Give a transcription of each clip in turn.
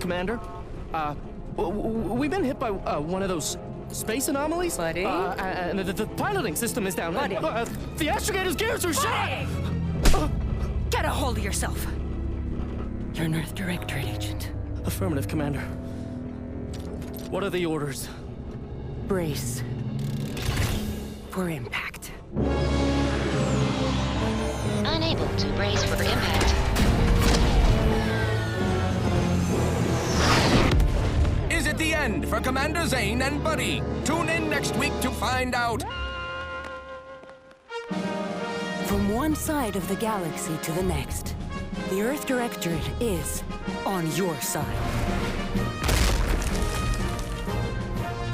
Commander. We've been hit by one of those space anomalies. Buddy? And the piloting system is down. Buddy? The astrogator's gears are shot! Get a hold of yourself! You're an Earth Directorate agent. Affirmative, Commander. What are the orders? Brace for impact. Unable to brace for impact. Is it the end for Commander Zane and Buddy? Tune in next week to find out. From one side of the galaxy to the next, the Earth Directorate is on your side.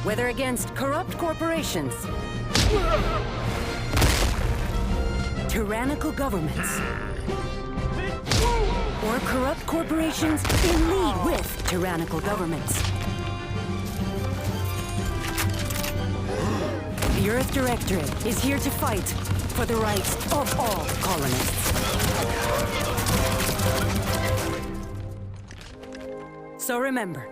Whether against corrupt corporations, tyrannical governments, or corrupt corporations in league with tyrannical governments. The Earth Directorate is here to fight for the rights of all colonists. So remember,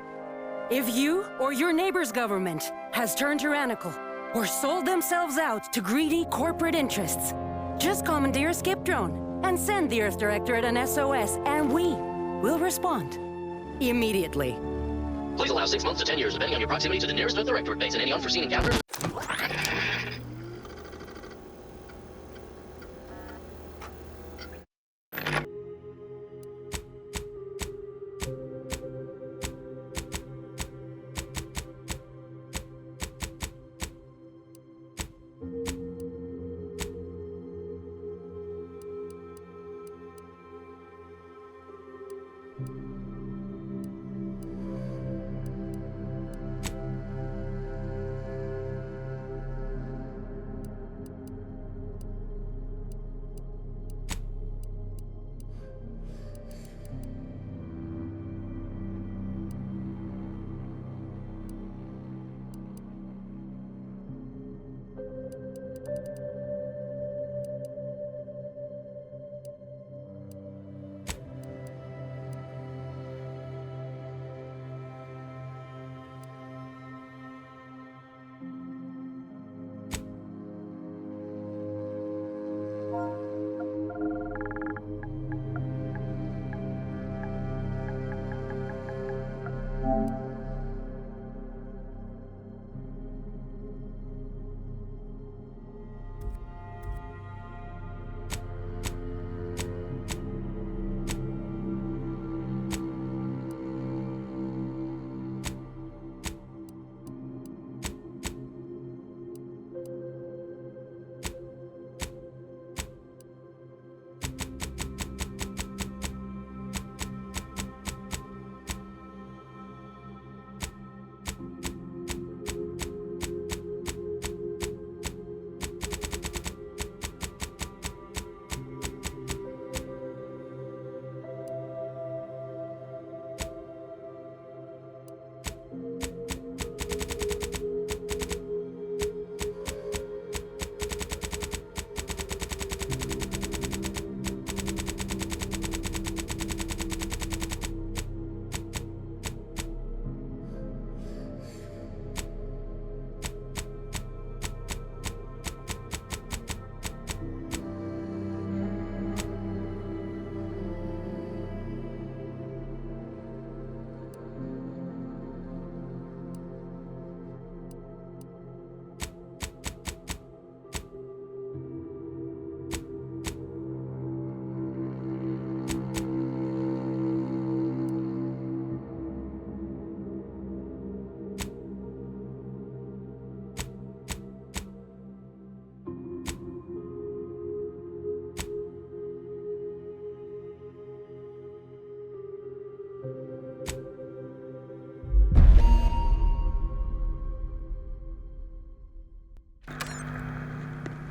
if you or your neighbor's government has turned tyrannical or sold themselves out to greedy corporate interests, just commandeer a skip drone and send the Earth Directorate an SOS, and we will respond immediately. Please allow 6 months to 10 years, depending on your proximity to the nearest Earth Directorate base and any unforeseen encounters.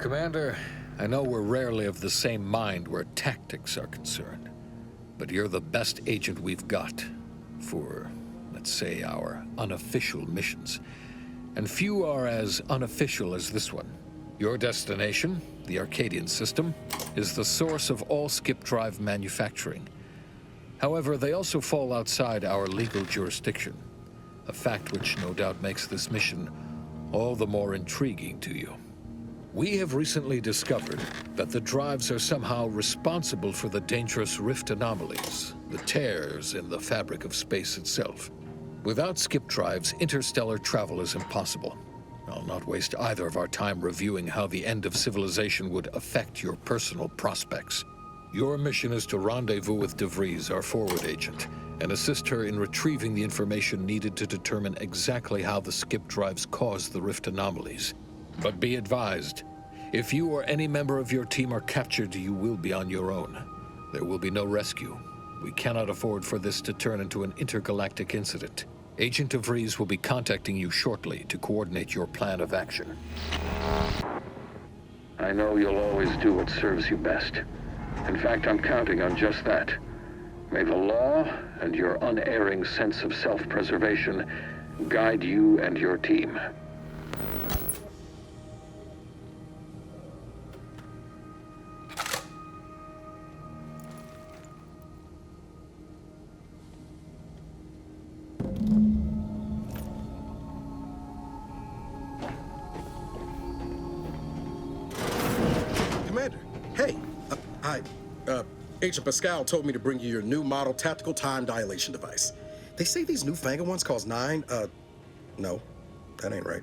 Commander, I know we're rarely of the same mind where tactics are concerned, but you're the best agent we've got for, let's say, our unofficial missions. And few are as unofficial as this one. Your destination, the Arcadian system, is the source of all skip drive manufacturing. However, they also fall outside our legal jurisdiction, a fact which no doubt makes this mission all the more intriguing to you. We have recently discovered that the drives are somehow responsible for the dangerous rift anomalies, the tears in the fabric of space itself. Without skip drives, interstellar travel is impossible. I'll not waste either of our time reviewing how the end of civilization would affect your personal prospects. Your mission is to rendezvous with DeVries, our forward agent, and assist her in retrieving the information needed to determine exactly how the skip drives cause the rift anomalies. But be advised, if you or any member of your team are captured, you will be on your own. There will be no rescue. We cannot afford for this to turn into an intergalactic incident. Agent DeVries will be contacting you shortly to coordinate your plan of action. I know you'll always do what serves you best. In fact, I'm counting on just that. May the law and your unerring sense of self-preservation guide you and your team. Commander, hey. Hi. Agent Pascal told me to bring you your new model tactical time dilation device. They say these newfangled ones cause no, that ain't right.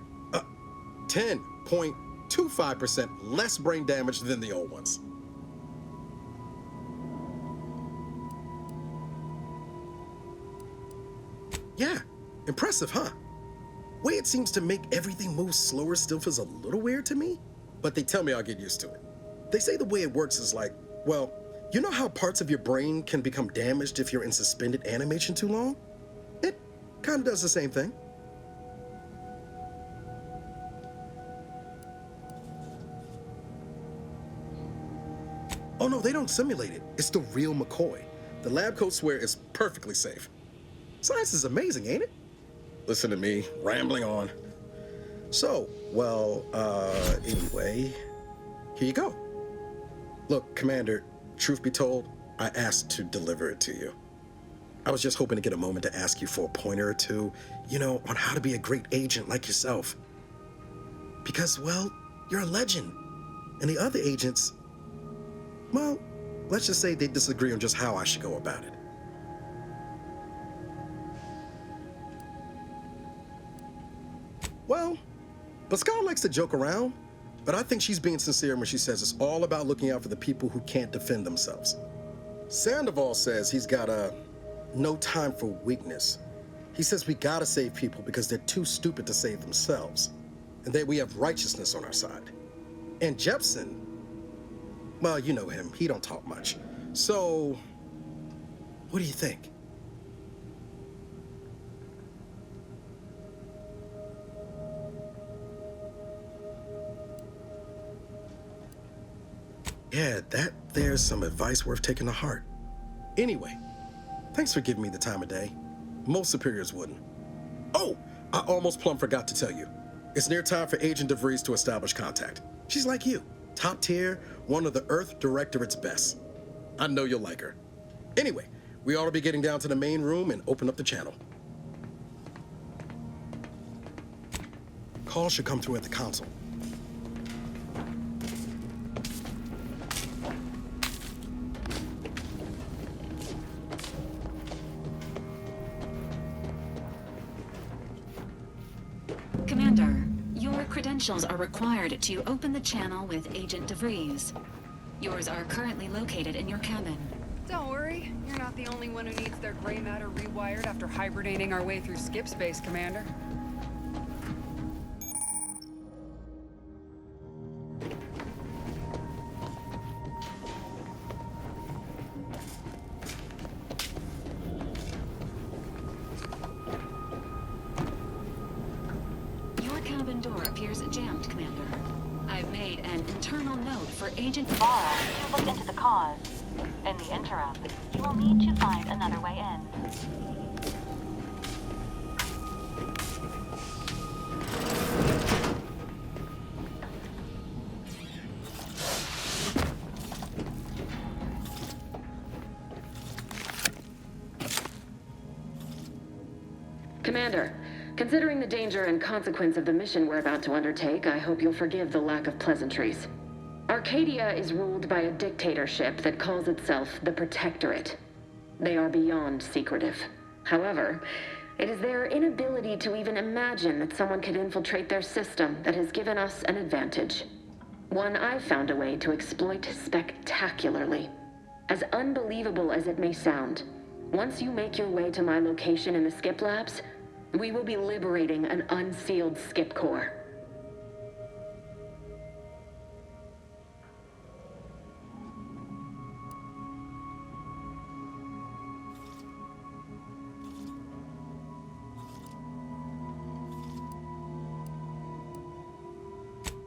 10.25% less brain damage than the old ones. Yeah, impressive, huh? Way it seems to make everything move slower still feels a little weird to me, but they tell me I'll get used to it. They say the way it works is like, well, you know how parts of your brain can become damaged if you're in suspended animation too long? It kind of does the same thing. Oh no, they don't simulate it. It's the real McCoy. The lab coats swear it's perfectly safe. Science is amazing, ain't it? Listen to me, rambling on. So, well, anyway, here you go. Look, Commander, truth be told, I asked to deliver it to you. I was just hoping to get a moment to ask you for a pointer or two, you know, on how to be a great agent like yourself. Because, well, you're a legend. And the other agents, well, let's just say they disagree on just how I should go about it. Well, Pascal likes to joke around, but I think she's being sincere when she says it's all about looking out for the people who can't defend themselves. Sandoval says he's got no time for weakness. He says we gotta save people because they're too stupid to save themselves, and that we have righteousness on our side. And Jepson, well, you know him, he don't talk much. So, what do you think? Yeah, there's some advice worth taking to heart. Anyway, thanks for giving me the time of day. Most superiors wouldn't. Oh, I almost plumb forgot to tell you. It's near time for Agent DeVries to establish contact. She's like you, top tier, one of the Earth Directorate's best. I know you'll like her. Anyway, we ought to be getting down to the main room and open up the channel. Call should come through at the console. Commander, your credentials are required to open the channel with Agent DeVries. Yours are currently located in your cabin. Don't worry, you're not the only one who needs their gray matter rewired after hibernating our way through skip space, Commander. Cabin door appears jammed, Commander. I've made an internal note for Agent Barr to look into the cause. In the interim, you will need to find another way in. Commander, considering the danger and consequence of the mission we're about to undertake, I hope you'll forgive the lack of pleasantries. Arcadia is ruled by a dictatorship that calls itself the Protectorate. They are beyond secretive. However, it is their inability to even imagine that someone could infiltrate their system that has given us an advantage. One I've found a way to exploit spectacularly. As unbelievable as it may sound, once you make your way to my location in the Skip Labs, we will be liberating an unsealed Skip core.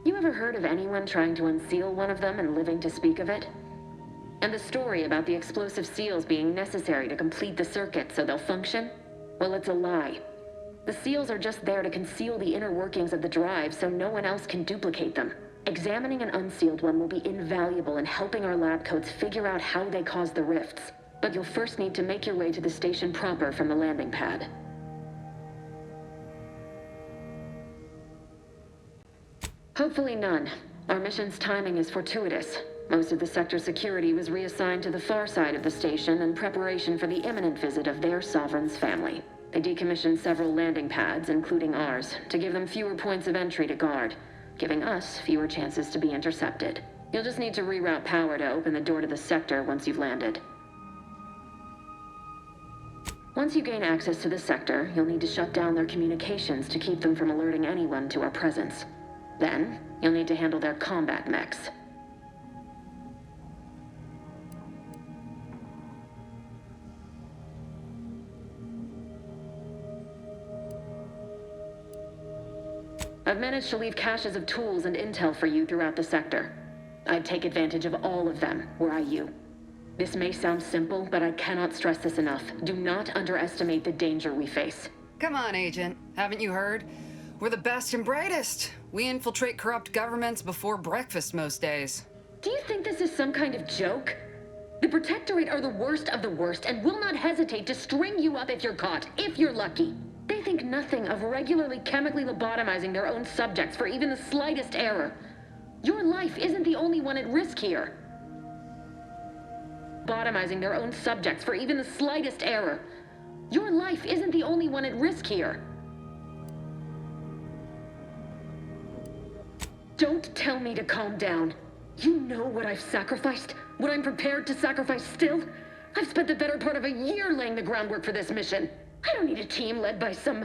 You ever heard of anyone trying to unseal one of them and living to speak of it? And the story about the explosive seals being necessary to complete the circuit so they'll function? Well, it's a lie. The seals are just there to conceal the inner workings of the drive so no one else can duplicate them. Examining an unsealed one will be invaluable in helping our lab coats figure out how they cause the rifts. But you'll first need to make your way to the station proper from the landing pad. Hopefully none. Our mission's timing is fortuitous. Most of the sector security was reassigned to the far side of the station in preparation for the imminent visit of their sovereign's family. They decommissioned several landing pads, including ours, to give them fewer points of entry to guard, giving us fewer chances to be intercepted. You'll just need to reroute power to open the door to the sector once you've landed. Once you gain access to the sector, you'll need to shut down their communications to keep them from alerting anyone to our presence. Then, you'll need to handle their combat mechs. I've managed to leave caches of tools and intel for you throughout the sector. I'd take advantage of all of them, were I you. This may sound simple, but I cannot stress this enough. Do not underestimate the danger we face. Come on, Agent. Haven't you heard? We're the best and brightest. We infiltrate corrupt governments before breakfast most days. Do you think this is some kind of joke? The Protectorate are the worst of the worst and will not hesitate to string you up if you're caught, if you're lucky. They think nothing of regularly chemically lobotomizing their own subjects for even the slightest error. Your life isn't the only one at risk here. Lobotomizing their own subjects for even the slightest error. Your life isn't the only one at risk here. Don't tell me to calm down. You know what I've sacrificed? What I'm prepared to sacrifice still? I've spent the better part of a year laying the groundwork for this mission. I don't need a team led by some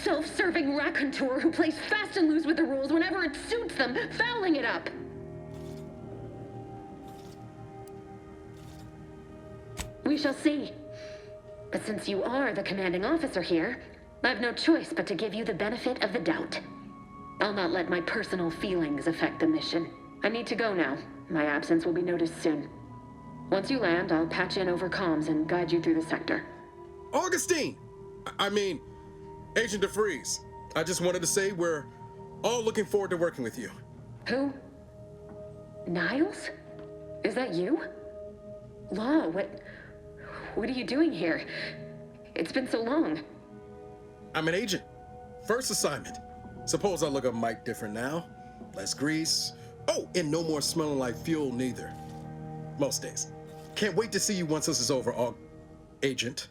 self-serving raconteur who plays fast and loose with the rules whenever it suits them, fouling it up. We shall see. But since you are the commanding officer here, I've no choice but to give you the benefit of the doubt. I'll not let my personal feelings affect the mission. I need to go now. My absence will be noticed soon. Once you land, I'll patch in over comms and guide you through the sector. Augustine! Agent DeFreeze. I just wanted to say we're all looking forward to working with you. Who? Niles? Is that you? Law, what are you doing here? It's been so long. I'm an agent. First assignment. Suppose I look a mite different now. Less grease. Oh, and no more smelling like fuel neither. Most days. Can't wait to see you once this is over, Agent.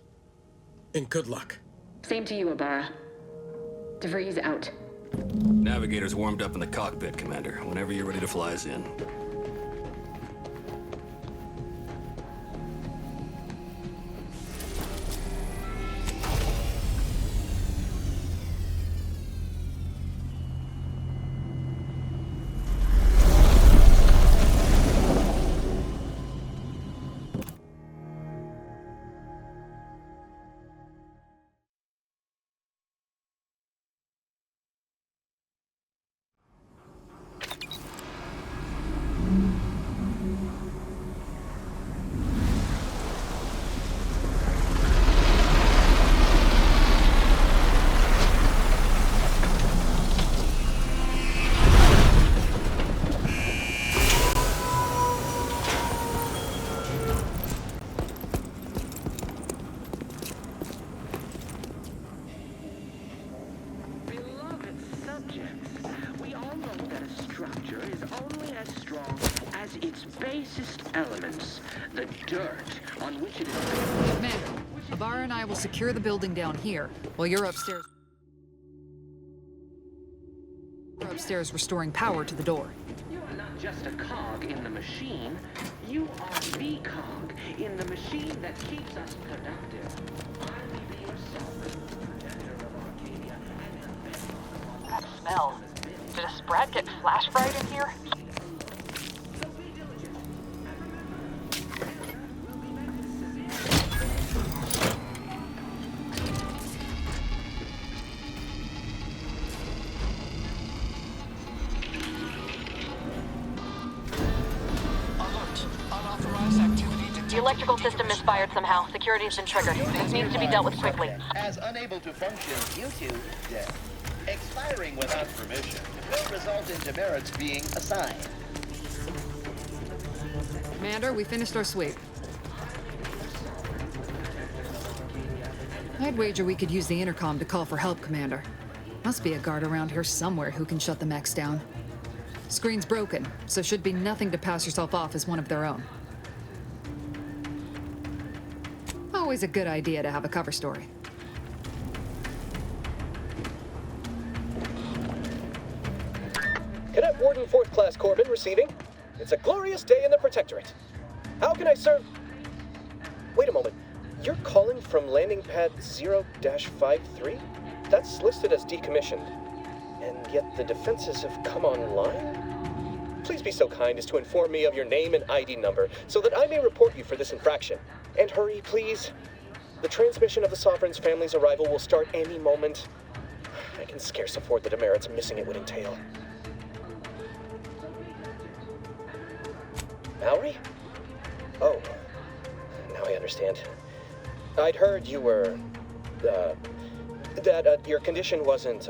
And good luck. Same to you, Ibarra. DeVries out. Navigator's warmed up in the cockpit, Commander. Whenever you're ready to fly us in. basest elements, the dirt on which it is... Commander, Ibarra and I will secure the building down here, while you're upstairs. We're upstairs restoring power to the door. You are not just a cog in the machine. You are the cog in the machine that keeps us productive. I will be your sovereign protector of Arcadia and... That smell. Did a Sprat get flash fried in here? The electrical system misfired somehow. Security's been triggered. This needs to be dealt with quickly. As unable to function due to death. Expiring without permission will result in demerits being assigned. Commander, we finished our sweep. I'd wager we could use the intercom to call for help, Commander. Must be a guard around here somewhere who can shut the mechs down. Screen's broken, so should be nothing to pass yourself off as one of their own. Always a good idea to have a cover story. Cadet Warden 4th Class Corbin receiving. It's a glorious day in the Protectorate. How can I serve? Wait a moment. You're calling from landing pad 0-53? That's listed as decommissioned. And yet the defenses have come online? Please be so kind as to inform me of your name and ID number so that I may report you for this infraction. And hurry, please. The transmission of the Sovereign's family's arrival will start any moment. I can scarce afford the demerits missing it would entail. Mallory? Oh, now I understand. I'd heard you were, that your condition wasn't,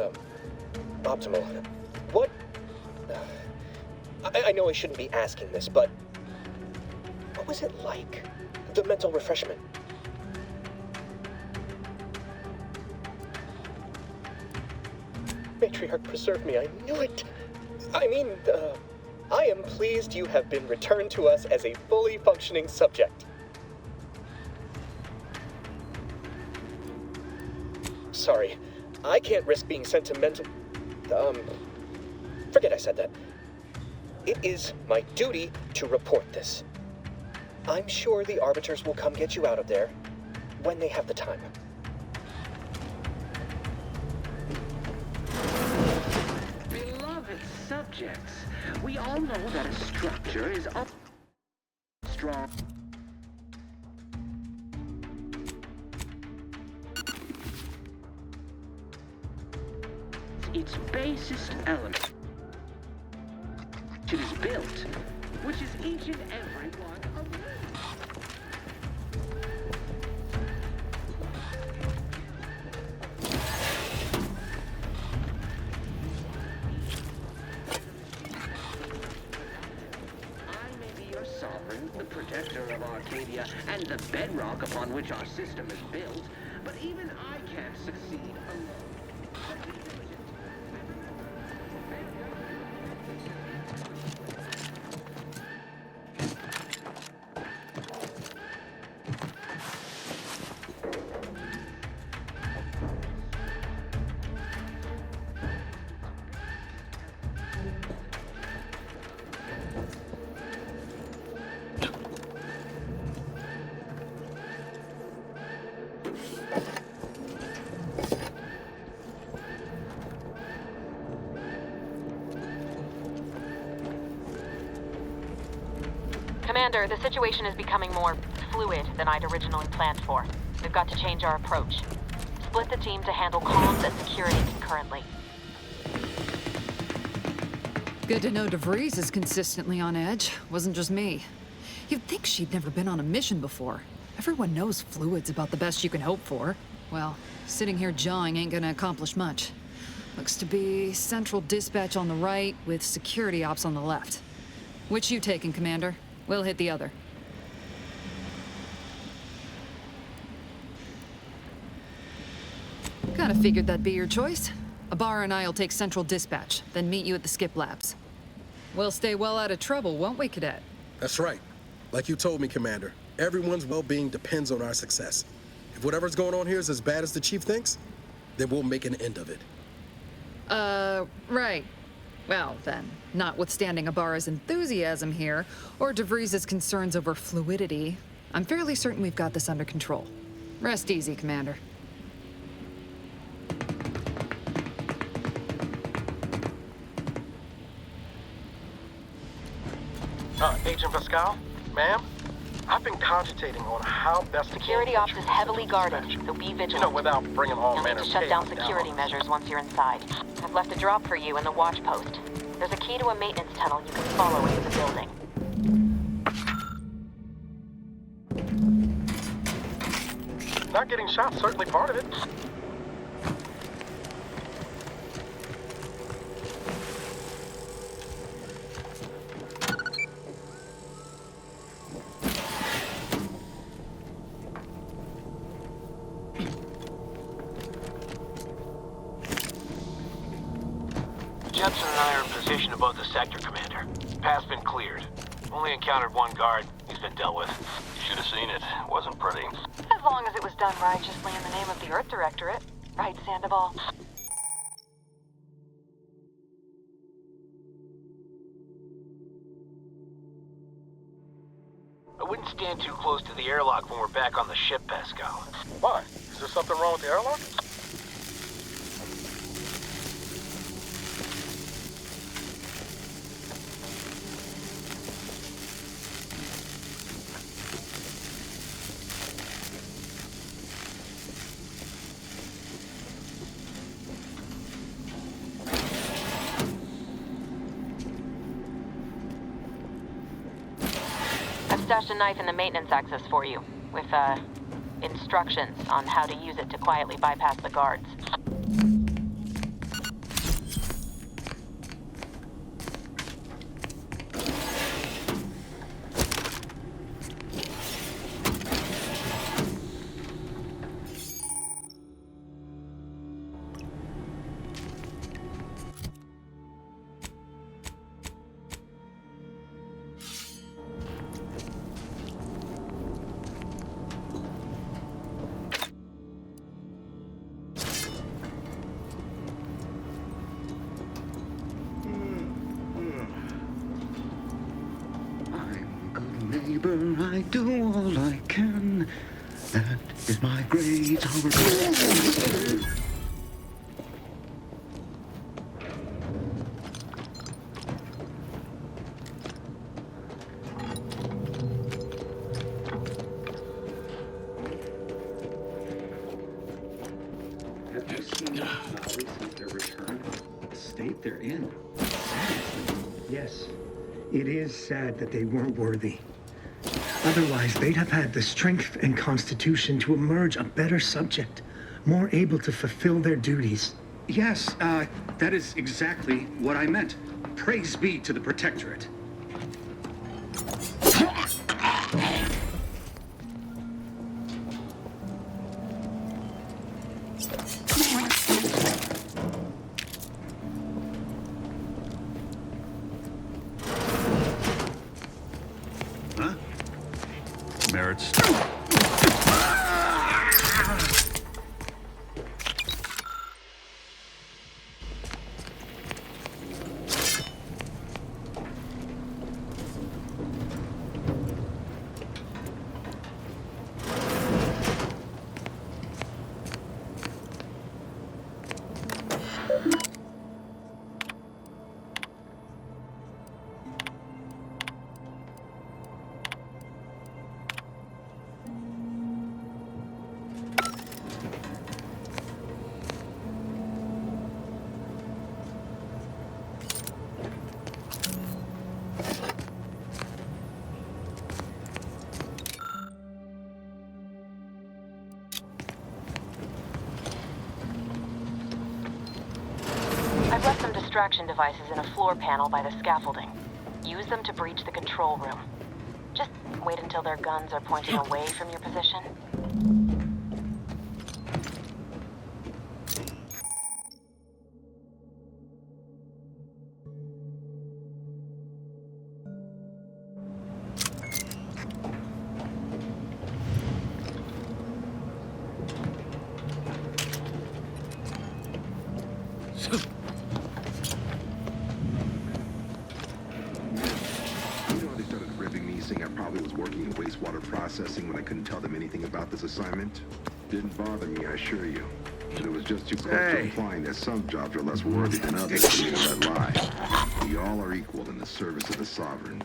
optimal. What? I know I shouldn't be asking this, but what was it like? The mental refreshment? Matriarch preserve me, I knew it. I mean, I am pleased you have been returned to us as a fully functioning subject. Sorry, I can't risk being sent to mental... forget I said that. It is my duty to report this. I'm sure the Arbiters will come get you out of there when they have the time. Beloved subjects, we all know that a structure is up strong. Its basest element. It is built, which is each and every one of them. I may be your sovereign, the protector of Arcadia, and the bedrock upon which our system is built, but even I can't succeed alone. Commander, the situation is becoming more fluid than I'd originally planned for. We've got to change our approach. Split the team to handle comms and security concurrently. Good to know DeVries is consistently on edge. Wasn't just me. You'd think she'd never been on a mission before. Everyone knows fluid's about the best you can hope for. Well, sitting here jawing ain't gonna accomplish much. Looks to be central dispatch on the right with security ops on the left. Which you taking, Commander? We'll hit the other. Kinda figured that'd be your choice. Ibarra and I'll take central dispatch, then meet you at the skip labs. We'll stay well out of trouble, won't we, Cadet? That's right. Like you told me, Commander, everyone's well-being depends on our success. If whatever's going on here is as bad as the Chief thinks, then we'll make an end of it. Right. Well, then, notwithstanding Ibarra's enthusiasm here, or DeVries' concerns over fluidity, I'm fairly certain we've got this under control. Rest easy, Commander. Agent Pascal? Ma'am? I've been cogitating on how best to... Security ops is heavily guarded, so be vigilant. You know, without bringing all You'll need manner to of shut down chaos security measures once you're inside. I've left a drop for you in the watch post. There's a key to a maintenance tunnel you can follow into the building. Not getting shot, certainly part of it. Jensen and I are in position above the sector, Commander. Path's been cleared. Only encountered one guard. He's been dealt with. You should have seen it. Wasn't pretty. As long as it was done righteously in the name of the Earth Directorate. Right, Sandoval? I wouldn't stand too close to the airlock when we're back on the ship, Pascal. Why? Is there something wrong with the airlock? I've stashed a knife in the maintenance access for you, with, instructions on how to use it to quietly bypass the guards. Neighbor, I do all I can. That is my great obligation. Have you seen the Valley since their return? The state they're in. Yes, it is sad that they weren't worthy. Otherwise, they'd have had the strength and constitution to emerge a better subject, more able to fulfill their duties. Yes, that is exactly what I meant. Praise be to the Protectorate. Merits. I've left some distraction devices in a floor panel by the scaffolding. Use them to breach the control room. Just wait until their guns are pointing away from your position. guessing I probably was working in wastewater processing when I couldn't tell them anything about this assignment. Didn't bother me, I assure you. But it was just too close to implying that some jobs are less worthy than others for me to let lie. We all are equal in the service of the Sovereign.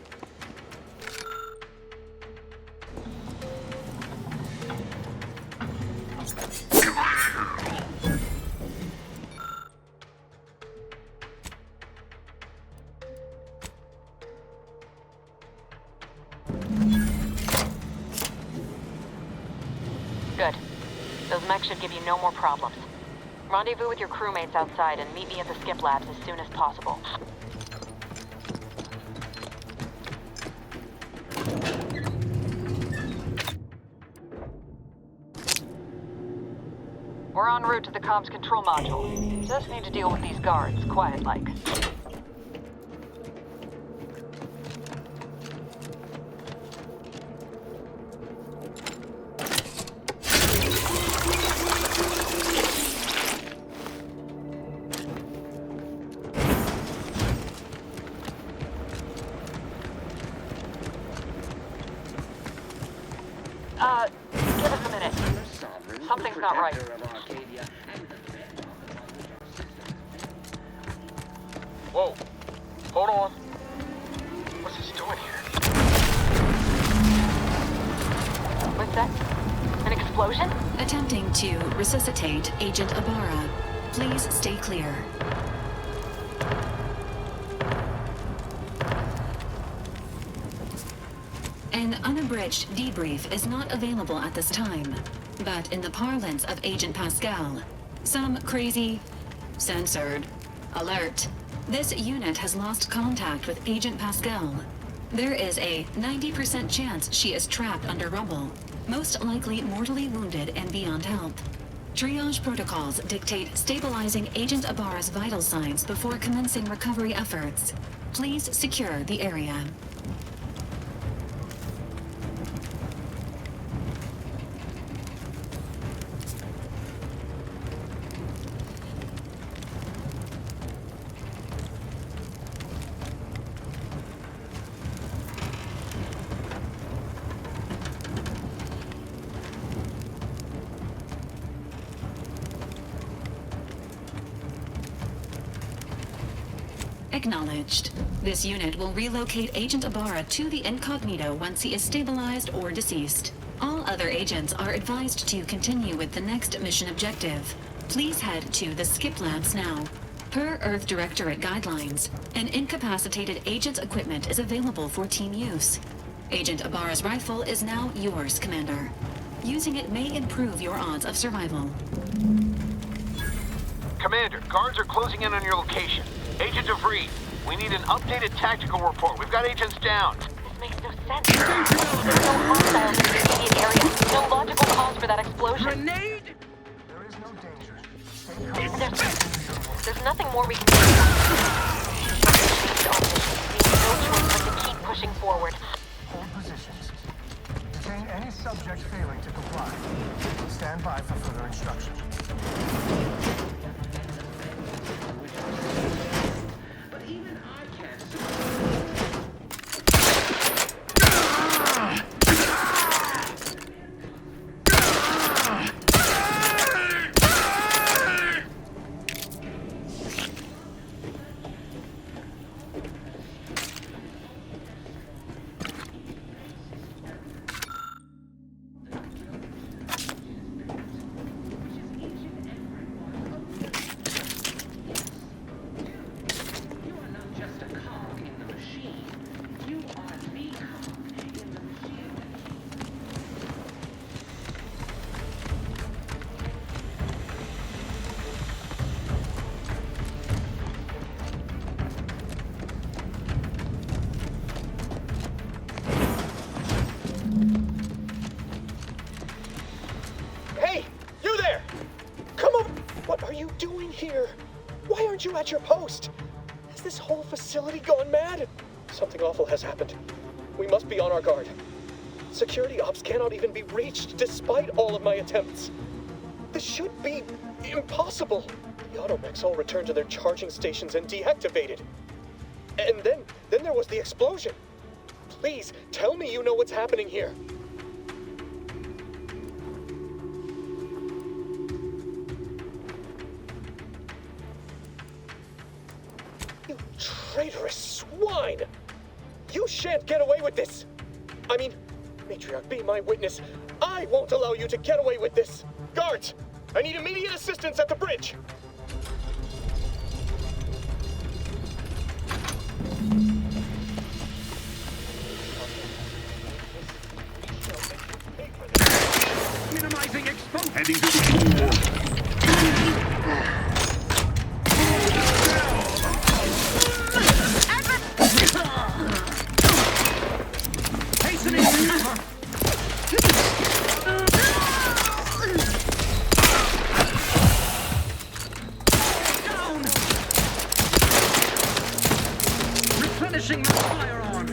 Good. Those mechs should give you no more problems. Rendezvous with your crewmates outside and meet me at the skip labs as soon as possible. We're en route to the comms control module. Just need to deal with these guards, quiet-like. Give us a minute. Something's not right. Whoa. Hold on. What's this doing here? What's that? An explosion? Attempting to resuscitate Agent Ibarra. Please stay clear. An unabridged debrief is not available at this time, but in the parlance of Agent Pascal, some crazy, censored, alert. This unit has lost contact with Agent Pascal. There is a 90% chance she is trapped under rubble, most likely mortally wounded and beyond help. Triage protocols dictate stabilizing Agent Ibarra's vital signs before commencing recovery efforts. Please secure the area. Acknowledged. This unit will relocate Agent Ibarra to the incognito once he is stabilized or deceased. All other agents are advised to continue with the next mission objective. Please head to the skip labs now. Per Earth Directorate guidelines, an incapacitated agent's equipment is available for team use. Agent Ibarra's rifle is now yours, Commander. Using it may improve your odds of survival. Commander, guards are closing in on your location. Agent DeVries, we need an updated tactical report. We've got agents down. This makes no sense. There's no hostiles in the immediate area. No logical cause for that explosion. Grenade? There is no danger. There's nothing more we can do. We have no choice but to keep pushing forward. Hold positions. Detain any subject failing to comply. Stand by for further instructions. Here? Why aren't you at your post? Has this whole facility gone mad? Something awful has happened. We must be on our guard. Security ops cannot even be reached despite all of my attempts. This should be impossible. The automechs all returned to their charging stations and deactivated. And then there was the explosion. please, tell me you know what's happening here. You traitorous swine! You shan't get away with this! I mean, Matriarch, be my witness. I won't allow you to get away with this! Guards! I need immediate assistance at the bridge! Minimizing exposure. Heading to the floor. Hastening to cover. Down. Replenishing my firearm.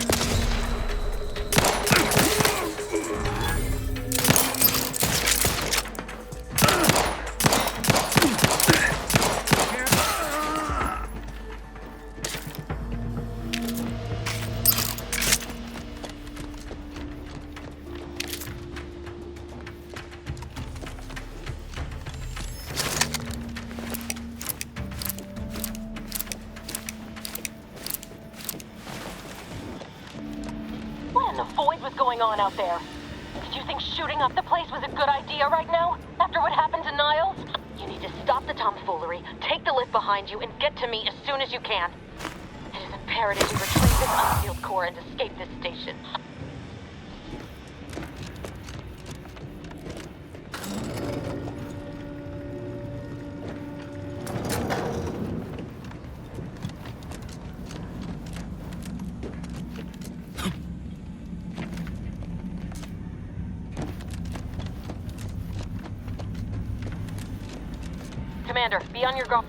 What in the void was going on out there? Did you think shooting up the place was a good idea right now? After what happened to Niles? You need to stop the tomfoolery, take the lift behind you, and get to me as soon as you can. It is imperative you retrieve this unsealed core and escape this station. Commander, be on your guard.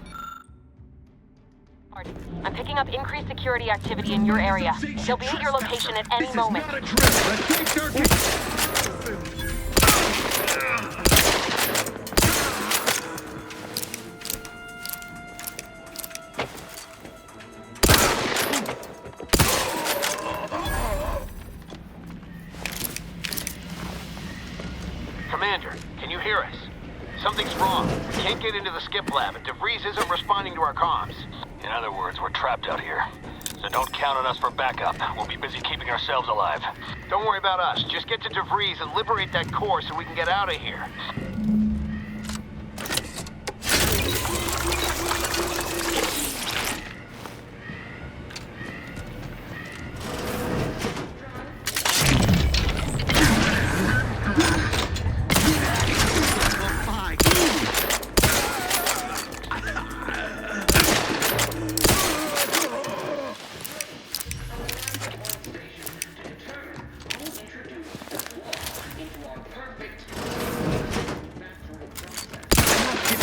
I'm picking up increased security activity in your area. They'll be at your location at any moment. Commander, can you hear us? Something's wrong. We can't get into the skip lab, and DeVries isn't responding to our comms. In other words, we're trapped out here. So don't count on us for backup. We'll be busy keeping ourselves alive. Don't worry about us. Just get to DeVries and liberate that core so we can get out of here.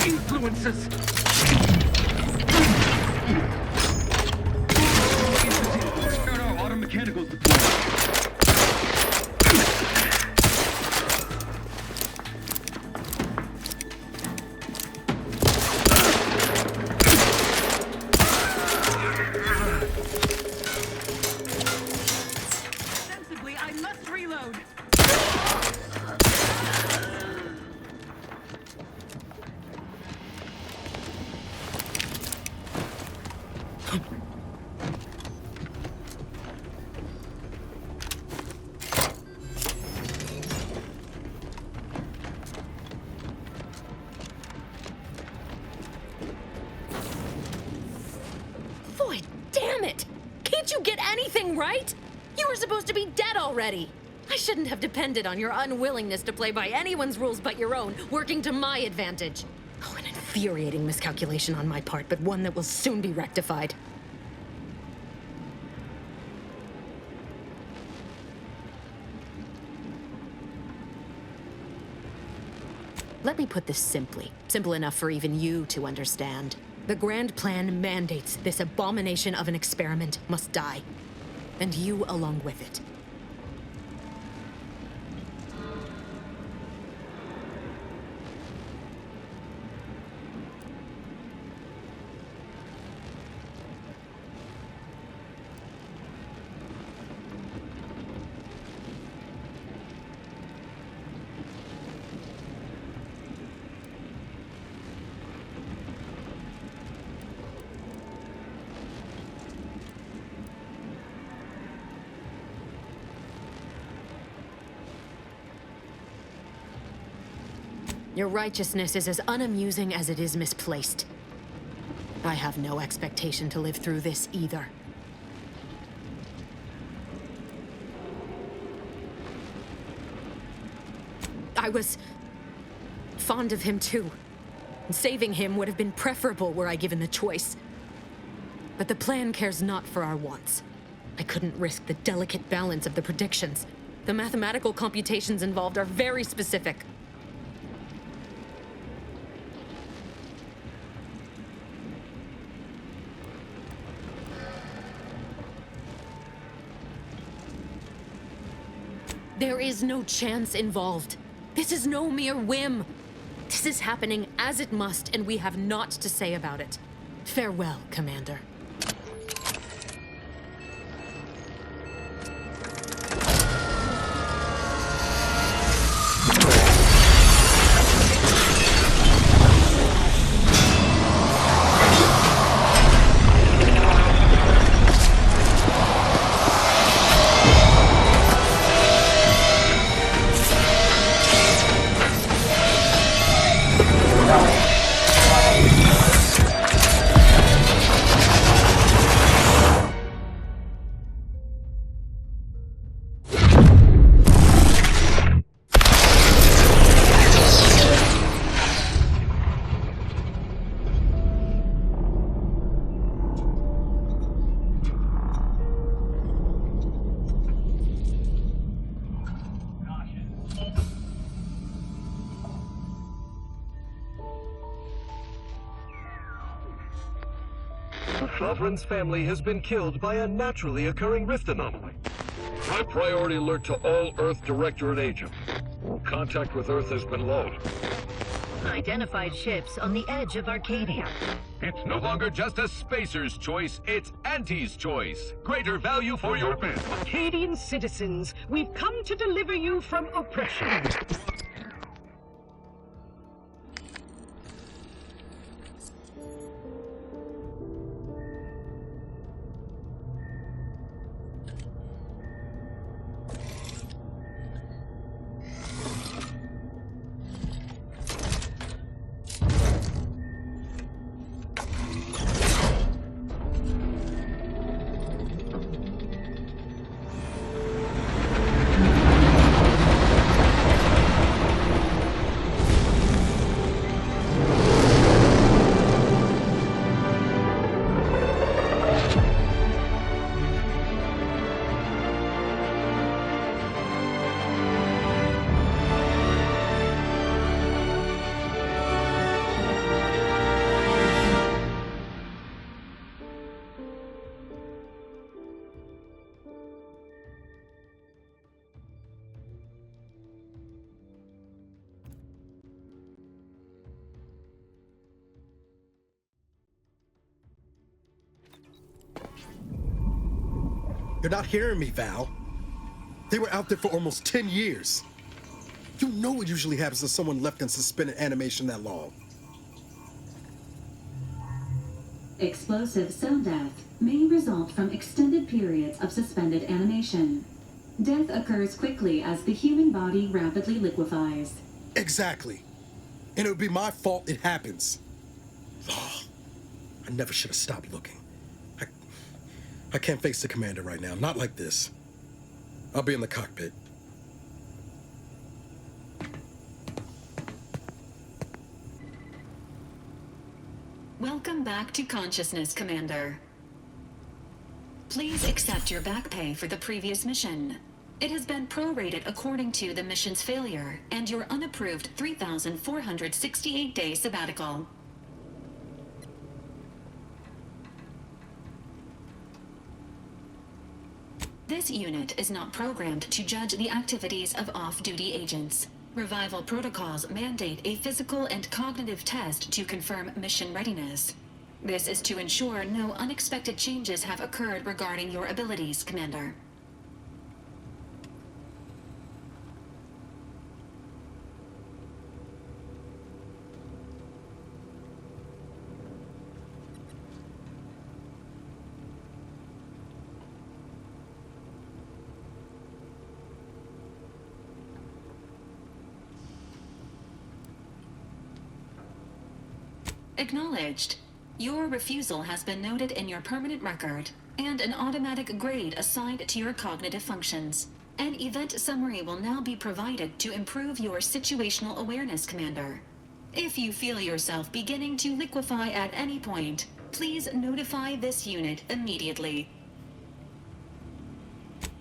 Influences. Start our auto mechanicals deployed. Sensibly, I must reload. Boy, damn it! Can't you get anything right? You were supposed to be dead already. I shouldn't have depended on your unwillingness to play by anyone's rules but your own, working to my advantage. Oh, an infuriating miscalculation on my part, but one that will soon be rectified. Let me put this simply. Simple enough for even you to understand. The Grand Plan mandates this abomination of an experiment must die. And you along with it. Your righteousness is as unamusing as it is misplaced. I have no expectation to live through this either. I was fond of him too. Saving him would have been preferable were I given the choice. But the plan cares not for our wants. I couldn't risk the delicate balance of the predictions. The mathematical computations involved are very specific. There is no chance involved. This is no mere whim. This is happening as it must, and we have naught to say about it. Farewell, Commander. Sovereign's family has been killed by a naturally occurring rift anomaly. High priority alert to all Earth Directorate agents. Contact with Earth has been low. Identified ships on the edge of Arcadia. It's no longer just a spacer's choice, it's Auntie's choice. Greater value for your men. Arcadian citizens, we've come to deliver you from oppression. You're not hearing me, Val. They were out there for almost 10 years. You know what usually happens to someone left in suspended animation that long. Explosive cell death may result from extended periods of suspended animation. Death occurs quickly as the human body rapidly liquefies. Exactly. And it would be my fault it happens. Oh, I never should have stopped looking. I can't face the commander right now, not like this. I'll be in the cockpit. Welcome back to consciousness, Commander. Please accept your back pay for the previous mission. It has been prorated according to the mission's failure and your unapproved 3,468-day sabbatical. This unit is not programmed to judge the activities of off-duty agents. Revival protocols mandate a physical and cognitive test to confirm mission readiness. This is to ensure no unexpected changes have occurred regarding your abilities, Commander. Acknowledged. Your refusal has been noted in your permanent record, and an automatic grade assigned to your cognitive functions. An event summary will now be provided to improve your situational awareness, Commander. If you feel yourself beginning to liquefy at any point, please notify this unit immediately.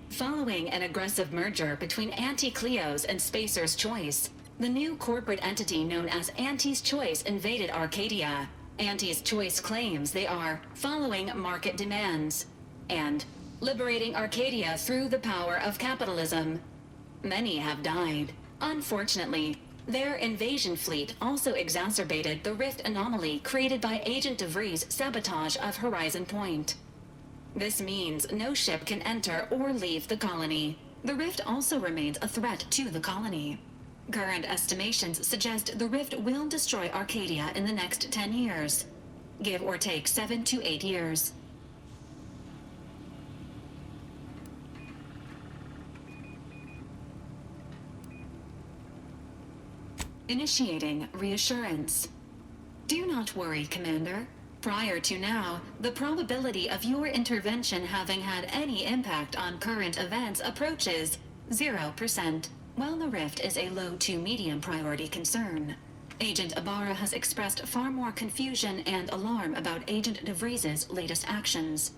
Following an aggressive merger between Anti-Cleo's and Spacer's Choice, the new corporate entity known as Anti's Choice invaded Arcadia. Anti's Choice claims they are following market demands and liberating Arcadia through the power of capitalism. Many have died. Unfortunately, their invasion fleet also exacerbated the rift anomaly created by Agent DeVries' sabotage of Horizon Point. This means no ship can enter or leave the colony. The rift also remains a threat to the colony. Current estimations suggest the rift will destroy Arcadia in the next 10 years. Give or take 7 to 8 years. Initiating reassurance. Do not worry, Commander. Prior to now, the probability of your intervention having had any impact on current events approaches 0%, while the rift is a low to medium priority concern. Agent Ibarra has expressed far more confusion and alarm about Agent DeVries' latest actions.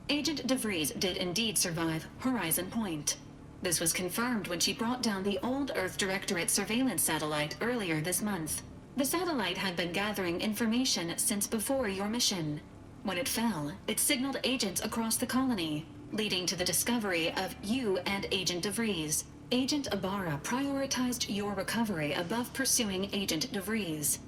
Agent DeVries did indeed survive Horizon Point. This was confirmed when she brought down the old Earth Directorate surveillance satellite earlier this month. The satellite had been gathering information since before your mission. When it fell, it signaled agents across the colony, leading to the discovery of you and Agent DeVries. Agent Ibarra prioritized your recovery above pursuing Agent DeVries.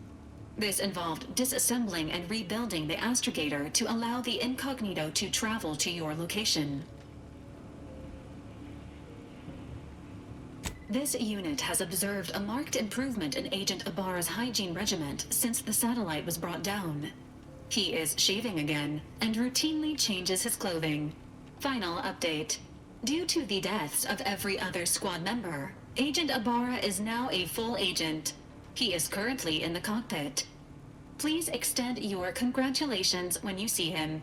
This involved disassembling and rebuilding the astrogator to allow the incognito to travel to your location. This unit has observed a marked improvement in Agent Ibarra's hygiene regimen since the satellite was brought down. He is shaving again and routinely changes his clothing. Final update. Due to the deaths of every other squad member, Agent Ibarra is now a full agent. He is currently in the cockpit. Please extend your congratulations when you see him.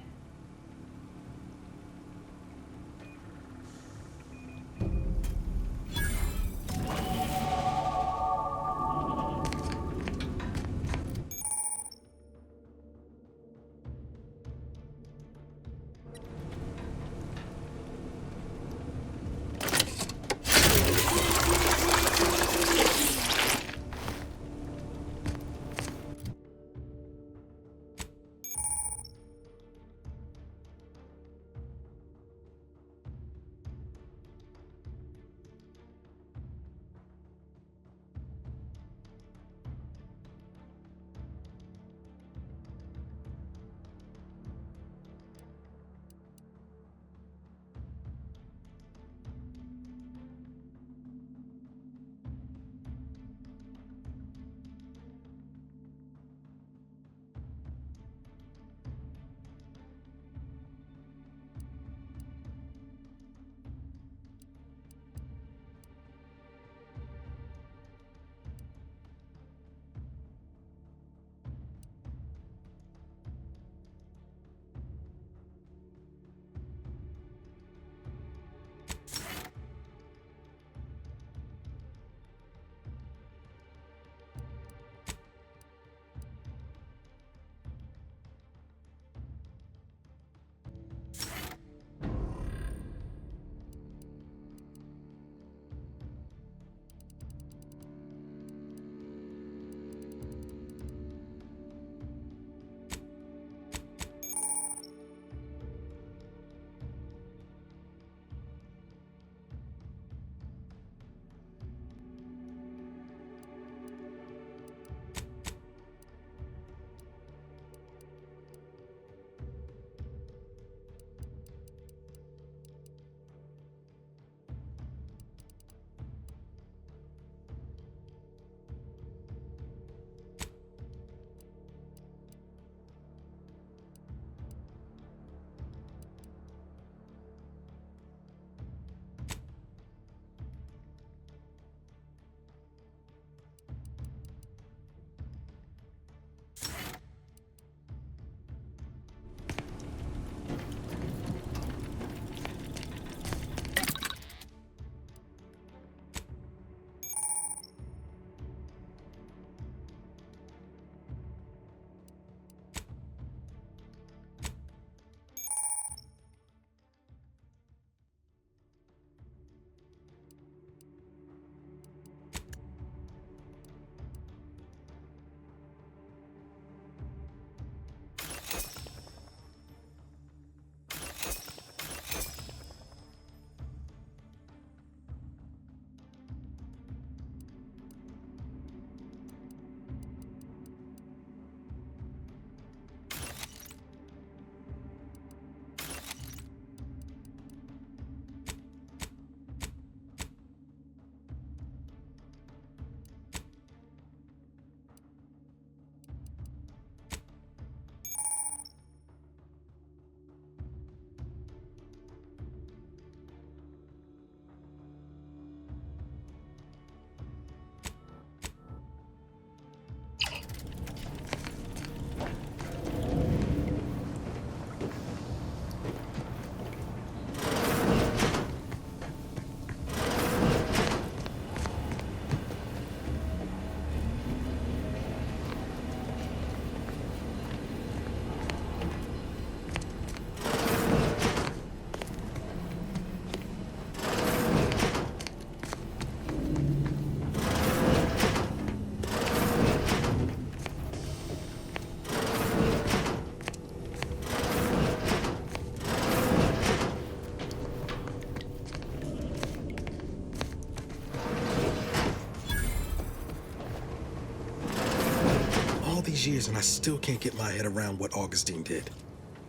these years and I still can't get my head around what Augustine did.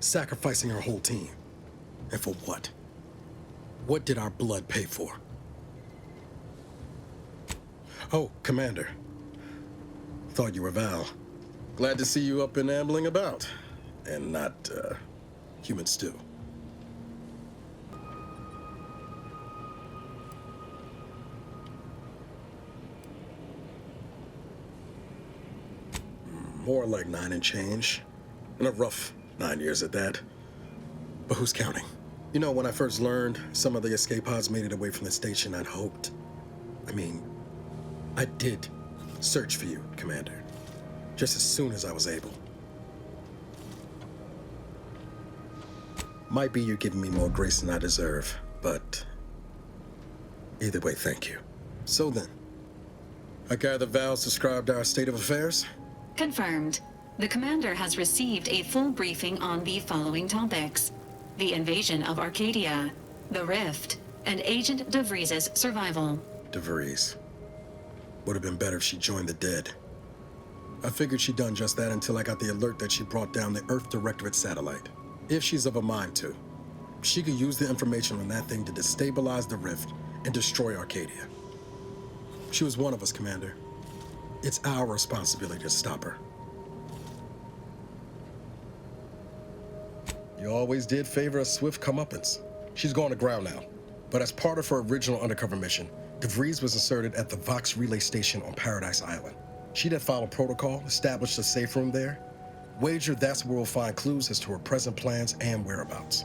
Sacrificing her whole team. And for what? What did our blood pay for? Oh, Commander. Thought you were Val. Glad to see you up and ambling about. And not, human stew. More like 9 and change. And a rough 9 years at that. But who's counting? You know, when I first learned some of the escape pods made it away from the station, I'd hoped. I did search for you, Commander. Just as soon as I was able. Might be you're giving me more grace than I deserve, but either way, thank you. So then, I gather Val's described our state of affairs? Confirmed. The commander has received a full briefing on the following topics: the invasion of Arcadia, the Rift, and Agent DeVries' survival. DeVries. Would have been better if she joined the dead. I figured she'd done just that until I got the alert that she brought down the Earth Directorate satellite. If she's of a mind to, she could use the information on that thing to destabilize the Rift and destroy Arcadia. She was one of us, Commander. It's our responsibility to stop her. You always did favor a swift comeuppance. She's going to ground now. But as part of her original undercover mission, DeVries was inserted at the Vox relay station on Paradise Island. She'd have followed protocol, established a safe room there. Wager that's where we'll find clues as to her present plans and whereabouts.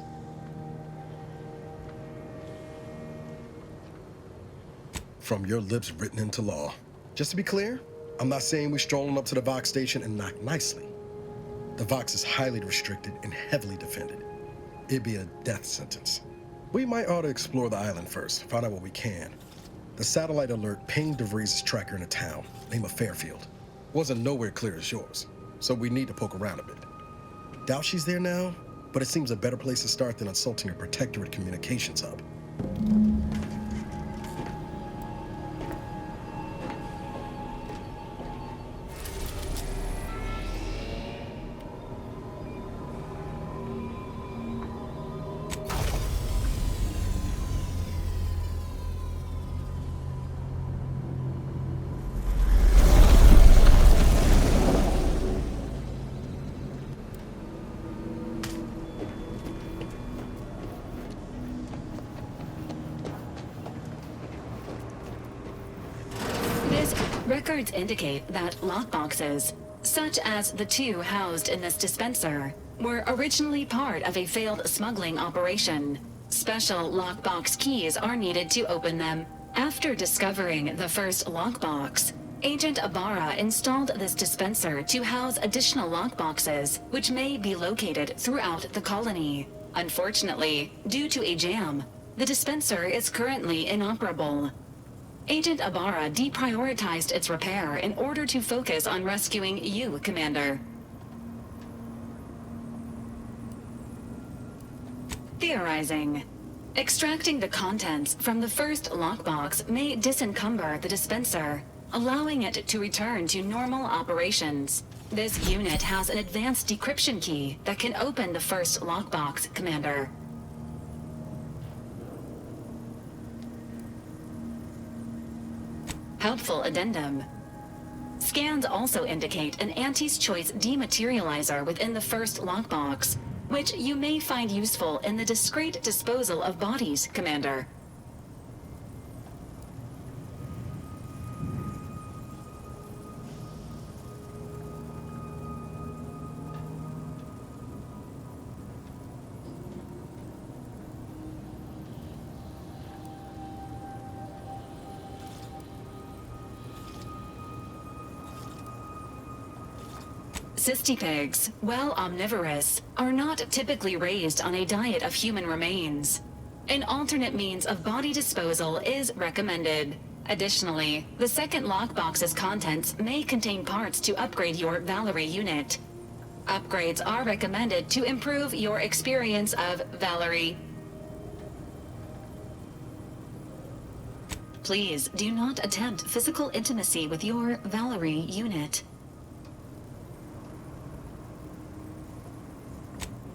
From your lips written into law. Just to be clear, I'm not saying we're strolling up to the Vox station and knock nicely. The Vox is highly restricted and heavily defended. It'd be a death sentence. We might ought to explore the island first, find out what we can. The satellite alert pinged DeVries' tracker in a town, name of Fairfield. Wasn't nowhere clear as yours, so we need to poke around a bit. Doubt she's there now, but it seems a better place to start than insulting a Protectorate communications hub. Records indicate that lockboxes, such as the 2 housed in this dispenser, were originally part of a failed smuggling operation. Special lockbox keys are needed to open them. After discovering the first lockbox, Agent Ibarra installed this dispenser to house additional lockboxes, which may be located throughout the colony. Unfortunately, due to a jam, the dispenser is currently inoperable. Agent Ibarra deprioritized its repair in order to focus on rescuing you, Commander. Theorizing. Extracting the contents from the first lockbox may disencumber the dispenser, allowing it to return to normal operations. This unit has an advanced decryption key that can open the first lockbox, Commander. Helpful addendum. Scans also indicate an Anti's Choice dematerializer within the first lockbox, which you may find useful in the discreet disposal of bodies, Commander. Cystipegs, while omnivorous, are not typically raised on a diet of human remains. An alternate means of body disposal is recommended. Additionally, the second lockbox's contents may contain parts to upgrade your Valerie unit. Upgrades are recommended to improve your experience of Valerie. Please do not attempt physical intimacy with your Valerie unit.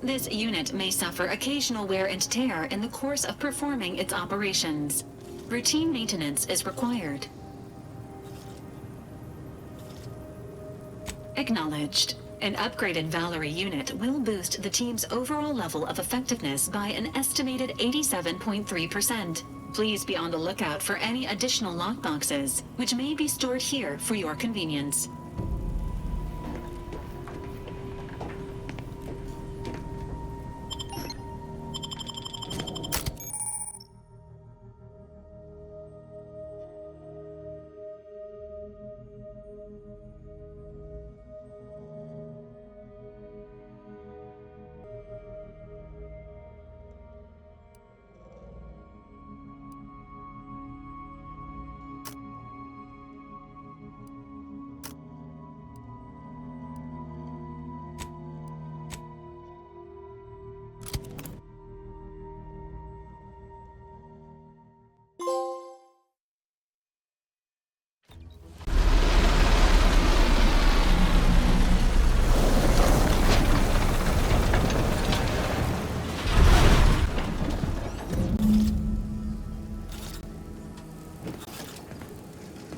This unit may suffer occasional wear and tear in the course of performing its operations. Routine maintenance is required. Acknowledged. An upgraded Valerie unit will boost the team's overall level of effectiveness by an estimated 87.3%. Please be on the lookout for any additional lockboxes, which may be stored here for your convenience.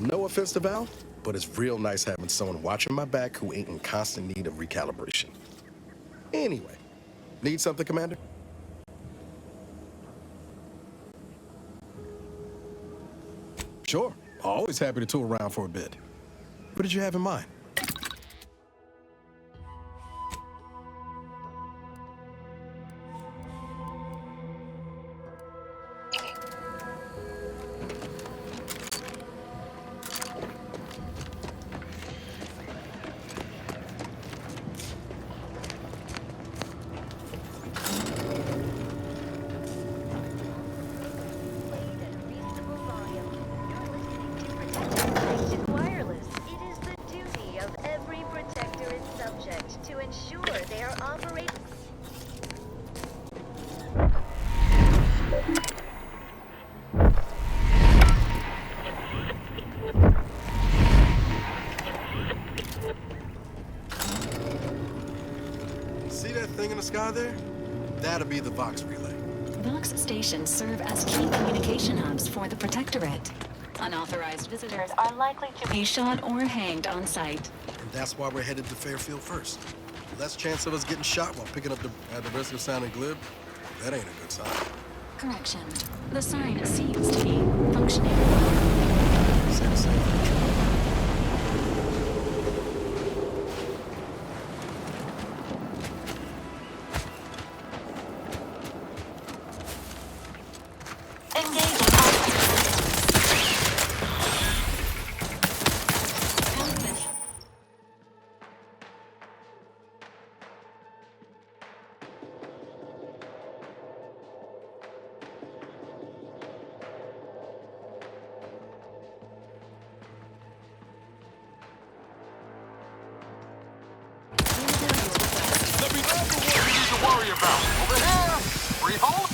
No offense to Val, but it's real nice having someone watching my back who ain't in constant need of recalibration. Anyway, need something, Commander? Sure, always happy to tool around for a bit. What did you have in mind? See that thing in the sky there? That'll be the Vox relay. Vox stations serve as key communication hubs for the Protectorate. Unauthorized visitors are likely to be shot or hanged on sight. And that's why we're headed to Fairfield first. Less chance of us getting shot while picking up the risk of sounding glib. That ain't a good sign. Correction. The sign seems to be functioning. Let me know what you need to worry about. Over here! Freehold?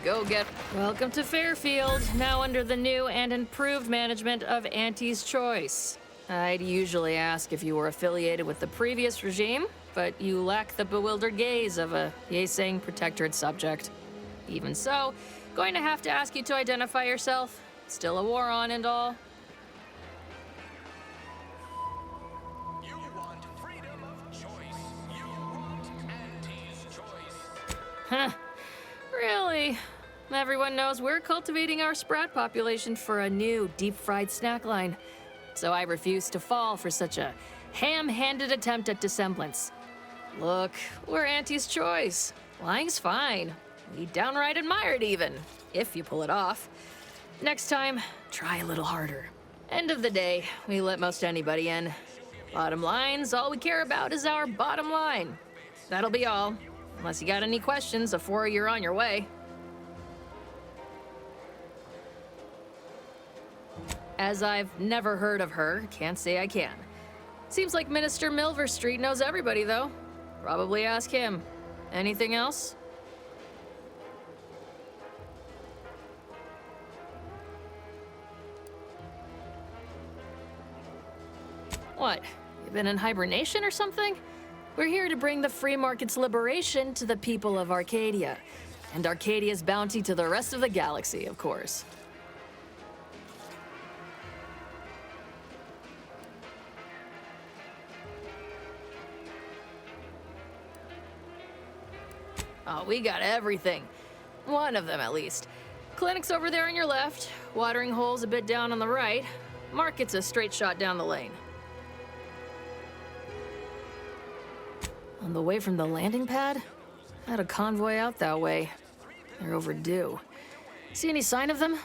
go get... Welcome to Fairfield, now under the new and improved management of Auntie's Choice. I'd usually ask if you were affiliated with the previous regime, but you lack the bewildered gaze of a yay-saying protectorate subject. Even so, going to have to ask you to identify yourself. Still a war on and all. You want freedom of choice. You want Auntie's choice. Huh. Really? Everyone knows we're cultivating our sprat population for a new deep-fried snack line. So I refuse to fall for such a ham-handed attempt at dissemblance. Look, we're Auntie's Choice. Lying's fine. We downright admire it even, if you pull it off. Next time, try a little harder. End of the day, we let most anybody in. Bottom line's all we care about is our bottom line. That'll be all, unless you got any questions before you're on your way. As I've never heard of her, can't say I can. Seems like Minister Milverstreet knows everybody, though. Probably ask him. Anything else? What? You been in hibernation or something? We're here to bring the free market's liberation to the people of Arcadia. And Arcadia's bounty to the rest of the galaxy, of course. Oh, we got everything. One of them, at least. Clinic's over there on your left, watering hole's a bit down on the right. Market's a straight shot down the lane. On the way from the landing pad? Had a convoy out that way. They're overdue. See any sign of them?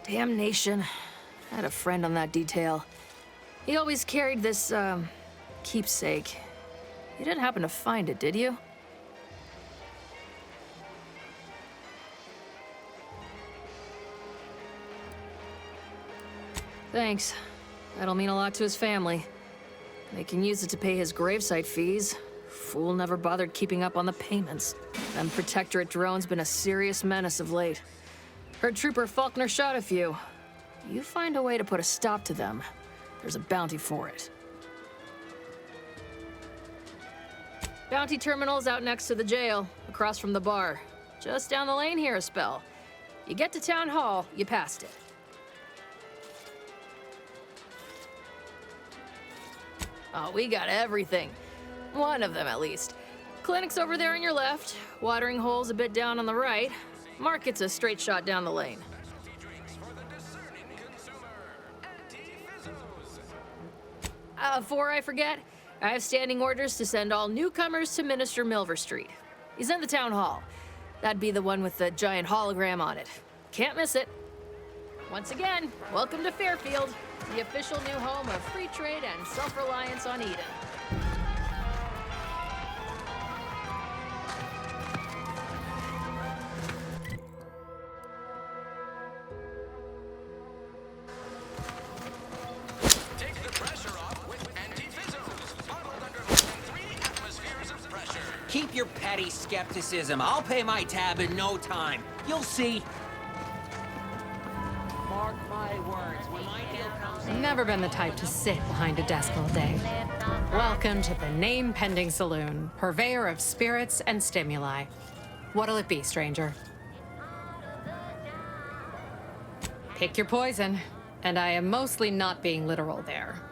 Damnation. I had a friend on that detail. He always carried this, keepsake. You didn't happen to find it, did you? Thanks. That'll mean a lot to his family. They can use it to pay his gravesite fees. Fool never bothered keeping up on the payments. Them Protectorate drones been a serious menace of late. Heard Trooper Faulkner shot a few. You find a way to put a stop to them, there's a bounty for it. Bounty terminal's out next to the jail, across from the bar. Just down the lane here a spell. You get to Town Hall, you passed it. Oh, we got everything. One of them, at least. Clinic's over there on your left, watering hole's a bit down on the right. Market's a straight shot down the lane. Before I forget, I have standing orders to send all newcomers to Minister Milverstreet. He's in the town hall. That'd be the one with the giant hologram on it. Can't miss it. Once again, welcome to Fairfield, the official new home of free trade and self-reliance on Eden. Keep your petty skepticism. I'll pay my tab in no time. You'll see. Mark my words, when my deal comes in... Never been the type to sit behind a desk all day. Welcome to the name-pending saloon, purveyor of spirits and stimuli. What'll it be, stranger? Pick your poison, and I am mostly not being literal there.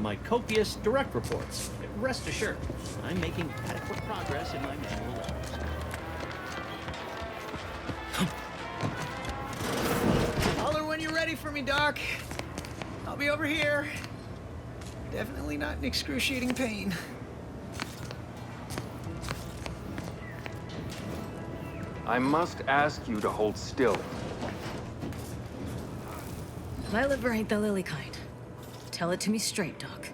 My copious direct reports. Rest assured, I'm making adequate progress in my manual levels. Holler when you're ready for me, Doc. I'll be over here. Definitely not in excruciating pain. I must ask you to hold still. My liver ain't the lily kind. Tell it to me straight, Doc.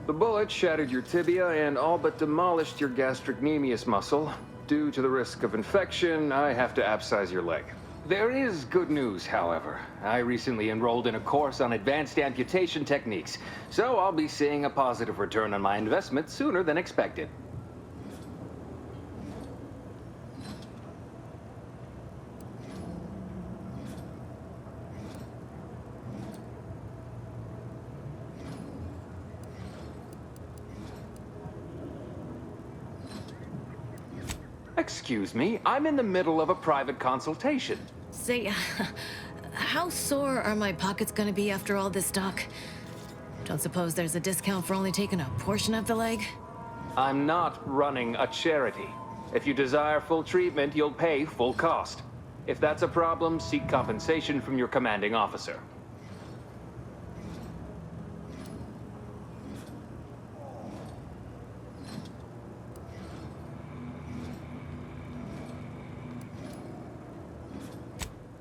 The bullet shattered your tibia and all but demolished your gastrocnemius muscle. Due to the risk of infection, I have to abscise your leg. There is good news, however. I recently enrolled in a course on advanced amputation techniques, so I'll be seeing a positive return on my investment sooner than expected. Excuse me, I'm in the middle of a private consultation. Say, how sore are my pockets gonna be after all this, Doc? Don't suppose there's a discount for only taking a portion of the leg? I'm not running a charity. If you desire full treatment, you'll pay full cost. If that's a problem, seek compensation from your commanding officer.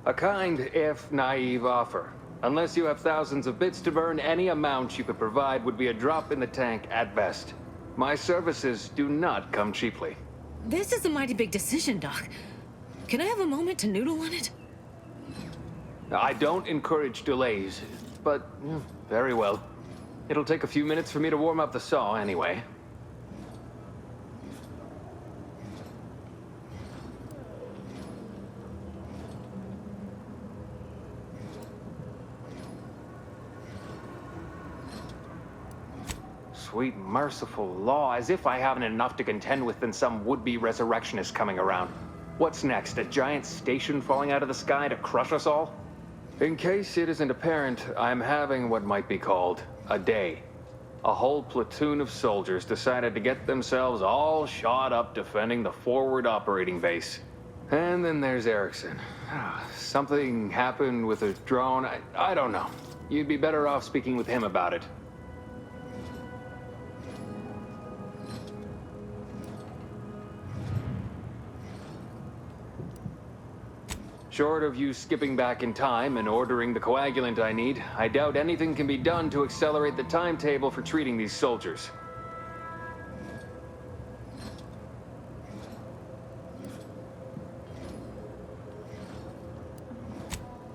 A kind, if naive, offer. Unless you have thousands of bits to burn, any amount you could provide would be a drop in the tank at best. My services do not come cheaply. This is a mighty big decision, Doc. Can I have a moment to noodle on it? I don't encourage delays, but very well. It'll take a few minutes for me to warm up the saw anyway. Sweet, merciful law, as if I haven't enough to contend with than some would-be resurrectionist coming around. What's next, a giant station falling out of the sky to crush us all? In case it isn't apparent, I'm having what might be called a day. A whole platoon of soldiers decided to get themselves all shot up defending the forward operating base. And then there's Erickson. Something happened with a drone, I don't know. You'd be better off speaking with him about it. Short of you skipping back in time and ordering the coagulant I need, I doubt anything can be done to accelerate the timetable for treating these soldiers.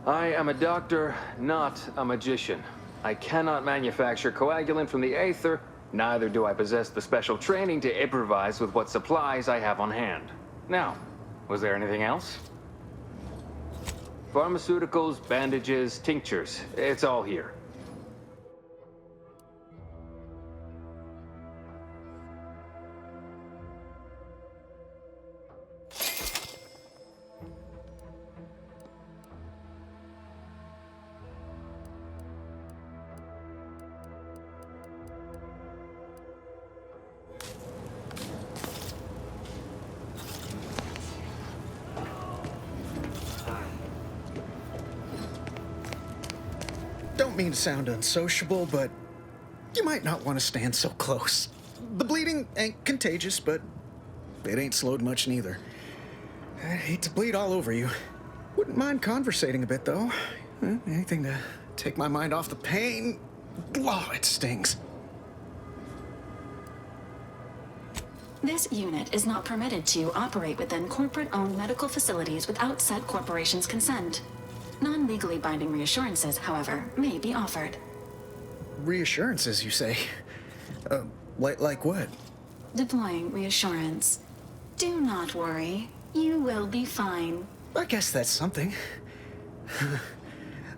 I am a doctor, not a magician. I cannot manufacture coagulant from the aether, neither do I possess the special training to improvise with what supplies I have on hand. Now, was there anything else? Pharmaceuticals, bandages, tinctures. It's all here. Don't mean to sound unsociable, but you might not want to stand so close. The bleeding ain't contagious, but it ain't slowed much neither. I'd hate to bleed all over you. Wouldn't mind conversating a bit, though. Anything to take my mind off the pain. Oh, it stings. This unit is not permitted to operate within corporate-owned medical facilities without said corporation's consent. Non-legally binding reassurances, however, may be offered. Reassurances, you say? Like what? Deploying reassurance. Do not worry. You will be fine. I guess that's something.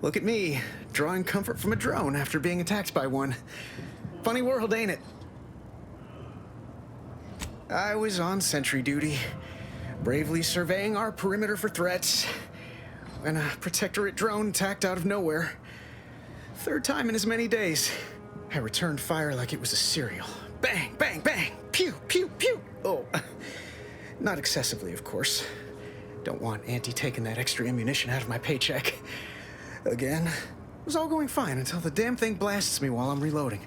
Look at me, drawing comfort from a drone after being attacked by one. Funny world, ain't it? I was on sentry duty, bravely surveying our perimeter for threats, when a protectorate drone attacked out of nowhere. Third time in as many days. I returned fire like it was a cereal. Bang, bang, bang! Pew, pew, pew! Oh, not excessively, of course. Don't want Auntie taking that extra ammunition out of my paycheck. Again, it was all going fine until the damn thing blasts me while I'm reloading.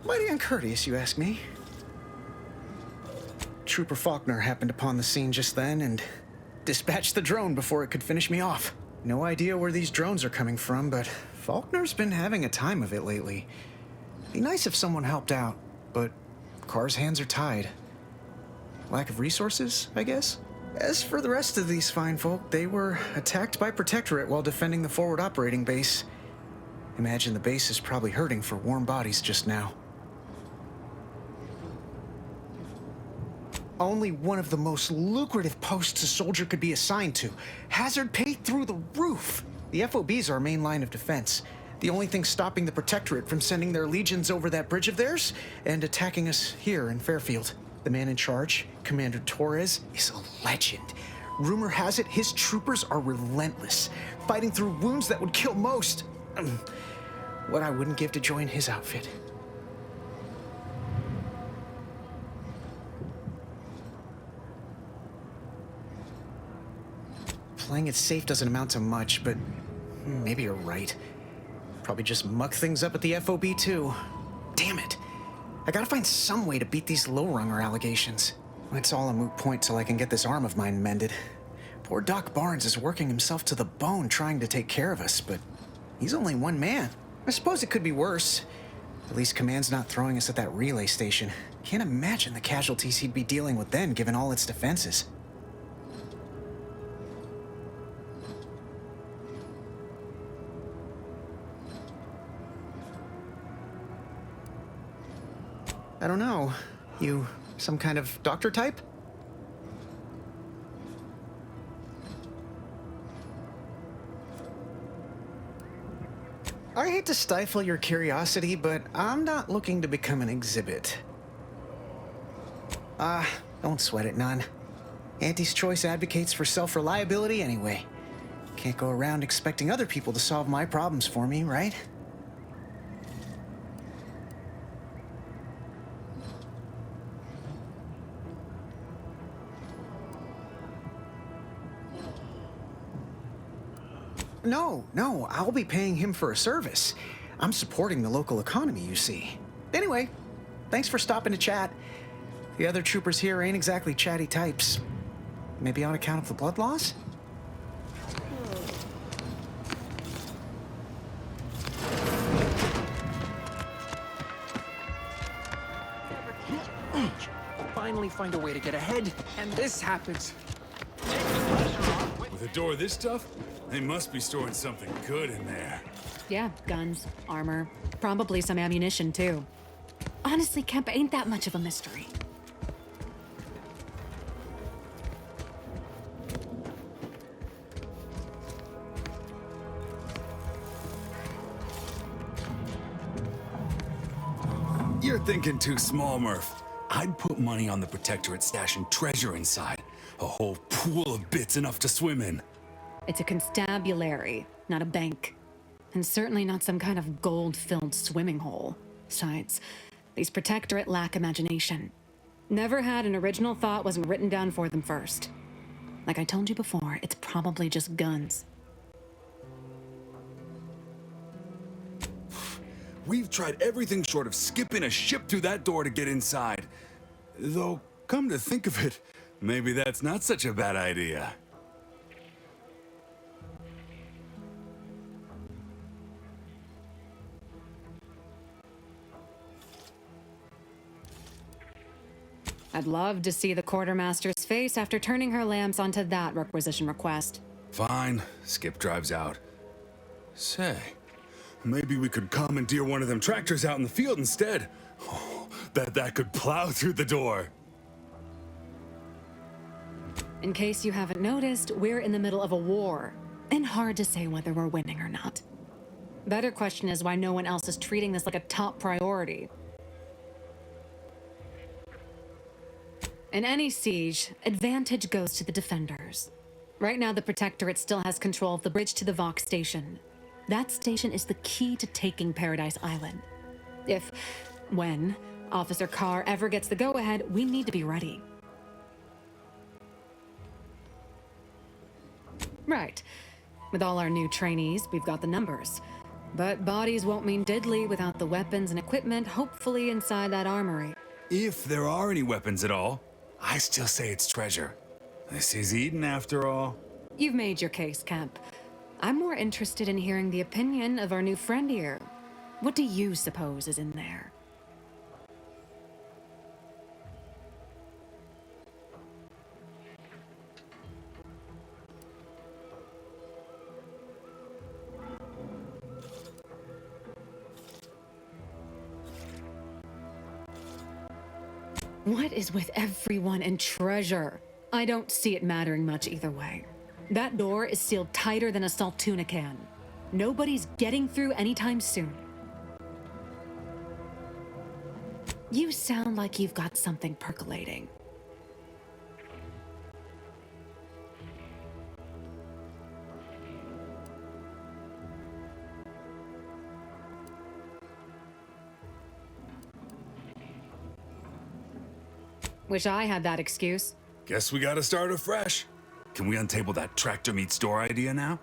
Mighty uncourteous, you ask me. Trooper Faulkner happened upon the scene just then, and dispatch the drone before it could finish me off. No idea where these drones are coming from, but Faulkner's been having a time of it lately. Be nice if someone helped out, but Carr's hands are tied. Lack of resources, I guess? As for the rest of these fine folk, they were attacked by Protectorate while defending the forward operating base. Imagine the base is probably hurting for warm bodies just now. Only one of the most lucrative posts a soldier could be assigned to. Hazard pay through the roof. The FOB's our main line of defense. The only thing stopping the Protectorate from sending their legions over that bridge of theirs and attacking us here in Fairfield. The man in charge, Commander Torres, is a legend. Rumor has it his troopers are relentless, fighting through wounds that would kill most. What I wouldn't give to join his outfit. Playing it safe doesn't amount to much, but maybe you're right. Probably just muck things up at the FOB too. Damn it. I gotta find some way to beat these low-runger allegations. It's all a moot point till I can get this arm of mine mended. Poor Doc Barnes is working himself to the bone trying to take care of us, but he's only one man. I suppose it could be worse. At least Command's not throwing us at that relay station. Can't imagine the casualties he'd be dealing with then, given all its defenses. I don't know. You some kind of doctor type? I hate to stifle your curiosity, but I'm not looking to become an exhibit. Don't sweat it none. Auntie's Choice advocates for self-reliability anyway. Can't go around expecting other people to solve my problems for me, right? No, I'll be paying him for a service. I'm supporting the local economy, you see. Anyway, thanks for stopping to chat. The other troopers here ain't exactly chatty types. Maybe on account of the blood loss? Finally find a way to get ahead, and this happens. With a door this tough, they must be storing something good in there. Yeah, guns, armor, probably some ammunition too. Honestly, Kemp ain't that much of a mystery. You're thinking too small, Murph. I'd put money on the Protectorate stashing treasure inside. A whole pool of bits enough to swim in. It's a constabulary, not a bank. And certainly not some kind of gold-filled swimming hole. Besides, these Protectorate lack imagination. Never had an original thought wasn't written down for them first. Like I told you before, it's probably just guns. We've tried everything short of skipping a ship through that door to get inside. Though, come to think of it, maybe that's not such a bad idea. I'd love to see the quartermaster's face after turning her lamps onto that requisition request. Fine. Skip drives out. Say, maybe we could commandeer one of them tractors out in the field instead. Oh, that could plow through the door. In case you haven't noticed, we're in the middle of a war, and hard to say whether we're winning or not. Better question is why no one else is treating this like a top priority. In any siege, advantage goes to the defenders. Right now, the Protectorate still has control of the bridge to the Vox station. That station is the key to taking Paradise Island. When Officer Carr ever gets the go-ahead, we need to be ready. Right. With all our new trainees, we've got the numbers. But bodies won't mean diddly without the weapons and equipment hopefully inside that armory. If there are any weapons at all, I still say it's treasure. This is Eden after all. You've made your case, Kemp. I'm more interested in hearing the opinion of our new friend here. What do you suppose is in there? What is with everyone and treasure? I don't see it mattering much either way. That door is sealed tighter than a salt tuna can. Nobody's getting through anytime soon. You sound like you've got something percolating. Wish I had that excuse. Guess we gotta start afresh. Can we untable that tractor meet store idea now?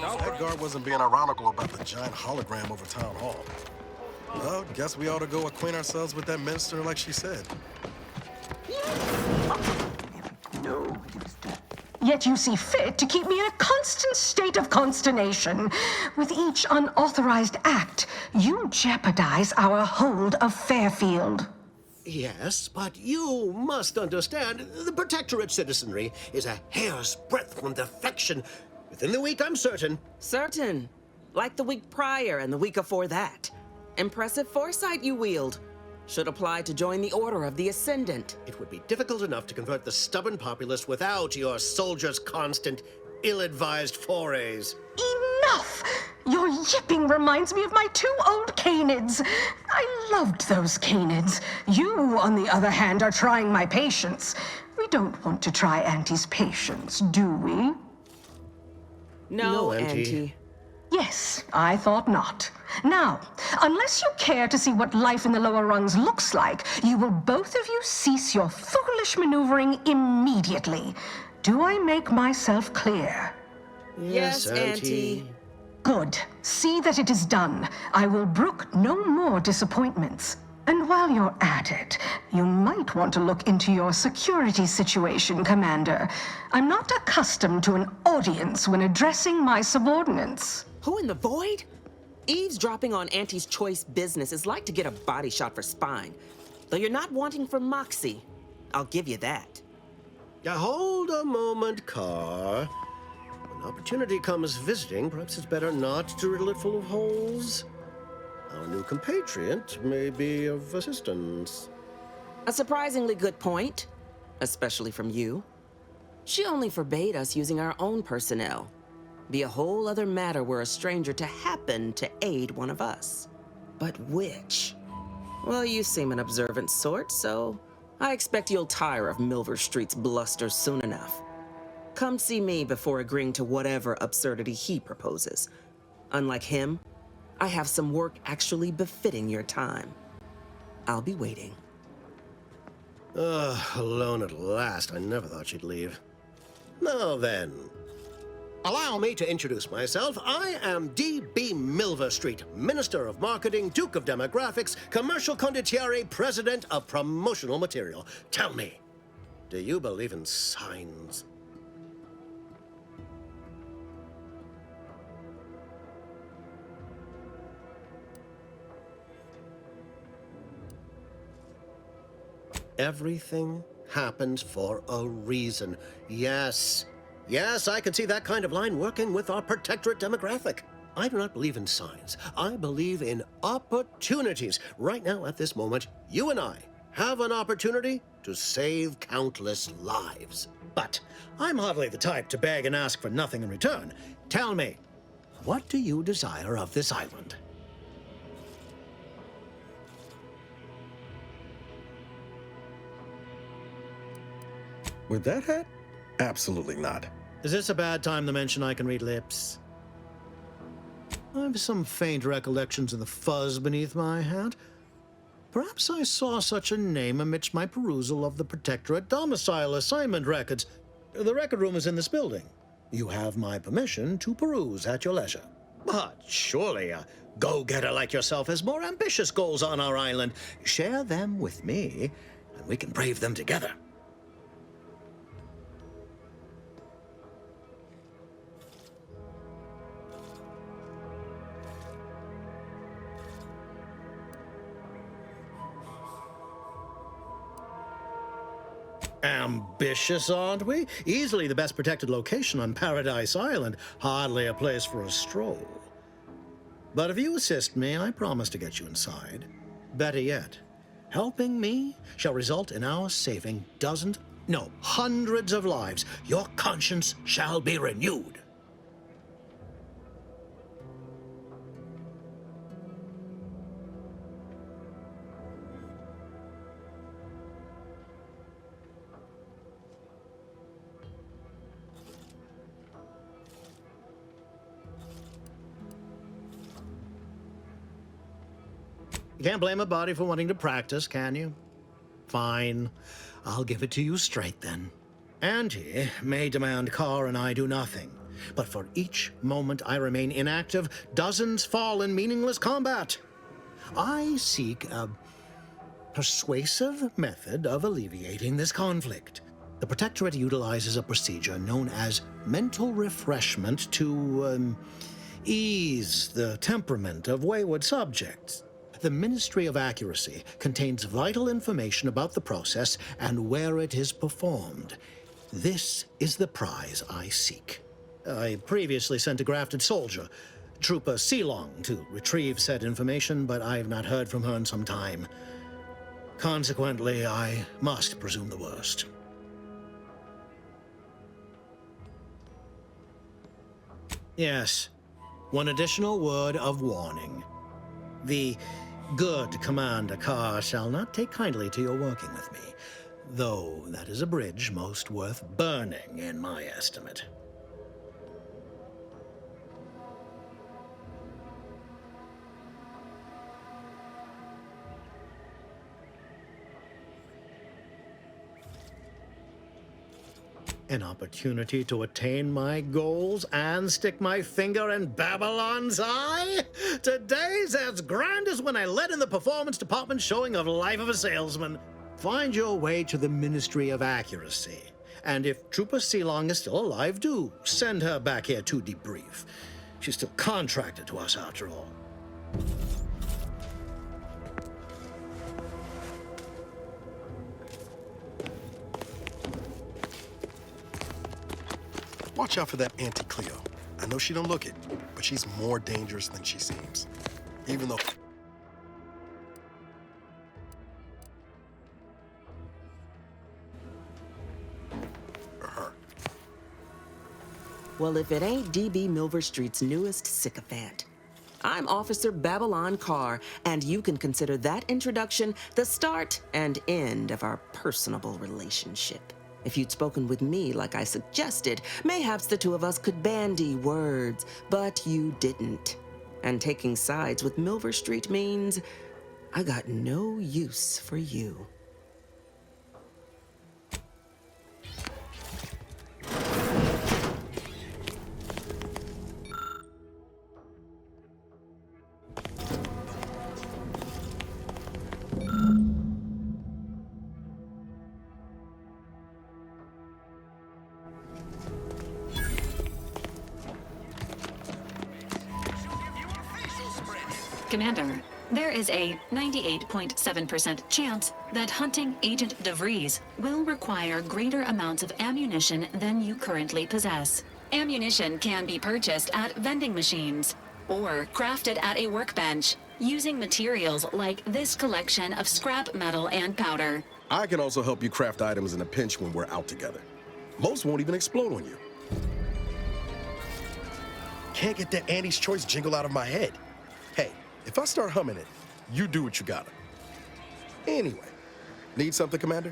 That guard wasn't being ironical about the giant hologram over town hall. Well, guess we ought to go acquaint ourselves with that minister like she said. Yet you see fit to keep me in a constant state of consternation. With each unauthorized act, you jeopardize our hold of Fairfield. Yes, but you must understand, the Protectorate citizenry is a hair's breadth from defection. Within the week, I'm certain. Certain. Like the week prior and the week before that. Impressive foresight you wield. Should apply to join the Order of the Ascendant. It would be difficult enough to convert the stubborn populace without your soldiers' constant, ill-advised forays. Enough! Your yipping reminds me of my 2 old canids. I loved those canids. You, on the other hand, are trying my patience. We don't want to try Auntie's patience, do we? No, Auntie. Yes, I thought not. Now, unless you care to see what life in the lower rungs looks like, you will both of you cease your foolish maneuvering immediately. Do I make myself clear? Yes, Auntie. Good. See that it is done. I will brook no more disappointments. And while you're at it, you might want to look into your security situation, Commander. I'm not accustomed to an audience when addressing my subordinates. Who in the void? Eavesdropping on Auntie's choice business is like to get a body shot for spine. Though you're not wanting for moxie. I'll give you that. Hold a moment, Carr. When opportunity comes visiting, perhaps it's better not to riddle it full of holes. Our new compatriot may be of assistance. A surprisingly good point, especially from you. She only forbade us using our own personnel. Be a whole other matter were a stranger to happen to aid one of us. But which? Well, you seem an observant sort, so I expect you'll tire of Milver Street's bluster soon enough. Come see me before agreeing to whatever absurdity he proposes. Unlike him, I have some work actually befitting your time. I'll be waiting. Alone at last. I never thought she'd leave. Now then, allow me to introduce myself. I am D.B. Milver Street, Minister of Marketing, Duke of Demographics, Commercial Condottiere, President of Promotional Material. Tell me, do you believe in signs? Everything happens for a reason. Yes, I can see that kind of line working with our Protectorate demographic. I do not believe in signs. I believe in opportunities. Right now, at this moment, you and I have an opportunity to save countless lives. But I'm hardly the type to beg and ask for nothing in return. Tell me, what do you desire of this island? With that hat? Absolutely not. Is this a bad time to mention I can read lips? I have some faint recollections of the fuzz beneath my hat. Perhaps I saw such a name amidst my perusal of the Protectorate domicile assignment records. The record room is in this building. You have my permission to peruse at your leisure. But surely a go-getter like yourself has more ambitious goals on our island. Share them with me, and we can brave them together. Ambitious, aren't we? Easily the best protected location on Paradise Island. Hardly a place for a stroll. But if you assist me, I promise to get you inside. Better yet, helping me shall result in our saving dozens, no, hundreds of lives. Your conscience shall be renewed. You can't blame a body for wanting to practice, can you? Fine. I'll give it to you straight then. Auntie may demand Carr and I do nothing, but for each moment I remain inactive, dozens fall in meaningless combat. I seek a persuasive method of alleviating this conflict. The Protectorate utilizes a procedure known as mental refreshment to ease the temperament of wayward subjects. The Ministry of Accuracy contains vital information about the process and where it is performed. This is the prize I seek. I previously sent a grafted soldier, Trooper Sealong, to retrieve said information, but I've not heard from her in some time. Consequently, I must presume the worst. Yes, one additional word of warning. The good Commander Carr shall not take kindly to your working with me, though that is a bridge most worth burning in my estimate. An opportunity to attain my goals and stick my finger in Babylon's eye? Today's as grand as when I led in the performance department showing of Life of a Salesman. Find your way to the Ministry of Accuracy. And if Trooper Sealong is still alive, do send her back here to debrief. She's still contracted to us after all. Watch out for that Auntie Cleo. I know she don't look it, but she's more dangerous than she seems. Even though... Or her. Well, if it ain't DB Milver Street's newest sycophant. I'm Officer Babylon Carr, and you can consider that introduction the start and end of our personable relationship. If you'd spoken with me like I suggested, mayhaps the two of us could bandy words, but you didn't. And taking sides with Milver Street means I got no use for you. Commander, there is a 98.7% chance that hunting Agent DeVries will require greater amounts of ammunition than you currently possess. Ammunition can be purchased at vending machines or crafted at a workbench using materials like this collection of scrap metal and powder. I can also help you craft items in a pinch when we're out together. Most won't even explode on you. Can't get that Annie's Choice jingle out of my head. Hey, if I start humming it, you do what you gotta. Anyway, need something, Commander?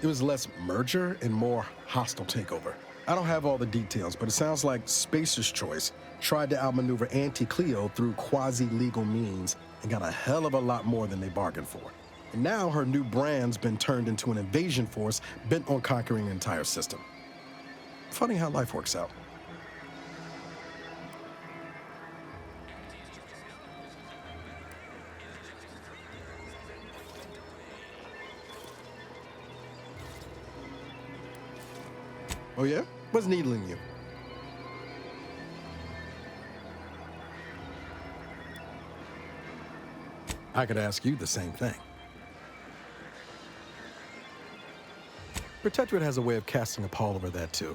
It was less merger and more hostile takeover. I don't have all the details, but it sounds like Spacer's Choice tried to outmaneuver Auntie Cleo through quasi-legal means and got a hell of a lot more than they bargained for. And now her new brand's been turned into an invasion force bent on conquering an entire system. Funny how life works out. Oh yeah? What's needling you? I could ask you the same thing. Protectorate has a way of casting a pall over that too.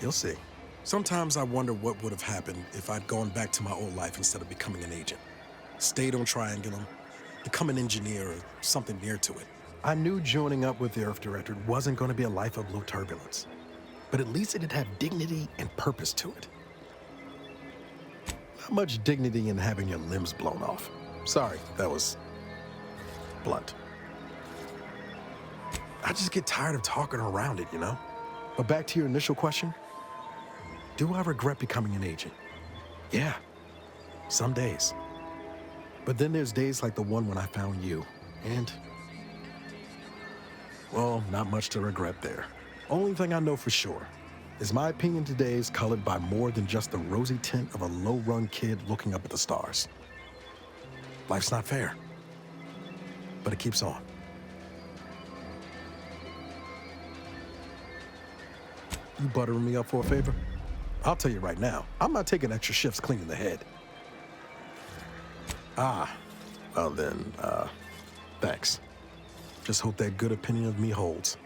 You'll see. Sometimes I wonder what would have happened if I'd gone back to my old life instead of becoming an agent. Stayed on Triangulum, become an engineer or something near to it. I knew joining up with the Earth Directorate wasn't going to be a life of low turbulence, but at least it'd have dignity and purpose to it. Not much dignity in having your limbs blown off. Sorry, that was blunt. I just get tired of talking around it, you know? But back to your initial question, do I regret becoming an agent? Yeah, some days. But then there's days like the one when I found you, and, well, not much to regret there. Only thing I know for sure is my opinion today is colored by more than just the rosy tint of a low-run kid looking up at the stars. Life's not fair, but it keeps on. You buttering me up for a favor? I'll tell you right now, I'm not taking extra shifts cleaning the head. Ah, well then, thanks. Just hope that good opinion of me holds.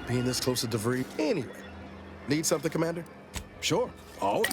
Being this close to DeVries. Anyway, need something, Commander? Sure. Oh.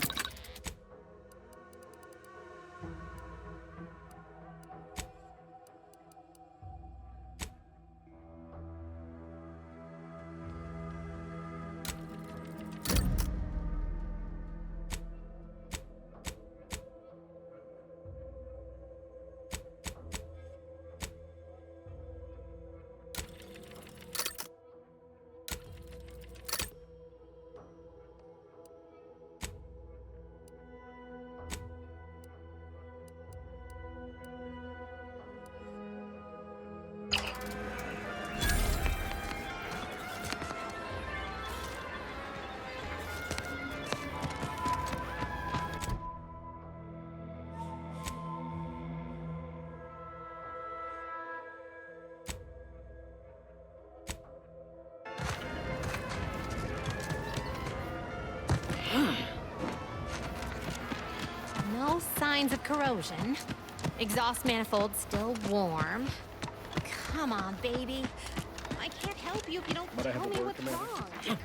No signs of corrosion. Exhaust manifold still warm. Come on, baby. I can't help you if you don't tell me what's wrong.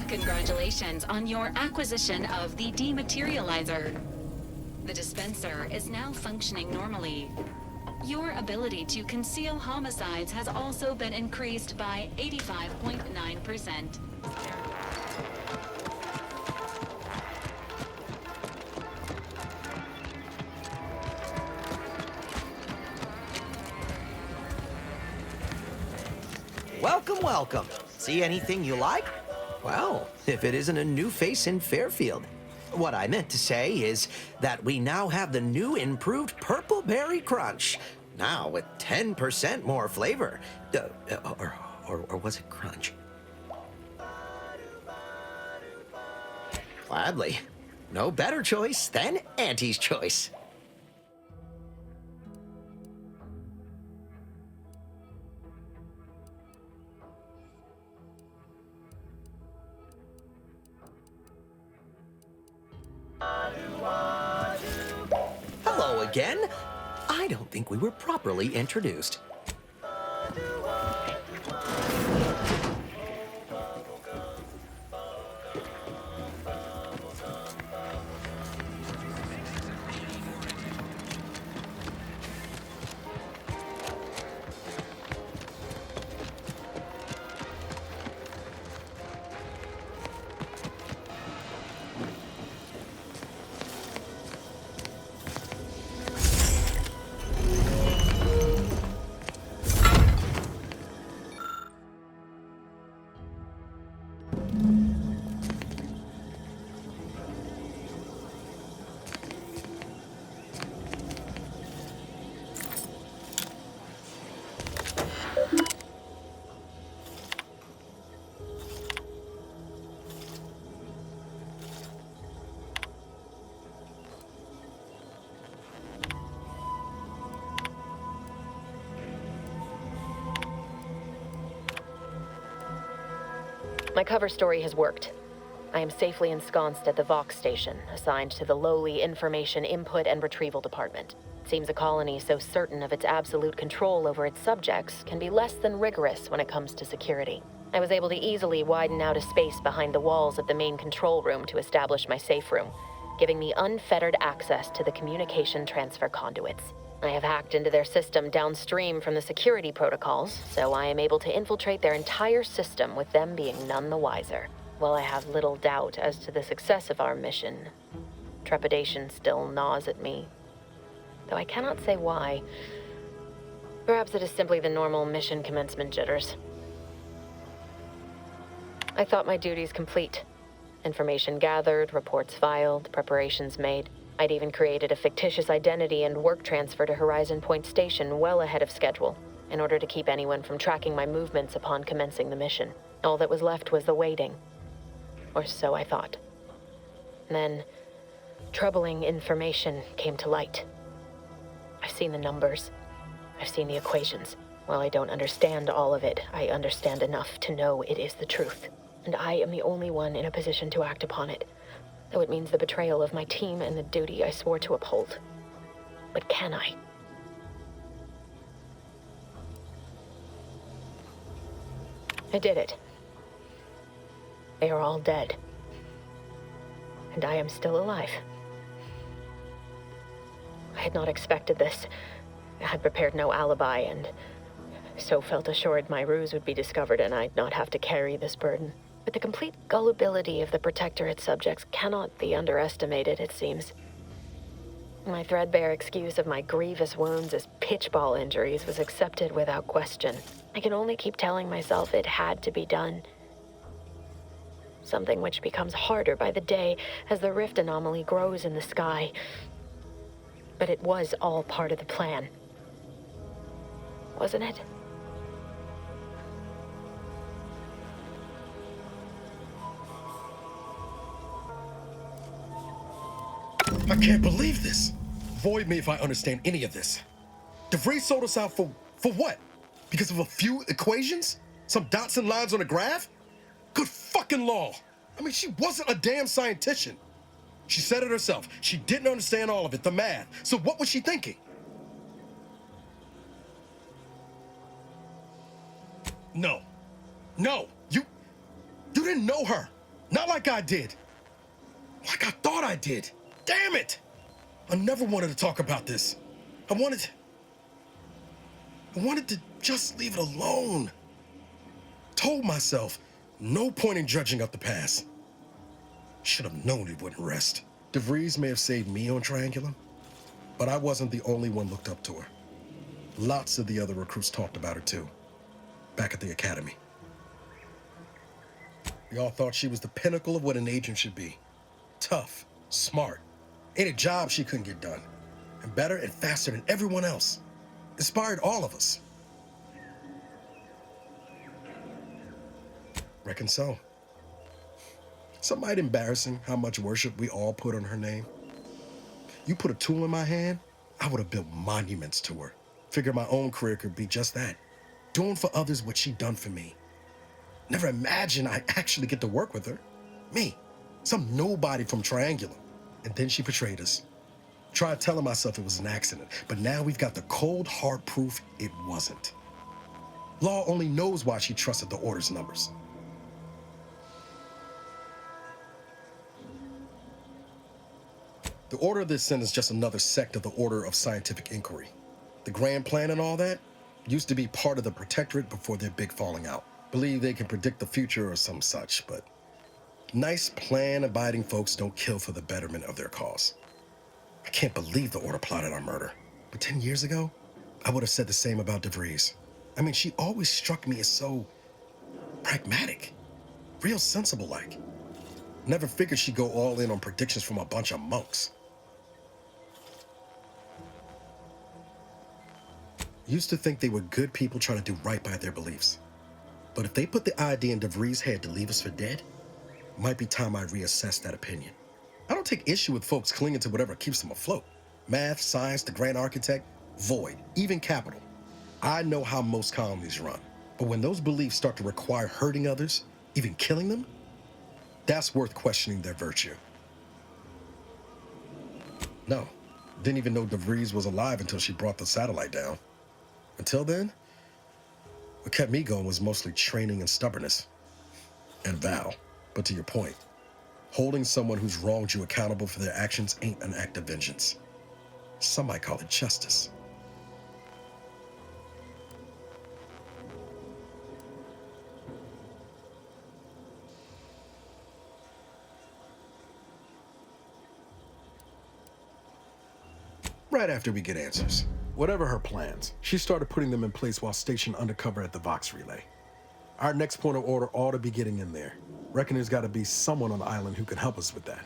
Congratulations on your acquisition of the dematerializer. The dispenser is now functioning normally. Your ability to conceal homicides has also been increased by 85.9%. Welcome, welcome. See anything you like? Well, if it isn't a new face in Fairfield. What I meant to say is that we now have the new improved Purple Berry Crunch. Now with 10% more flavor. Or was it crunch? Gladly. No better choice than Auntie's choice. Hello again. I don't think we were properly introduced. My cover story has worked. I am safely ensconced at the Vox station, assigned to the lowly Information Input and Retrieval Department. It seems a colony so certain of its absolute control over its subjects can be less than rigorous when it comes to security. I was able to easily widen out a space behind the walls of the main control room to establish my safe room, giving me unfettered access to the communication transfer conduits. I have hacked into their system downstream from the security protocols, so I am able to infiltrate their entire system with them being none the wiser. While I have little doubt as to the success of our mission, trepidation still gnaws at me. Though I cannot say why. Perhaps it is simply the normal mission commencement jitters. I thought my duties complete. Information gathered, reports filed, preparations made. I'd even created a fictitious identity and work transfer to Horizon Point Station well ahead of schedule, in order to keep anyone from tracking my movements upon commencing the mission. All that was left was the waiting. Or so I thought. Then, troubling information came to light. I've seen the numbers. I've seen the equations. While I don't understand all of it, I understand enough to know it is the truth. And I am the only one in a position to act upon it. Though it means the betrayal of my team and the duty I swore to uphold. But can I? I did it. They are all dead. And I am still alive. I had not expected this. I had prepared no alibi, and so felt assured my ruse would be discovered and I'd not have to carry this burden. But the complete gullibility of the Protectorate subjects cannot be underestimated, it seems. My threadbare excuse of my grievous wounds as pitchball injuries was accepted without question. I can only keep telling myself it had to be done. Something which becomes harder by the day as the rift anomaly grows in the sky. But it was all part of the plan. Wasn't it? I can't believe this. Void me if I understand any of this. DeVries sold us out for what? Because of a few equations? Some dots and lines on a graph? Good fucking law. I mean, she wasn't a damn scientician. She said it herself. She didn't understand all of it, the math. So what was she thinking? No. No. You didn't know her. Not like I did. Like I thought I did. Damn it! I never wanted to talk about this. I wanted to just leave it alone. Told myself, no point in judging up the past. Should have known it wouldn't rest. DeVries may have saved me on Triangulum, but I wasn't the only one looked up to her. Lots of the other recruits talked about her too, back at the academy. We all thought she was the pinnacle of what an agent should be. Tough, smart. Ain't a job she couldn't get done. And better and faster than everyone else. Inspired all of us. Reckon so. Somewhat embarrassing how much worship we all put on her name. You put a tool in my hand, I would have built monuments to her. Figured my own career could be just that. Doing for others what she done for me. Never imagined I'd actually get to work with her. Me, some nobody from Triangular. And then she betrayed us. Tried telling myself it was an accident, but now we've got the cold hard proof it wasn't. Law only knows why she trusted the Order's numbers. The Order of this sin is just another sect of the Order of Scientific Inquiry. The grand plan and all that used to be part of the Protectorate before their big falling out. Believe they can predict the future or some such, but nice plan-abiding folks don't kill for the betterment of their cause. I can't believe the Order plotted our murder. But 10 years ago, I would have said the same about DeVries. I mean, she always struck me as so pragmatic, real sensible-like. Never figured she'd go all in on predictions from a bunch of monks. Used to think they were good people trying to do right by their beliefs. But if they put the idea in DeVries' head to leave us for dead, it might be time I reassess that opinion. I don't take issue with folks clinging to whatever keeps them afloat. Math, science, the grand architect, void, even capital. I know how most colonies run. But when those beliefs start to require hurting others, even killing them, that's worth questioning their virtue. No, didn't even know DeVries was alive until she brought the satellite down. Until then, what kept me going was mostly training and stubbornness. And Val. But to your point, holding someone who's wronged you accountable for their actions ain't an act of vengeance. Some might call it justice. Right after we get answers. Whatever her plans, she started putting them in place while stationed undercover at the Vox Relay. Our next point of order ought to be getting in there. Reckon there's got to be someone on the island who can help us with that.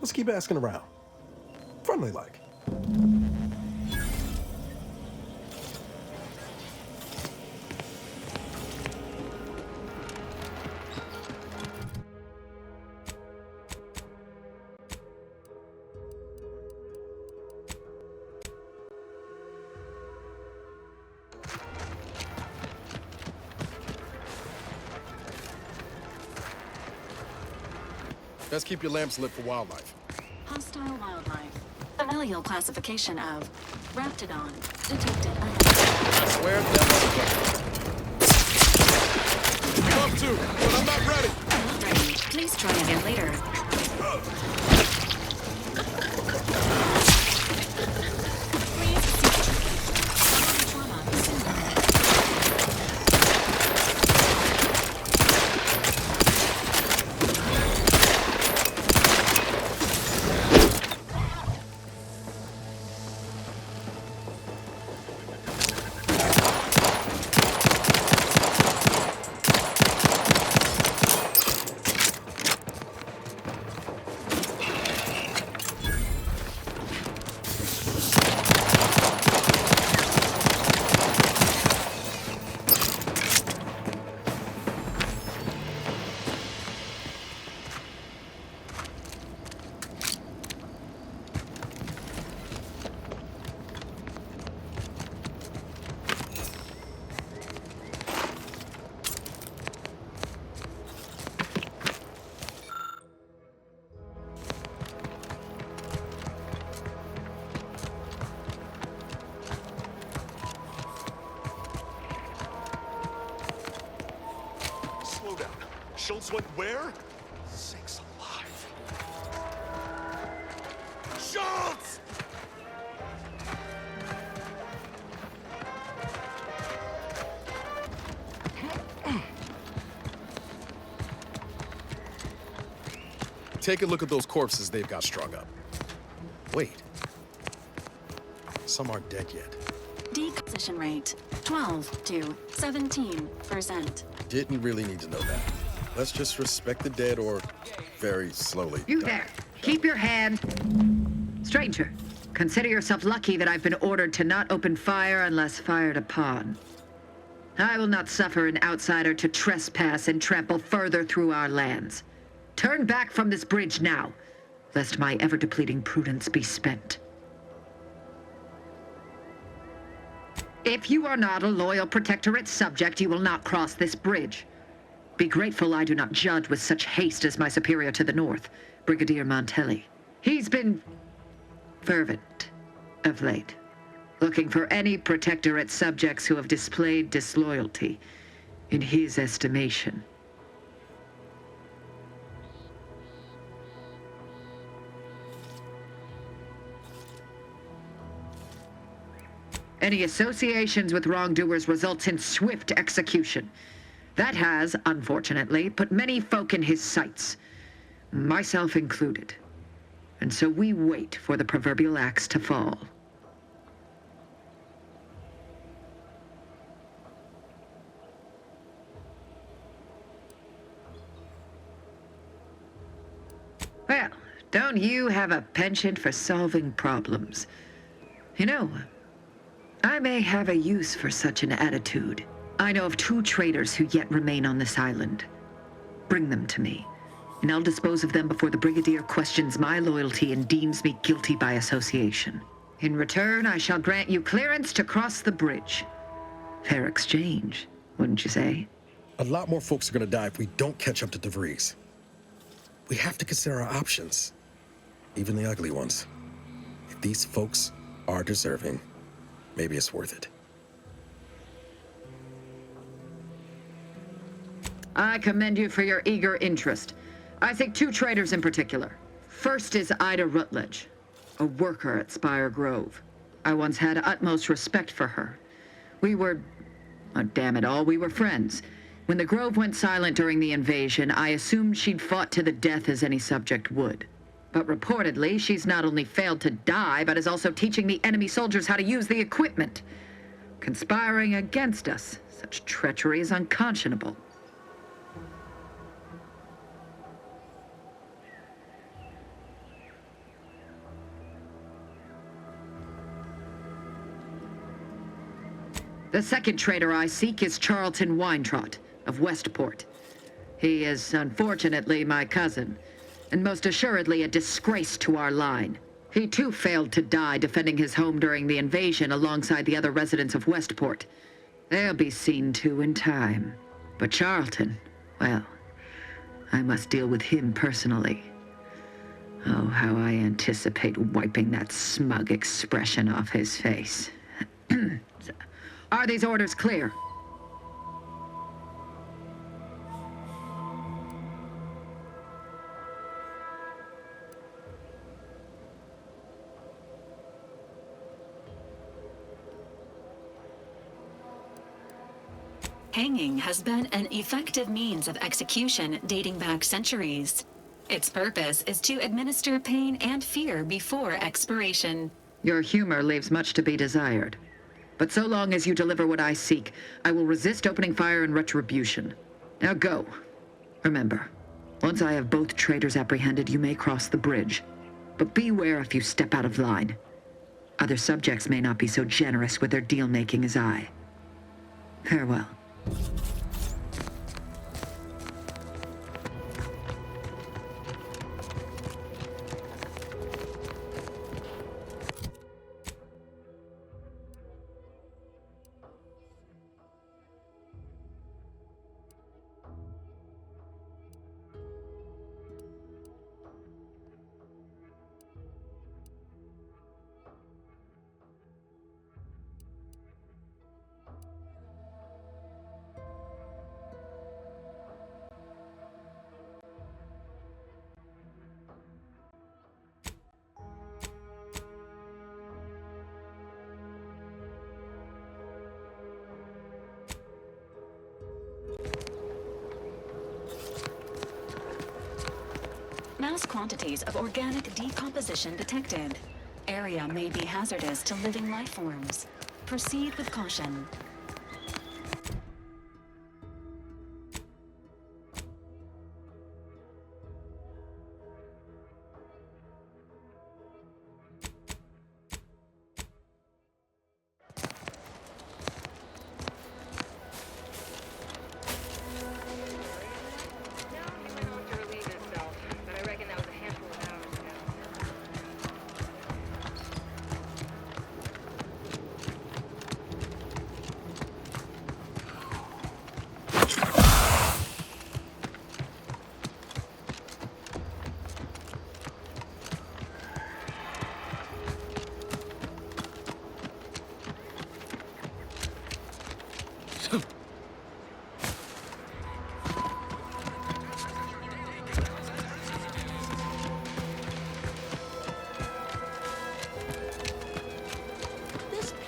Let's keep asking around. Friendly like. Best keep your lamps lit for wildlife. Hostile wildlife. Familial classification of Raptidon detected ahead. I swear that's Come to, but I'm not ready. Not ready. Please try again later. Schultz went where? Sakes alive. Schultz! Take a look at those corpses they've got strung up. Wait. Some aren't dead yet. Decomposition rate 12 to 17%. Didn't really need to know that. Let's just respect the dead or very slowly. You there. Keep your hand. Stranger, consider yourself lucky that I've been ordered to not open fire unless fired upon. I will not suffer an outsider to trespass and trample further through our lands. Turn back from this bridge now, lest my ever-depleting prudence be spent. If you are not a loyal Protectorate subject, you will not cross this bridge. Be grateful I do not judge with such haste as my superior to the north, Brigadier Montelli. He's been fervent of late, looking for any Protectorate subjects who have displayed disloyalty in his estimation. Any associations with wrongdoers results in swift execution. That has, unfortunately, put many folk in his sights, myself included. And so we wait for the proverbial axe to fall. Well, don't you have a penchant for solving problems? You know, I may have a use for such an attitude. I know of 2 traitors who yet remain on this island. Bring them to me, and I'll dispose of them before the Brigadier questions my loyalty and deems me guilty by association. In return, I shall grant you clearance to cross the bridge. Fair exchange, wouldn't you say? A lot more folks are gonna die if we don't catch up to DeVries. We have to consider our options, even the ugly ones. If these folks are deserving, maybe it's worth it. I commend you for your eager interest. I think 2 traitors in particular. First is Ida Rutledge, a worker at Spire Grove. I once had utmost respect for her. We were, oh, damn it all, we were friends. When the Grove went silent during the invasion, I assumed she'd fought to the death as any subject would. But reportedly, she's not only failed to die, but is also teaching the enemy soldiers how to use the equipment. Conspiring against us. Such treachery is unconscionable. The second traitor I seek is Charlton Weintrot of Westport. He is, unfortunately, my cousin, and most assuredly a disgrace to our line. He too failed to die defending his home during the invasion alongside the other residents of Westport. They'll be seen to in time. But Charlton, well, I must deal with him personally. Oh, how I anticipate wiping that smug expression off his face. Are these orders clear? Hanging has been an effective means of execution dating back centuries. Its purpose is to administer pain and fear before expiration. Your humor leaves much to be desired. But so long as you deliver what I seek, I will resist opening fire in retribution. Now go. Remember, once I have both traitors apprehended, you may cross the bridge. But beware if you step out of line. Other subjects may not be so generous with their deal-making as I. Farewell. Mass quantities of organic decomposition detected. Area may be hazardous to living life forms. Proceed with caution. This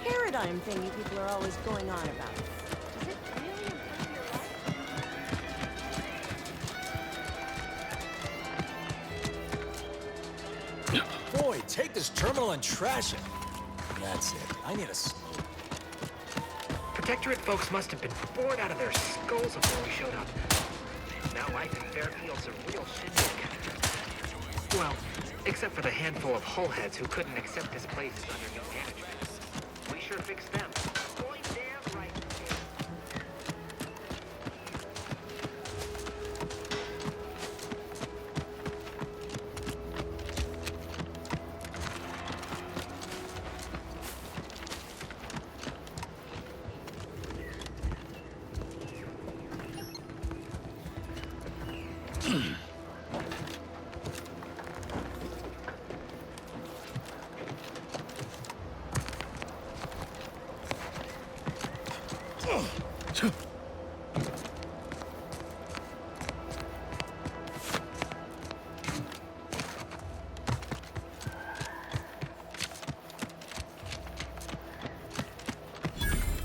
paradigm thing you people are always going on about. Does it really improve your life? Boy, take this terminal and trash it. That's it. I need a smoke. Protectorate folks must have been bored out of their skulls before we showed up. Now life in Fairfield's a real shindig. Well, except for the handful of hull heads who couldn't accept this place as under new management. We sure fixed them. Boy, damn right.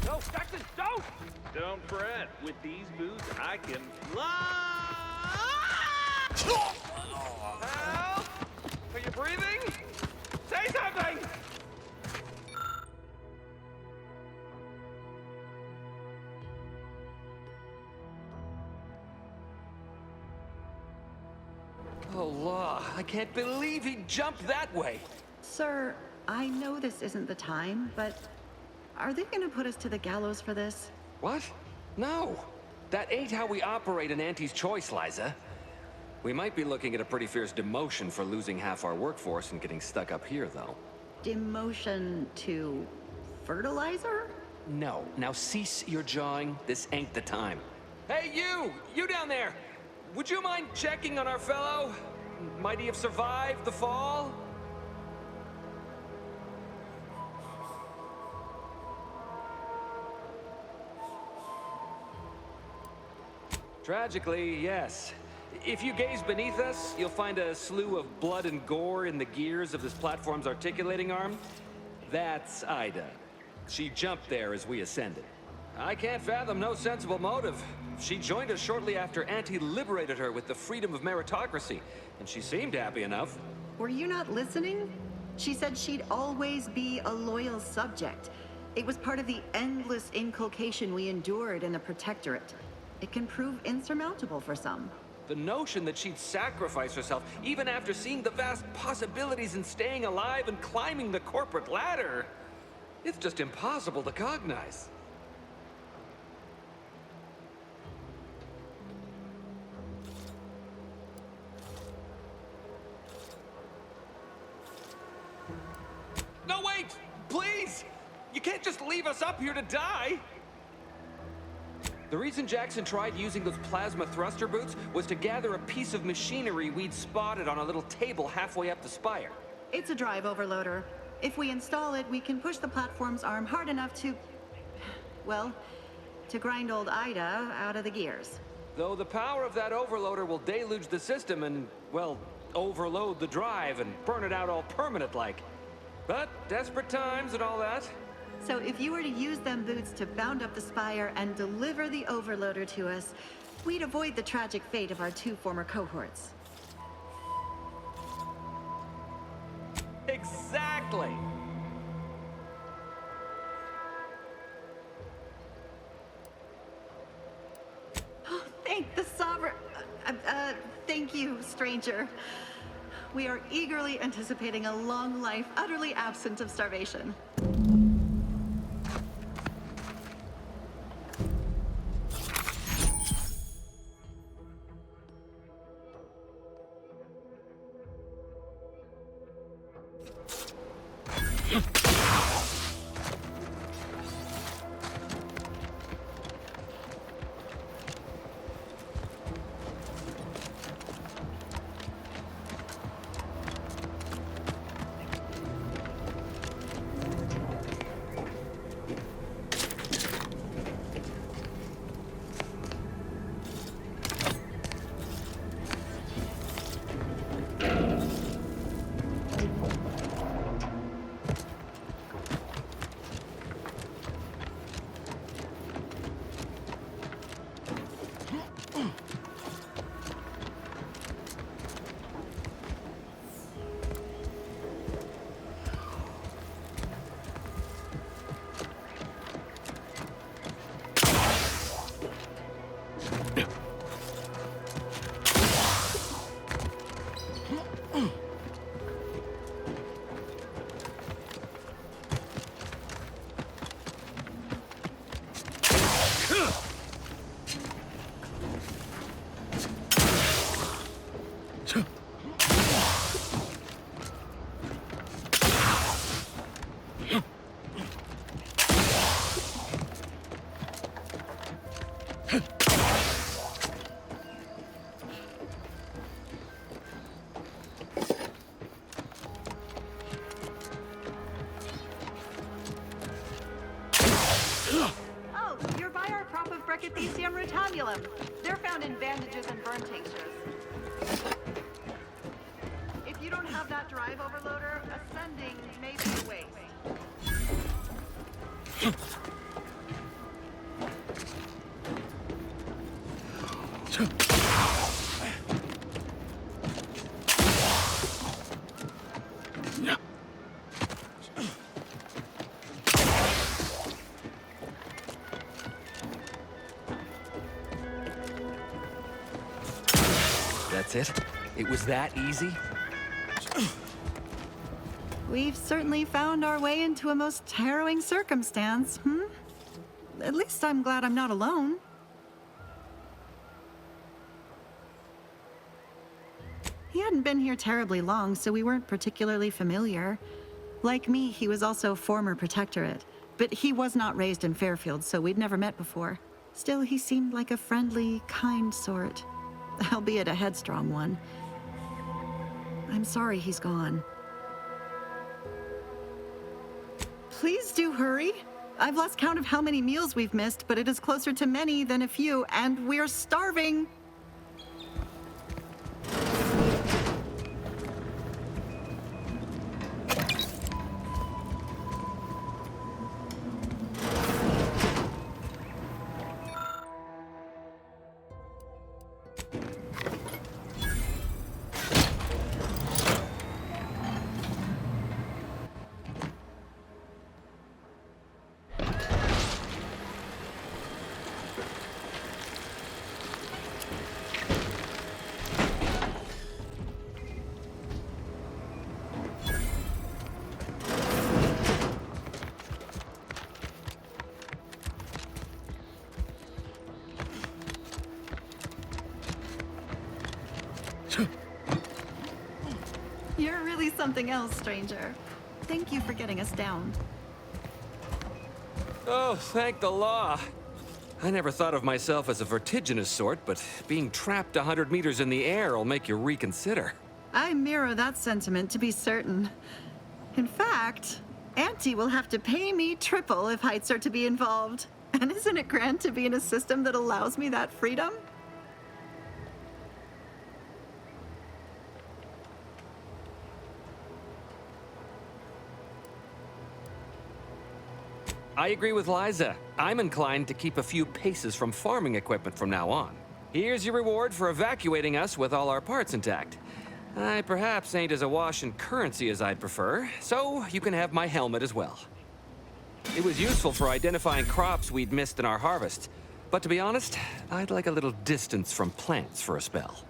No, Jackson, don't! Don't fret. With these boots, I can fly! Help! Are you breathing? Say something! Oh, law. I can't believe he jumped that way. Sir, I know this isn't the time, but are they gonna put us to the gallows for this? What? No. That ain't how we operate in Auntie's Choice, Liza. We might be looking at a pretty fierce demotion for losing half our workforce and getting stuck up here, though. Demotion to fertilizer? No. Now cease your jawing. This ain't the time. Hey, you! You down there! Would you mind checking on our fellow? Might he have survived the fall? Tragically, yes. If you gaze beneath us, you'll find a slew of blood and gore in the gears of this platform's articulating arm. That's Ida. She jumped there as we ascended. I can't fathom no sensible motive. She joined us shortly after Auntie liberated her with the freedom of meritocracy, and she seemed happy enough. Were you not listening? She said she'd always be a loyal subject. It was part of the endless inculcation we endured in the Protectorate. It can prove insurmountable for some. The notion that she'd sacrifice herself, even after seeing the vast possibilities in staying alive and climbing the corporate ladder, it's just impossible to cognize. No, wait! Please! You can't just leave us up here to die! The reason Jackson tried using those plasma thruster boots was to gather a piece of machinery we'd spotted on a little table halfway up the spire. It's a drive overloader. If we install it, we can push the platform's arm hard enough to... well, to grind old Ida out of the gears. Though the power of that overloader will deluge the system and, well, overload the drive and burn it out all permanent-like. But desperate times and all that. So if you were to use them boots to bound up the spire and deliver the overloader to us, we'd avoid the tragic fate of our two former cohorts. Exactly! Oh, thank the Sovereign... thank you, stranger. We are eagerly anticipating a long life, utterly absent of starvation. brachythecium rutamulum. They're found in bandages and burn tinctures. If you don't have that drive overloader, ascending may be a waste. That's it? It was that easy? We've certainly found our way into a most harrowing circumstance, At least I'm glad I'm not alone. He hadn't been here terribly long, so we weren't particularly familiar. Like me, he was also former protectorate, but he was not raised in Fairfield, so we'd never met before. Still, he seemed like a friendly, kind sort, albeit a headstrong one. I'm sorry he's gone. Please do hurry. I've lost count of how many meals we've missed, but it is closer to many than a few, and we're starving. You're really something else, stranger. Thank you for getting us down. Oh, thank the law. I never thought of myself as a vertiginous sort, but being trapped 100 meters in the air will make you reconsider. I mirror that sentiment, to be certain. In fact, Auntie will have to pay me triple if heights are to be involved. And isn't it grand to be in a system that allows me that freedom? I agree with Liza. I'm inclined to keep a few paces from farming equipment from now on. Here's your reward for evacuating us with all our parts intact. I perhaps ain't as awash in currency as I'd prefer, so you can have my helmet as well. It was useful for identifying crops we'd missed in our harvest, but to be honest, I'd like a little distance from plants for a spell.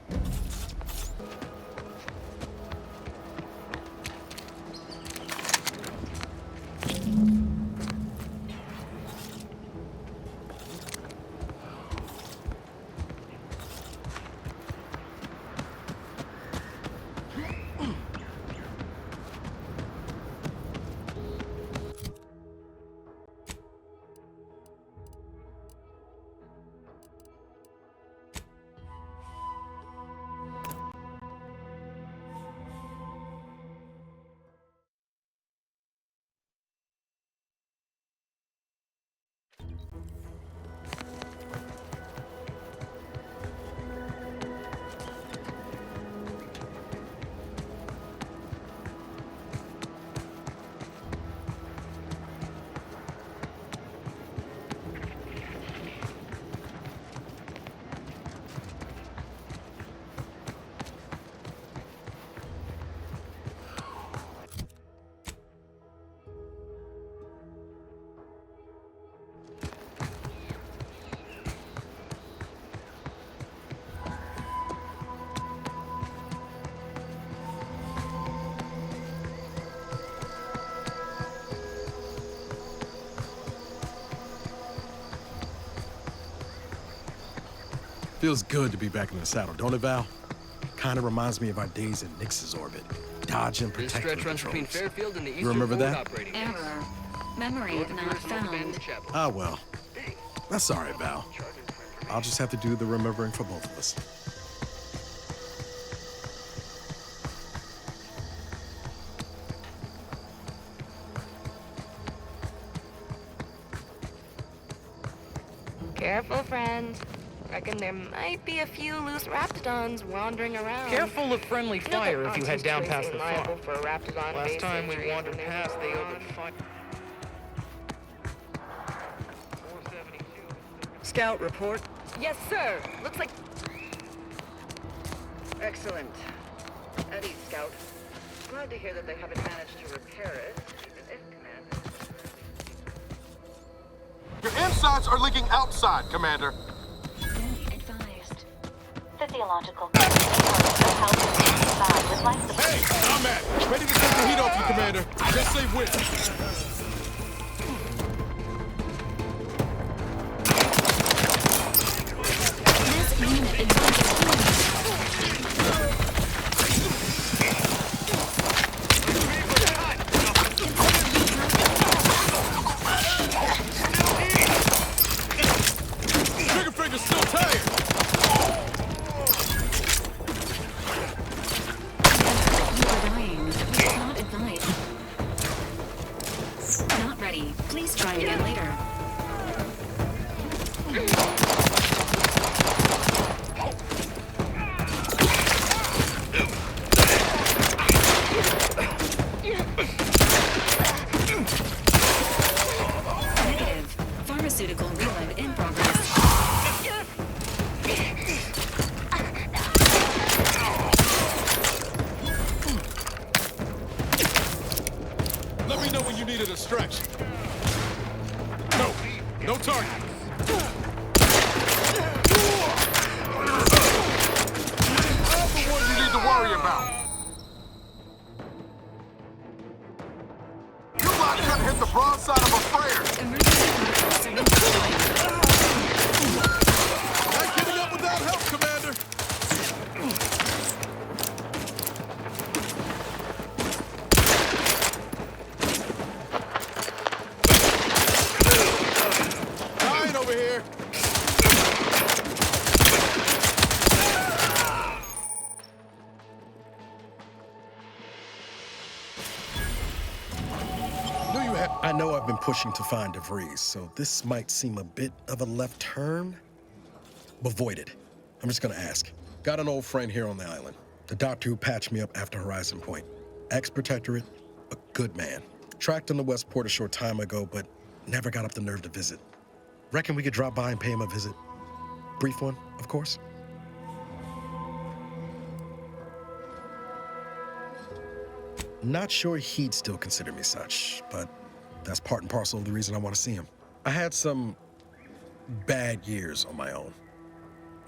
Feels good to be back in the saddle, don't it, Val? Kind of reminds me of our days in Nix's orbit, dodging This protector stretch runs between patrols. Fairfield and the You Eastern remember Forward that? Operating Base. Error. Memory not found. Ah, well. That's all right, Val. I'll just have to do the remembering for both of us. Careful, friend. Reckon there might be a few loose raptidons wandering around. Careful of friendly fire if you head down Trace past the ain't liable farm. for a raptidon Last based time we injuries wandered when past, they they're opened fire. 472. Scout report. Yes, sir. Looks like... Excellent. At ease, Scout. Glad to hear that they haven't managed to repair it, even if Commander... Your insides are leaking outside, Commander. Advised. Physiological health with life support. Hey, I'm at. Ready to take the heat off you, Commander. Just say when. Trigger finger's still tired. Not advised. Not ready. Please try again later. Negative. Pharmaceutical reload in progress. Let me know when you need a distraction. No, no target. All the one you need to worry about. You lot couldn't hit the broadside of a freighter. Not getting up without help, Commander. Dying over here. I know I've been pushing to find DeVries, so this might seem a bit of a left turn, but void it. I'm just gonna ask. Got an old friend here on the island. The doctor who patched me up after Horizon Point. Ex-protectorate, a good man. Tracked in the Westport a short time ago, but never got up the nerve to visit. Reckon we could drop by and pay him a visit. Brief one, of course. Not sure he'd still consider me such, but that's part and parcel of the reason I want to see him. I had some bad years on my own.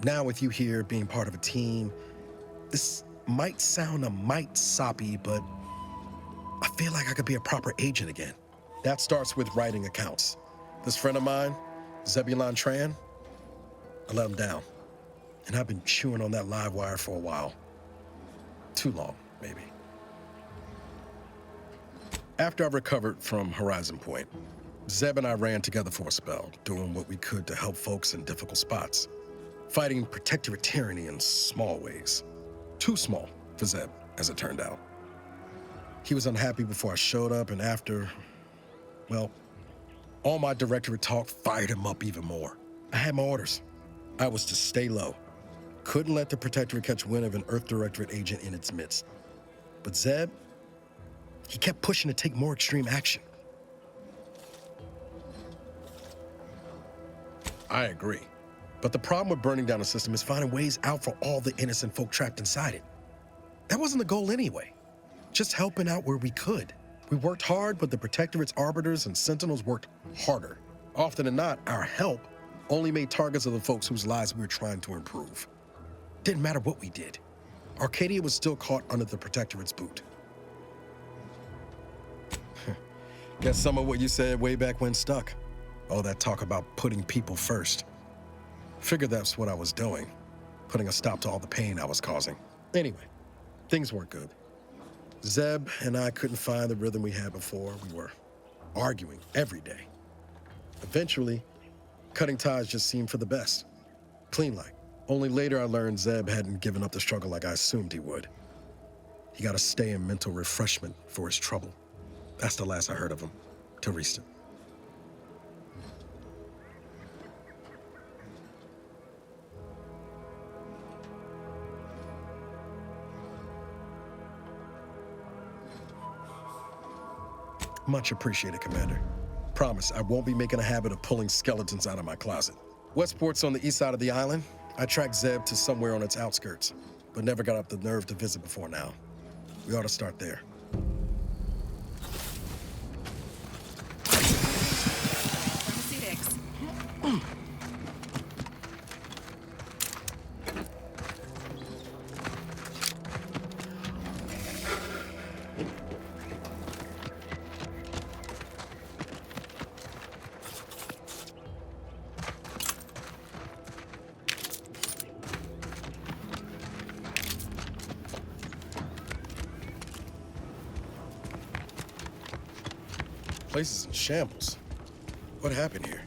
Now with you here being part of a team, this might sound a mite soppy, but I feel like I could be a proper agent again. That starts with writing accounts. This friend of mine, Zebulon Tran, I let him down. And I've been chewing on that live wire for a while. Too long, maybe. After I recovered from Horizon Point, Zeb and I ran together for a spell, doing what we could to help folks in difficult spots. Fighting protectorate tyranny in small ways. Too small for Zeb, as it turned out. He was unhappy before I showed up, and after, well, all my directorate talk fired him up even more. I had my orders. I was to stay low. Couldn't let the protectorate catch wind of an Earth Directorate agent in its midst. But Zeb, he kept pushing to take more extreme action. I agree. But the problem with burning down a system is finding ways out for all the innocent folk trapped inside it. That wasn't the goal anyway. Just helping out where we could. We worked hard, but the Protectorate's arbiters and sentinels worked harder. Often than not, our help only made targets of the folks whose lives we were trying to improve. Didn't matter what we did. Arcadia was still caught under the Protectorate's boot. Guess some of what you said way back when stuck. All that talk about putting people first. Figured that's what I was doing, putting a stop to all the pain I was causing. Anyway, things weren't good. Zeb and I couldn't find the rhythm we had before. We were arguing every day. Eventually, cutting ties just seemed for the best. Clean like. Only later I learned Zeb hadn't given up the struggle like I assumed he would. He got to stay in mental refreshment for his trouble. That's the last I heard of him, till recent. Much appreciated, Commander. Promise, I won't be making a habit of pulling skeletons out of my closet. Westport's on the east side of the island. I tracked Zeb to somewhere on its outskirts, but never got up the nerve to visit before now. We ought to start there. Place is in shambles. What happened here?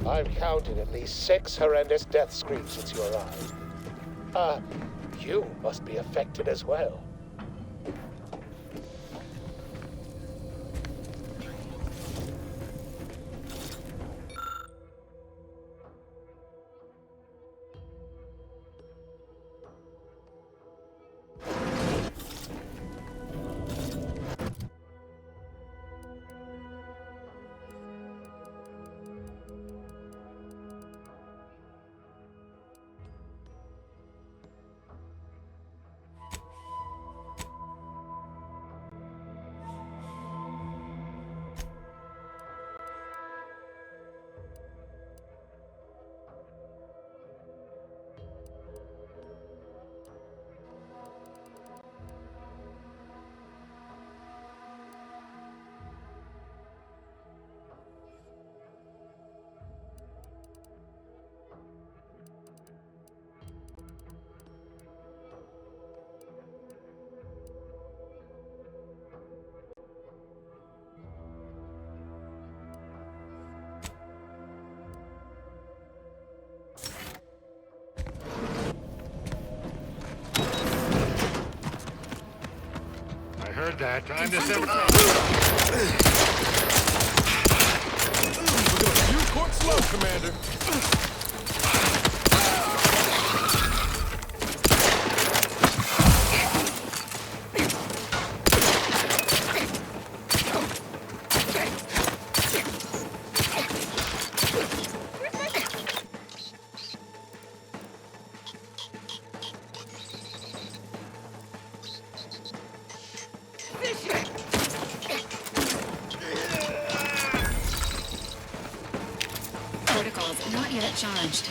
I've counted at least 6 horrendous death screams since you arrived. You must be affected as well. Heard that. Time to sever. We're gonna use court slow, Commander. Protocols not yet charged.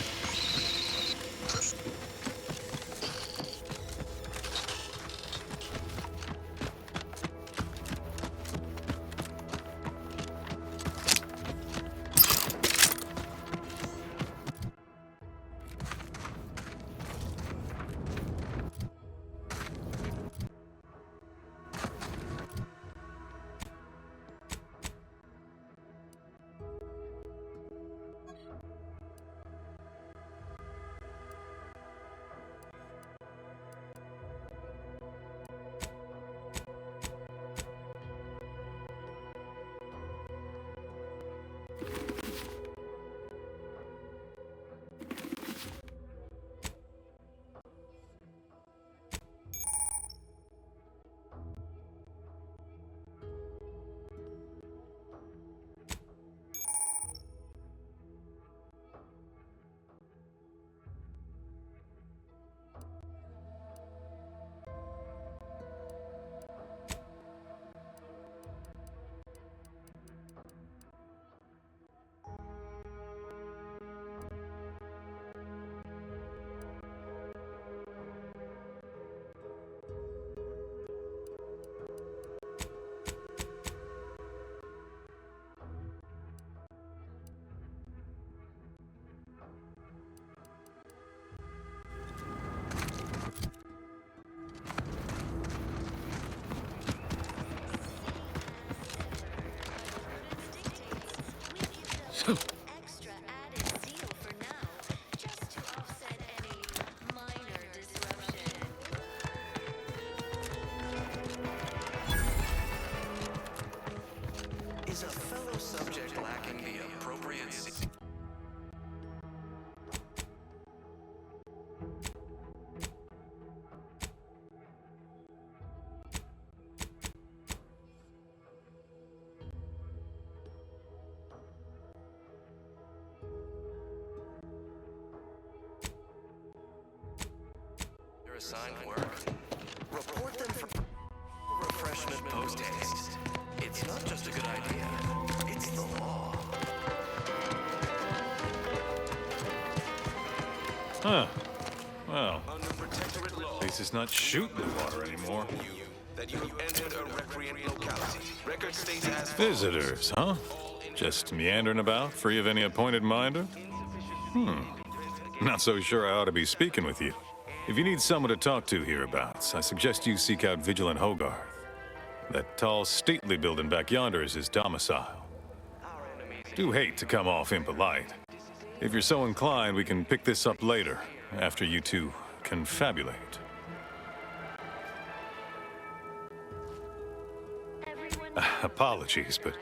They're assigned work. Report them for refreshment post-haste. It's not just a good idea, it's the law. Huh. Well, at least it's not shooting the water anymore. That you entered a recreant locality. Record states as Visitors, huh? Just meandering about, free of any appointed minder? Not so sure I ought to be speaking with you. If you need someone to talk to hereabouts, I suggest you seek out Vigilant Hogarth. That tall, stately building back yonder is his domicile. Do hate to come off impolite. If you're so inclined, we can pick this up later, after you two confabulate. Apologies, but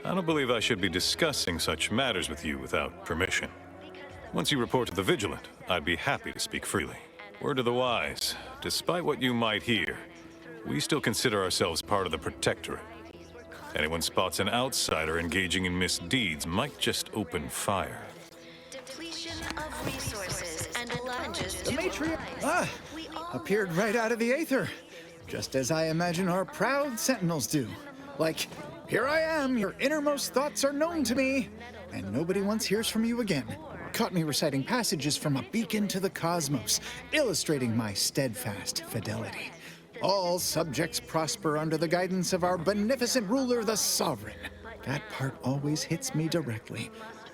I don't believe I should be discussing such matters with you without permission. Once you report to the Vigilant, I'd be happy to speak freely. Word to the wise, despite what you might hear, we still consider ourselves part of the Protectorate. Anyone spots an outsider engaging in misdeeds might just open fire. Depletion of resources and challenges The matriarch appeared right out of the aether, just as I imagine our proud sentinels do. Like, here I am, your innermost thoughts are known to me, and nobody once hears from you again. Caught me reciting passages from a beacon to the cosmos, illustrating my steadfast fidelity. All subjects prosper under the guidance of our beneficent ruler, the Sovereign. That part always hits me directly.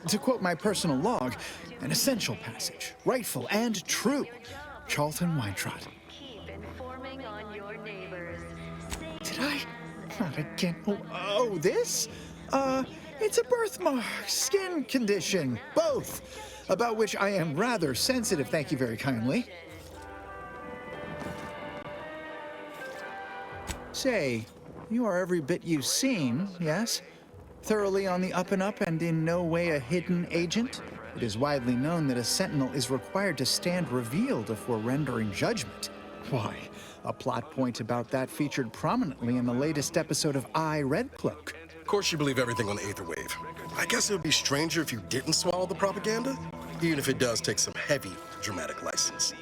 To quote my personal log, an essential passage, rightful and true. Charlton Weintraut. Did I? Not again. Oh, this? It's a birthmark, skin condition, both, about which I am rather sensitive, thank you very kindly. Say, you are every bit you seem, yes? Thoroughly on the up and up and in no way a hidden agent? It is widely known that a sentinel is required to stand revealed before rendering judgment. Why, a plot point about that featured prominently in the latest episode of I, Red Cloak. Of course you believe everything on the Aether Wave. I guess it would be stranger if you didn't swallow the propaganda, even if it does take some heavy dramatic license.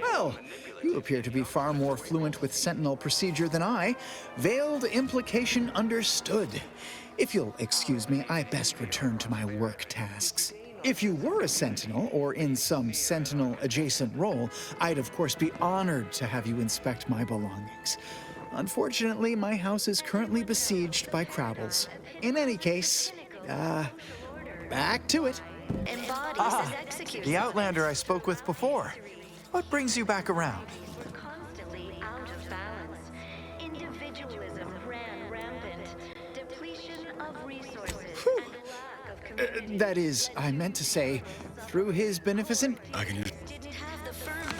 Well, you appear to be far more fluent with Sentinel procedure than I. Veiled implication understood. If you'll excuse me, I best return to my work tasks. If you were a Sentinel, or in some Sentinel-adjacent role, I'd of course be honored to have you inspect my belongings. Unfortunately, my house is currently besieged by Crabbles. In any case, back to it. The Outlander I spoke with before. What brings you back around? constantly out of balance. Individualism ran rampant. Depletion of resources and lack of community. That is, I meant to say, through his beneficent... I can use... Didn't have the firm.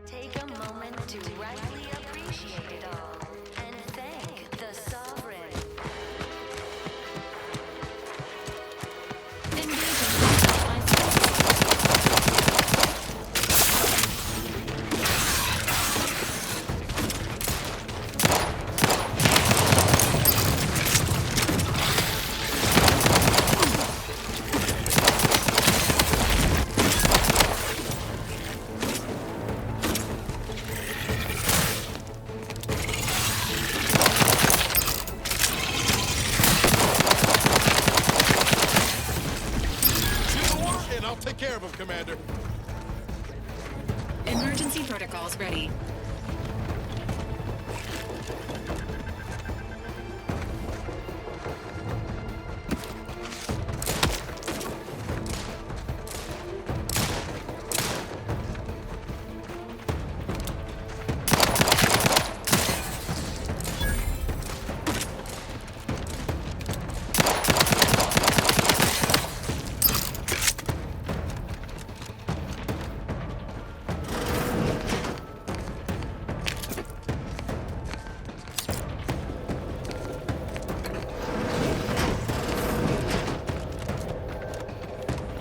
Take a moment to rightly appreciate it all and thank the Sovereign. Take care of him, Commander. Emergency protocols ready.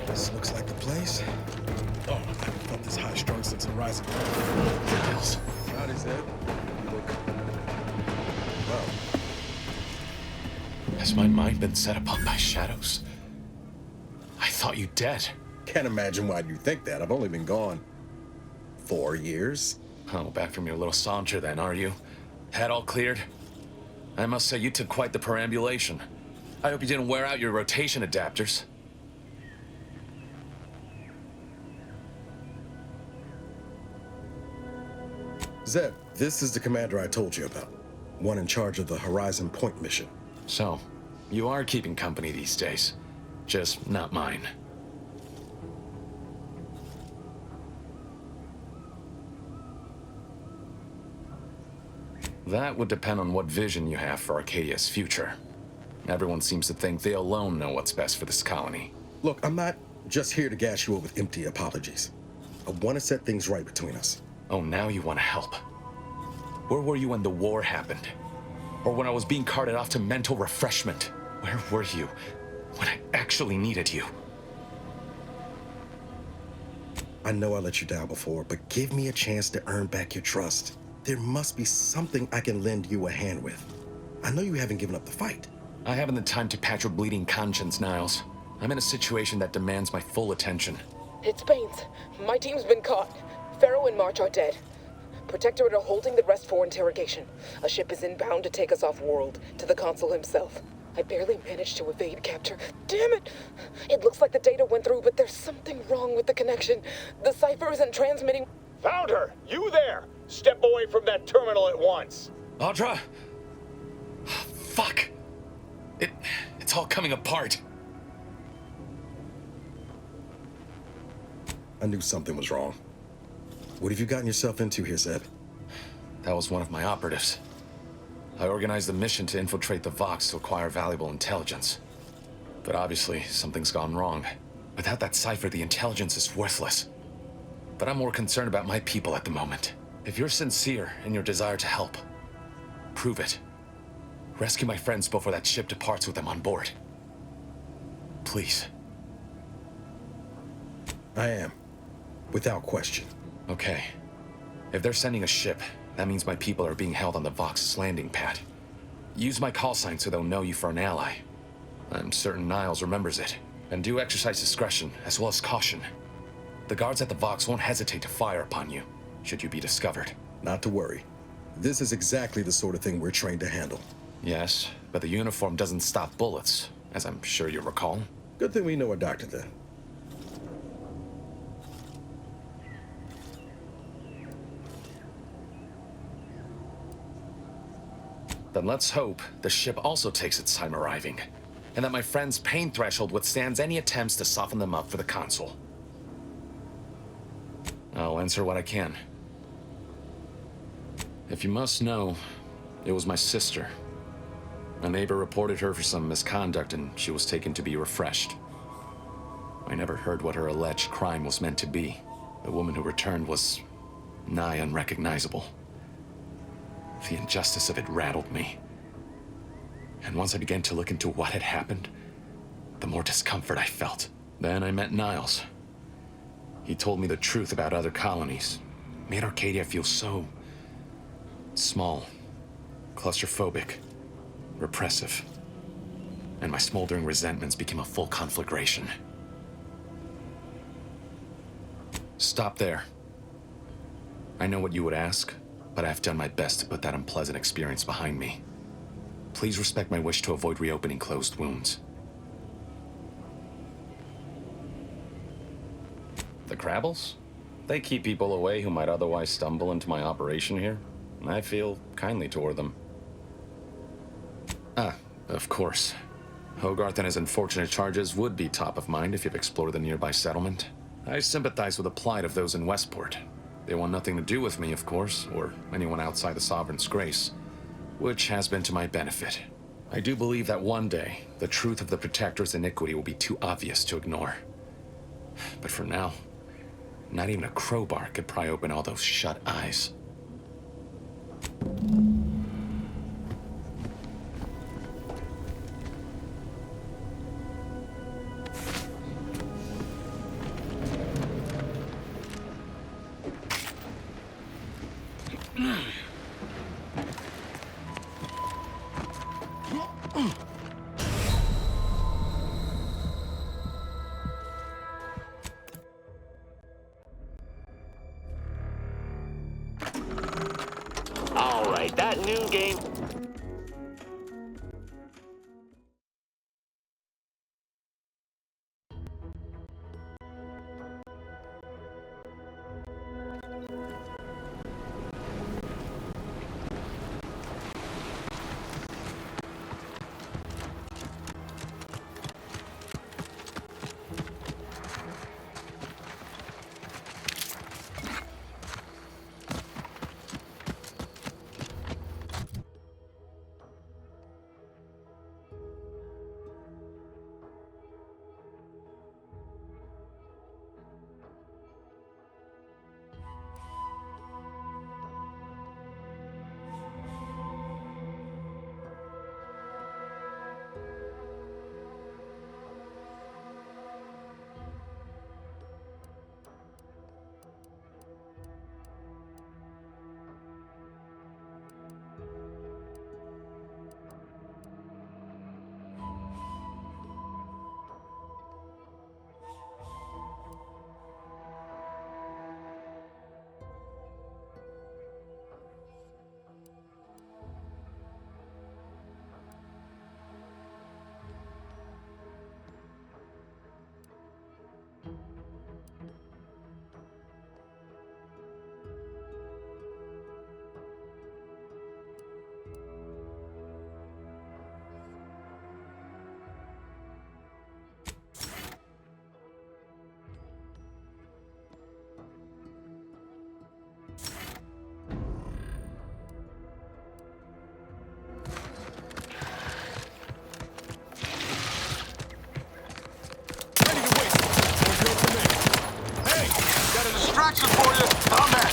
This looks like the place. Oh, I haven't felt this high-strung since Horizon. Howdy, Zeb. You look... Wow. Has my mind been set upon by shadows? I thought you dead. Can't imagine why you think that. I've only been gone 4 years. Oh, back from your little saunter then, are you? Head all cleared? I must say you took quite the perambulation. I hope you didn't wear out your rotation adapters. Zeb, this is the commander I told you about. One in charge of the Horizon Point mission. So, you are keeping company these days. Just not mine. That would depend on what vision you have for Arcadia's future. Everyone seems to think they alone know what's best for this colony. Look, I'm not just here to gas you up with empty apologies. I want to set things right between us. Oh, now you want to help. Where were you when the war happened? Or when I was being carted off to mental refreshment? Where were you when I actually needed you? I know I let you down before, but give me a chance to earn back your trust. There must be something I can lend you a hand with. I know you haven't given up the fight. I haven't the time to patch your bleeding conscience, Niles. I'm in a situation that demands my full attention. It's Baines. My team's been caught. Pharaoh and March are dead. Protectorate are holding the rest for interrogation. A ship is inbound to take us off-world, to the consul himself. I barely managed to evade capture. Damn it! It looks like the data went through, but there's something wrong with the connection. The cipher isn't transmitting. Found her! You there! Step away from that terminal at once! Audra! Fuck! It's all coming apart. I knew something was wrong. What have you gotten yourself into here, Zeb? That was one of my operatives. I organized the mission to infiltrate the Vox to acquire valuable intelligence. But obviously, something's gone wrong. Without that cipher, the intelligence is worthless. But I'm more concerned about my people at the moment. If you're sincere in your desire to help, prove it. Rescue my friends before that ship departs with them on board. Please. I am. Without question. Okay. If they're sending a ship, that means my people are being held on the Vox's landing pad. Use my call sign so they'll know you for an ally. I'm certain Niles remembers it. And do exercise discretion, as well as caution. The guards at the Vox won't hesitate to fire upon you, should you be discovered. Not to worry. This is exactly the sort of thing we're trained to handle. Yes, but the uniform doesn't stop bullets, as I'm sure you recall. Good thing we know a doctor then. Then let's hope the ship also takes its time arriving, and that my friend's pain threshold withstands any attempts to soften them up for the consul. I'll answer what I can. If you must know, it was my sister. A neighbor reported her for some misconduct, and she was taken to be refreshed. I never heard what her alleged crime was meant to be. The woman who returned was nigh unrecognizable. The injustice of it rattled me. And once I began to look into what had happened, the more discomfort I felt. Then I met Niles. He told me the truth about other colonies. Made Arcadia feel so small, claustrophobic, repressive. And my smoldering resentments became a full conflagration. Stop there. I know what you would ask, but I've done my best to put that unpleasant experience behind me. Please respect my wish to avoid reopening closed wounds. The Crabbles? They keep people away who might otherwise stumble into my operation here. I feel kindly toward them. Ah, of course. Hogarth and his unfortunate charges would be top of mind if you've explored the nearby settlement. I sympathize with the plight of those in Westport. They want nothing to do with me, of course, or anyone outside the Sovereign's grace, which has been to my benefit. I do believe that one day, the truth of the Protector's iniquity will be too obvious to ignore. But for now, not even a crowbar could pry open all those shut eyes. right, that new game... Got a distraction for you. I'm back.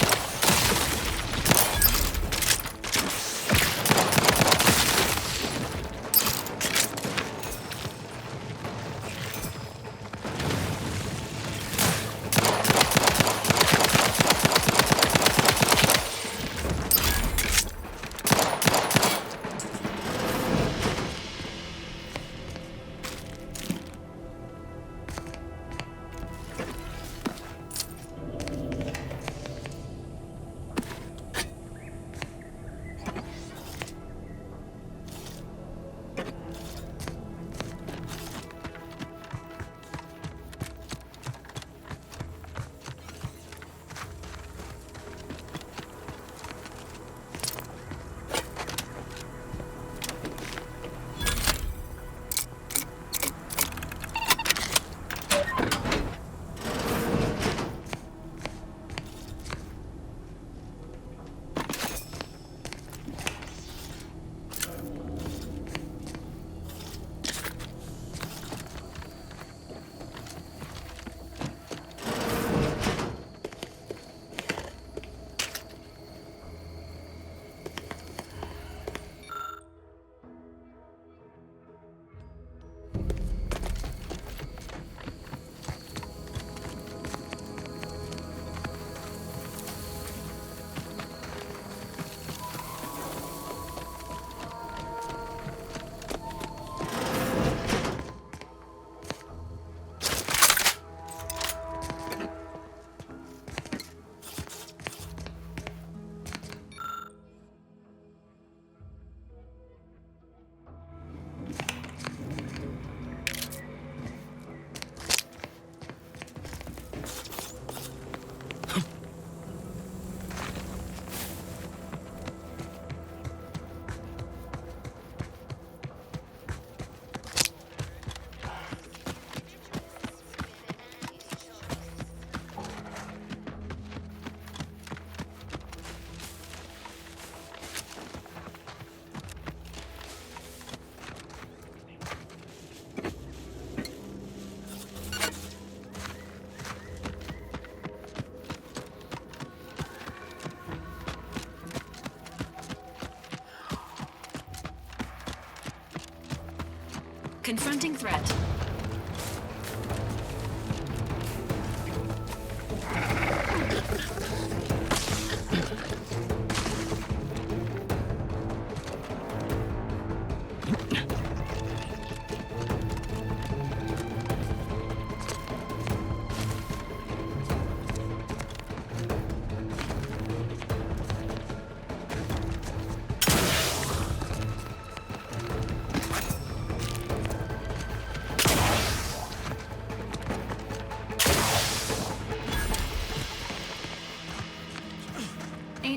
Confronting threat.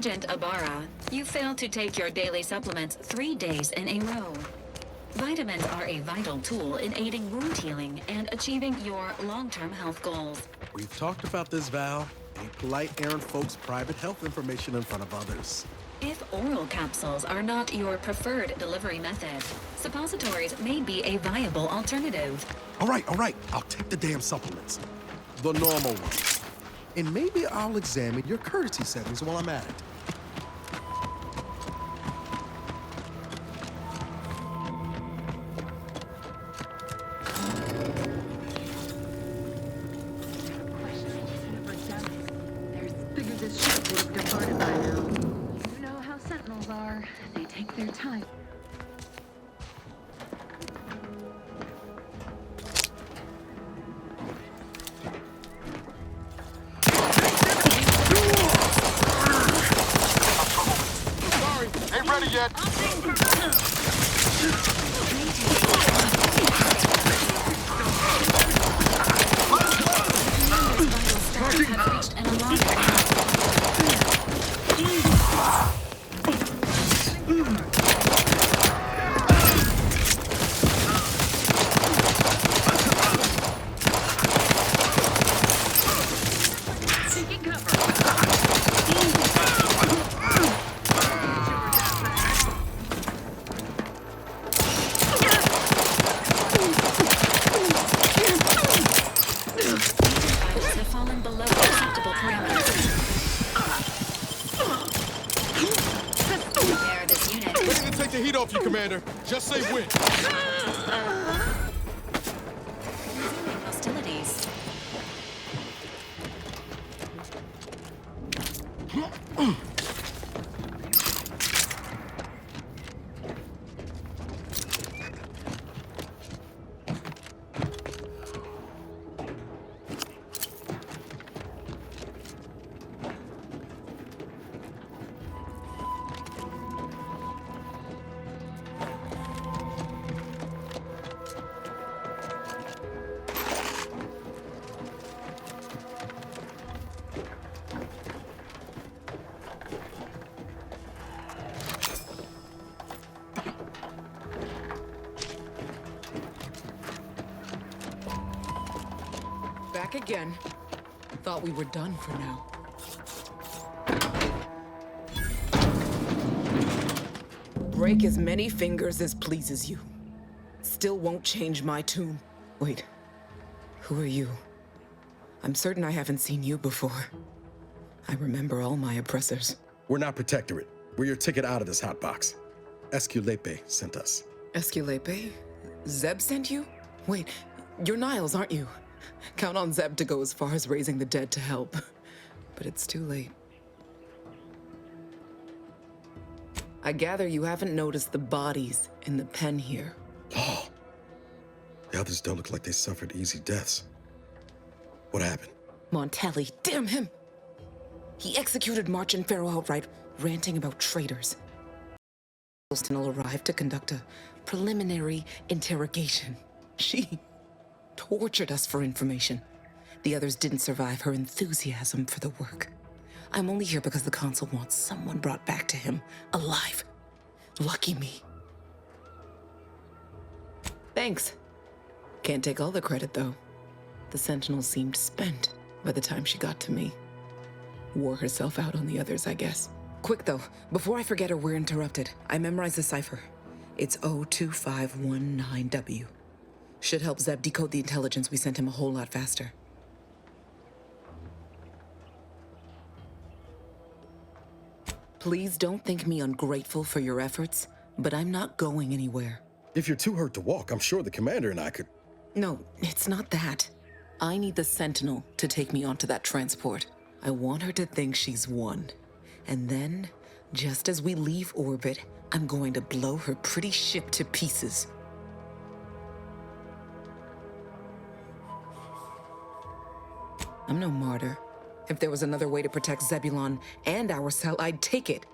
Agent Ibarra, you failed to take your daily supplements 3 days in a row. Vitamins are a vital tool in aiding wound healing and achieving your long-term health goals. We've talked about this, Val. Ain't polite airing folks' private health information in front of others. If oral capsules are not your preferred delivery method, suppositories may be a viable alternative. All right. I'll take the damn supplements. The normal ones. And maybe I'll examine your courtesy settings while I'm at it. Figured this ship would have departed by now. You know how Sentinels are. They take their time. Sorry, ain't ready yet. Have reached an alarm. Commander, just say when. Hostilities. Back again. Thought we were done for now. Break as many fingers as pleases you. Still won't change my tune. Wait, who are you? I'm certain I haven't seen you before. I remember all my oppressors. We're not Protectorate. We're your ticket out of this hotbox. Esculepe sent us. Esculepe? Zeb sent you? Wait, you're Niles, aren't you? Count on Zeb to go as far as raising the dead to help. But it's too late. I gather you haven't noticed the bodies in the pen here. Oh. The others don't look like they suffered easy deaths. What happened? Montelli, damn him! He executed March and Pharaoh outright, ranting about traitors. Sentinel arrived to conduct a preliminary interrogation. She tortured us for information. The others didn't survive her enthusiasm for the work. I'm only here because the Consul wants someone brought back to him, alive. Lucky me. Thanks. Can't take all the credit, though. The Sentinel seemed spent by the time she got to me. Wore herself out on the others, I guess. Quick, though, before I forget or we're interrupted, I memorized the cipher. It's 02519W. Should help Zeb decode the intelligence we sent him a whole lot faster. Please don't think me ungrateful for your efforts, but I'm not going anywhere. If you're too hurt to walk, I'm sure the commander and I could... No, it's not that. I need the Sentinel to take me onto that transport. I want her to think she's won. And then, just as we leave orbit, I'm going to blow her pretty ship to pieces. I'm no martyr. If there was another way to protect Zebulon and our cell, I'd take it.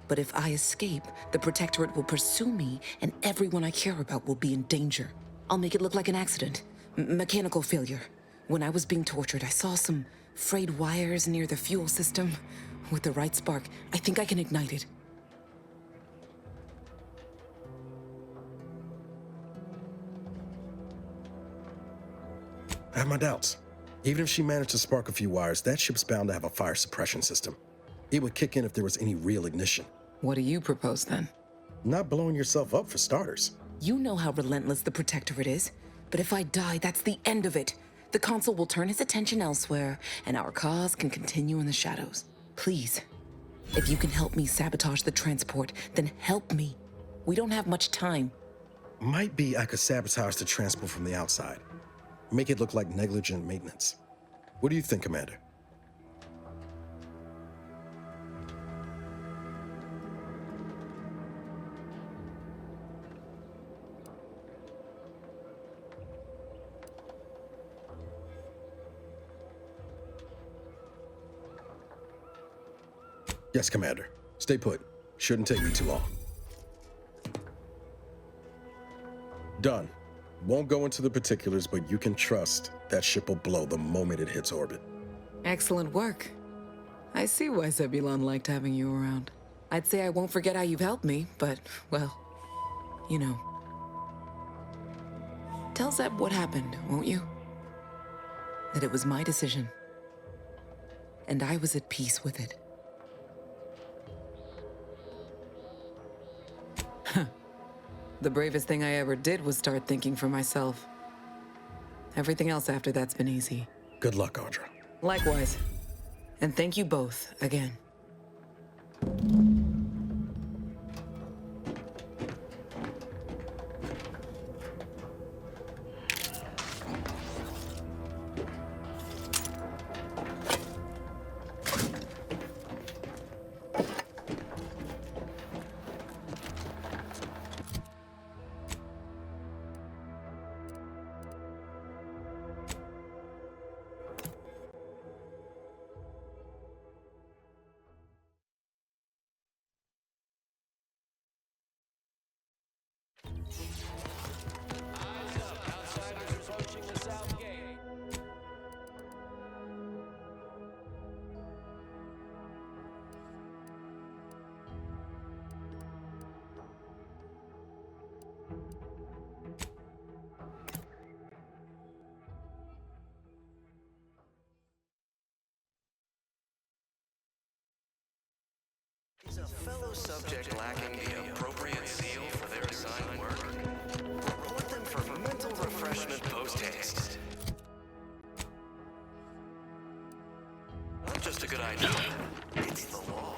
But if I escape, the Protectorate will pursue me, and everyone I care about will be in danger. I'll make it look like an accident. Mechanical failure. When I was being tortured, I saw some frayed wires near the fuel system. With the right spark, I think I can ignite it. I have my doubts. Even if she managed to spark a few wires, that ship's bound to have a fire suppression system. It would kick in if there was any real ignition. What do you propose then? Not blowing yourself up for starters. You know how relentless the Protectorate is. But if I die, that's the end of it. The Consul will turn his attention elsewhere, and our cause can continue in the shadows. Please, if you can help me sabotage the transport, then help me. We don't have much time. Might be I could sabotage the transport from the outside. Make it look like negligent maintenance. What do you think, Commander? Yes, Commander. Stay put. Shouldn't take me too long. Done. Won't go into the particulars, but you can trust that ship will blow the moment it hits orbit. Excellent work. I see why Zebulon liked having you around. I'd say I won't forget how you've helped me, but, well, you know. Tell Zeb what happened, won't you? That it was my decision. And I was at peace with it. The bravest thing I ever did was start thinking for myself. Everything else after that's been easy. Good luck, Audra. Likewise. And thank you both again. Is a fellow subject lacking the appropriate seal for their assigned work? Report them for mental refreshment post-haste. Not just a good idea, it's the law.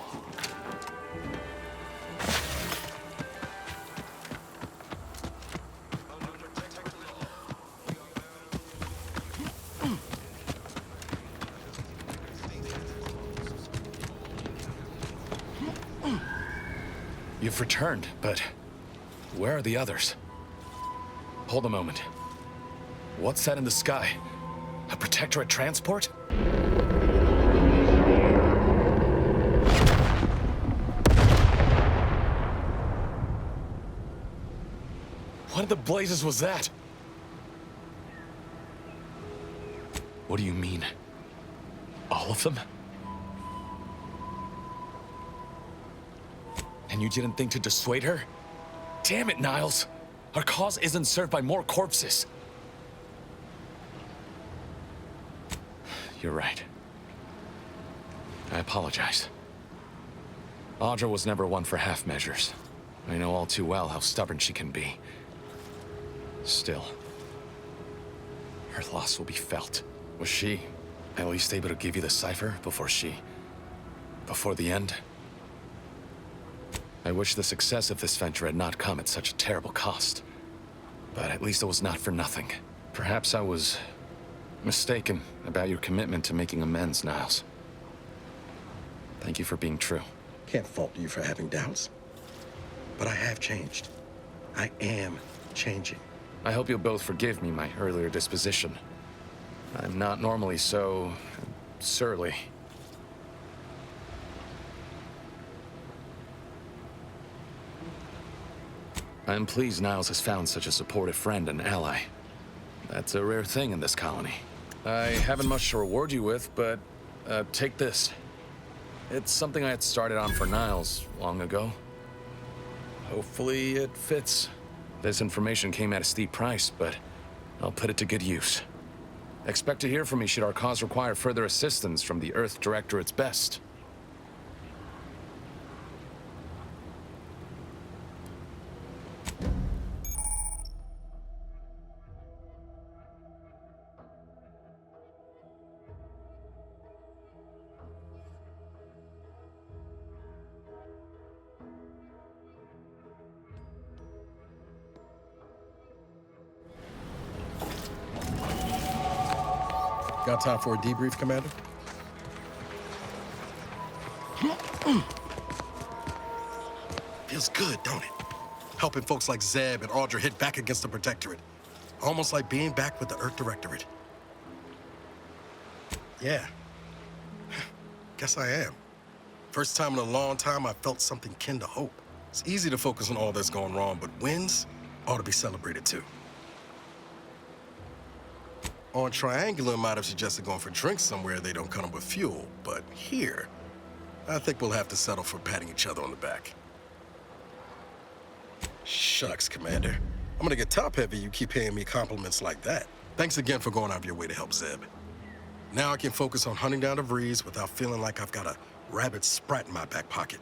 You've returned, but where are the others? Hold a moment. What's that in the sky? A Protectorate transport? What in the blazes was that? What do you mean? All of them? And you didn't think to dissuade her? Damn it, Niles! Our cause isn't served by more corpses. You're right. I apologize. Audra was never one for half measures. I know all too well how stubborn she can be. Still, her loss will be felt. Was she at least able to give you the cipher before the end? I wish the success of this venture had not come at such a terrible cost. But at least it was not for nothing. Perhaps I was mistaken about your commitment to making amends, Niles. Thank you for being true. Can't fault you for having doubts. But I have changed. I am changing. I hope you'll both forgive me my earlier disposition. I'm not normally so surly. I'm pleased Niles has found such a supportive friend and ally. That's a rare thing in this colony. I haven't much to reward you with, but take this. It's something I had started on for Niles long ago. Hopefully it fits. This information came at a steep price, but I'll put it to good use. Expect to hear from me should our cause require further assistance from the Earth Directorate's best. Got time for a debrief, Commander? Feels good, don't it? Helping folks like Zeb and Audra hit back against the Protectorate. Almost like being back with the Earth Directorate. Yeah. Guess I am. First time in a long time I felt something kin to hope. It's easy to focus on all that's going wrong, but wins ought to be celebrated too. On Triangular, might have suggested going for drinks somewhere they don't come with fuel, but here, I think we'll have to settle for patting each other on the back. Shucks, Commander. I'm gonna get top-heavy you keep paying me compliments like that. Thanks again for going out of your way to help Zeb. Now I can focus on hunting down the Vrees without feeling like I've got a rabid sprat in my back pocket.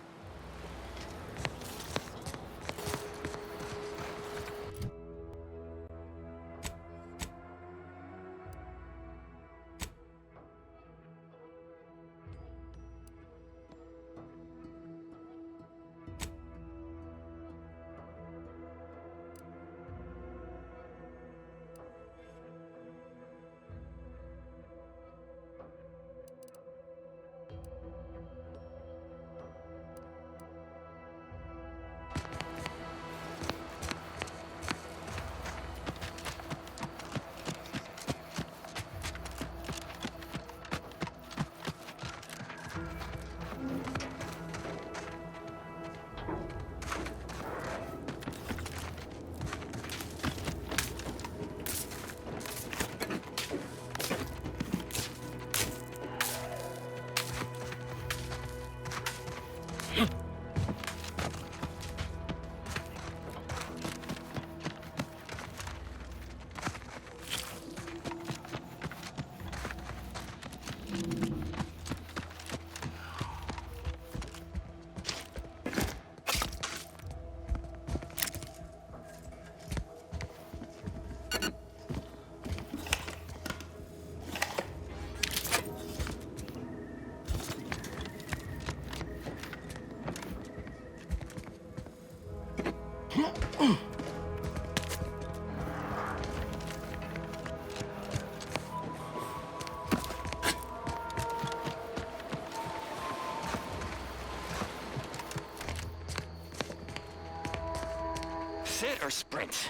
Sit or sprint?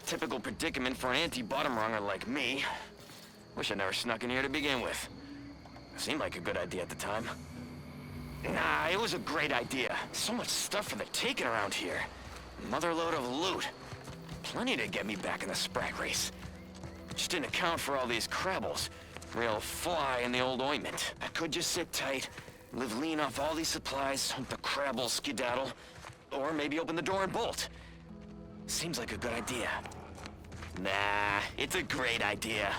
Typical predicament for an anti-bottom runger like me. Wish I never snuck in here to begin with. Seemed like a good idea at the time. Nah, it was a great idea. So much stuff for the taking around here. Motherload of loot. Plenty to get me back in the sprag race. Just didn't account for all these crabbles. Real fly in the old ointment. I could just sit tight, live lean off all these supplies, hope the crabbles skedaddle, or maybe open the door and bolt. Seems like a good idea. Nah, it's a great idea.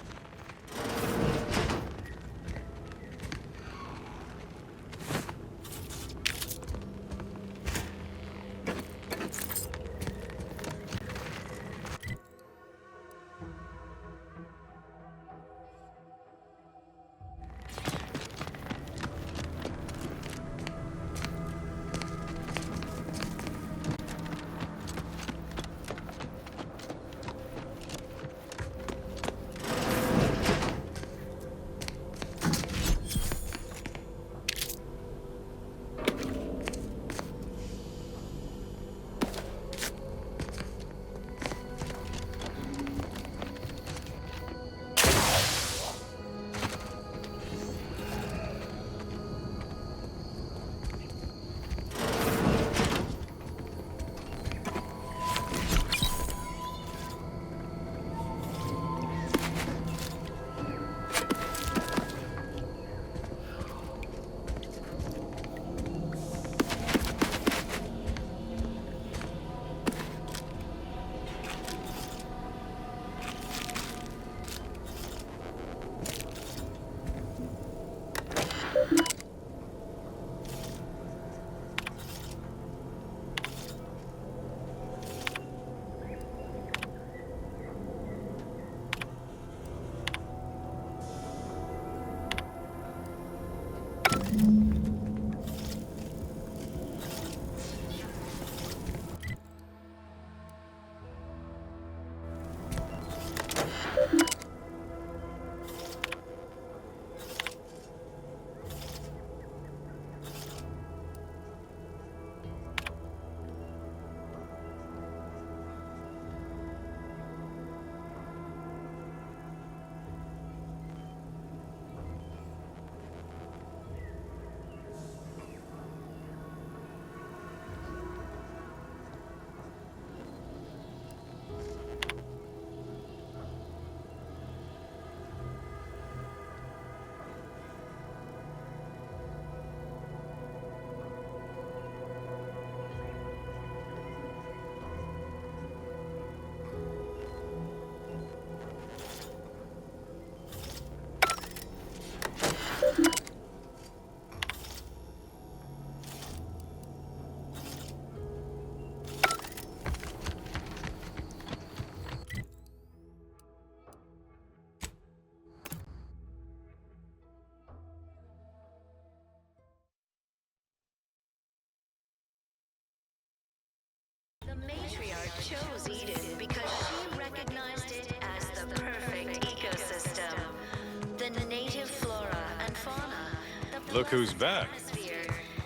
Look who's back.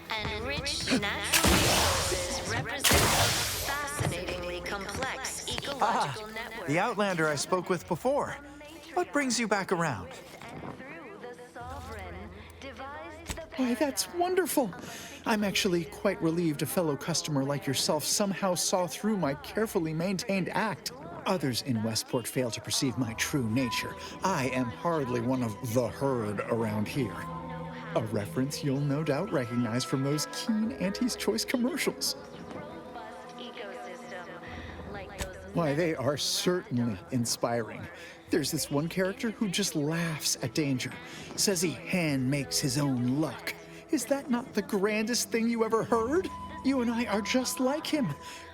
And rich natural resources represent a fascinatingly complex ecological network. The Outlander I spoke with before. What brings you back around? Why, that's wonderful. I'm actually quite relieved a fellow customer like yourself somehow saw through my carefully maintained act. Others in Westport fail to perceive my true nature. I am hardly one of the herd around here. A reference you'll no doubt recognize from those keen Auntie's Choice commercials. Why, they are certainly inspiring. There's this one character who just laughs at danger, says he hand makes his own luck. Is that not the grandest thing you ever heard? You and I are just like him.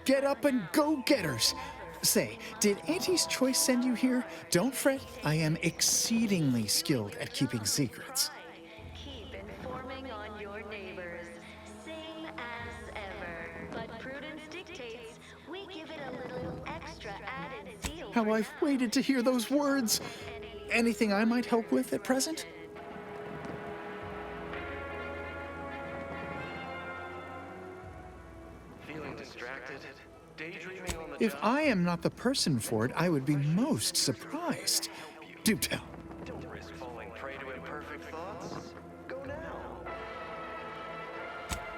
Get up and go-getters. Say, did Auntie's Choice send you here? Don't fret, I am exceedingly skilled at keeping secrets. Keep informing on your neighbors, same as ever. But prudence dictates we give it a little extra added zeal. How I've waited to hear those words. Anything I might help with at present? Feeling distracted? Daydreaming on the If I am not the person for it, I would be most surprised. Do tell. Don't risk falling prey to imperfect thoughts. Go now.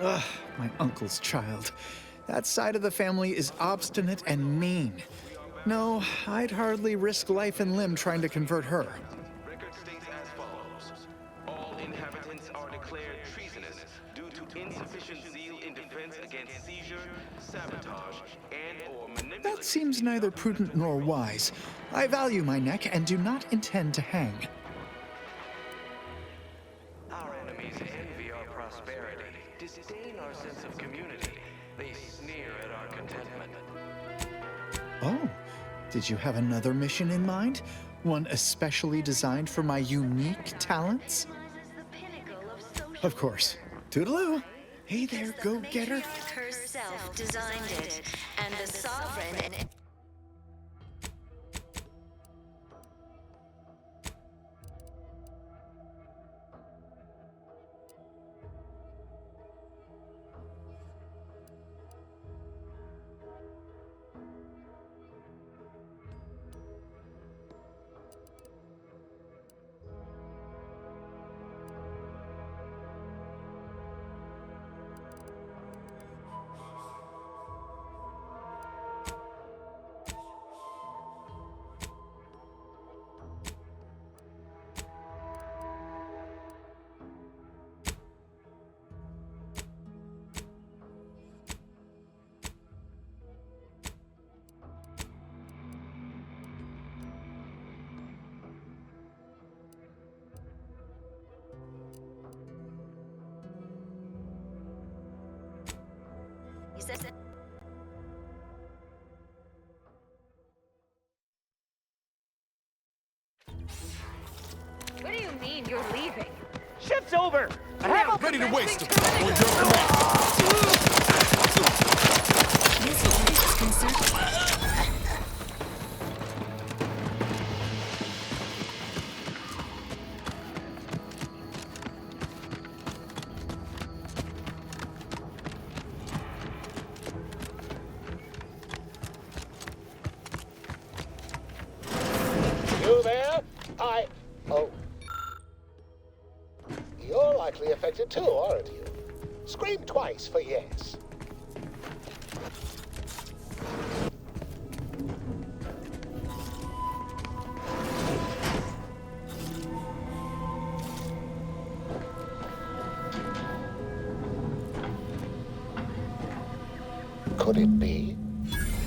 Ugh, my uncle's child. That side of the family is obstinate and mean. No, I'd hardly risk life and limb trying to convert her. Record states as follows. All inhabitants are declared treasonous due to insufficient zeal in defense against seizure, sabotage, and/or manipulation. That seems neither prudent nor wise. I value my neck and do not intend to hang. Our enemies envy our prosperity, disdain our sense of community. They sneer at our contentment. Oh, did you have another mission in mind? One especially designed for my unique talents? Of course. Toodaloo. Hey there, go-getter. Herself designed it, and the sovereign. What do you mean you're leaving? Shift's over. Now, ready to waste it. You there? Oh. You're likely affected too, aren't you? Scream twice for yes. Could it be?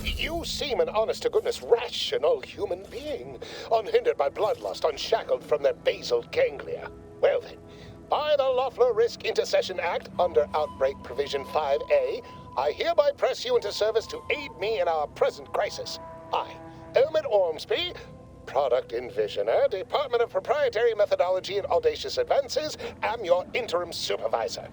You seem an honest-to-goodness rational human being, unhindered by bloodlust, unshackled from their basal ganglia. Well then, by the Loeffler Risk Intercession Act, under Outbreak Provision 5A, I hereby press you into service to aid me in our present crisis. I, Elman Ormsby, Product Envisioner, Department of Proprietary Methodology and Audacious Advances, am your interim supervisor.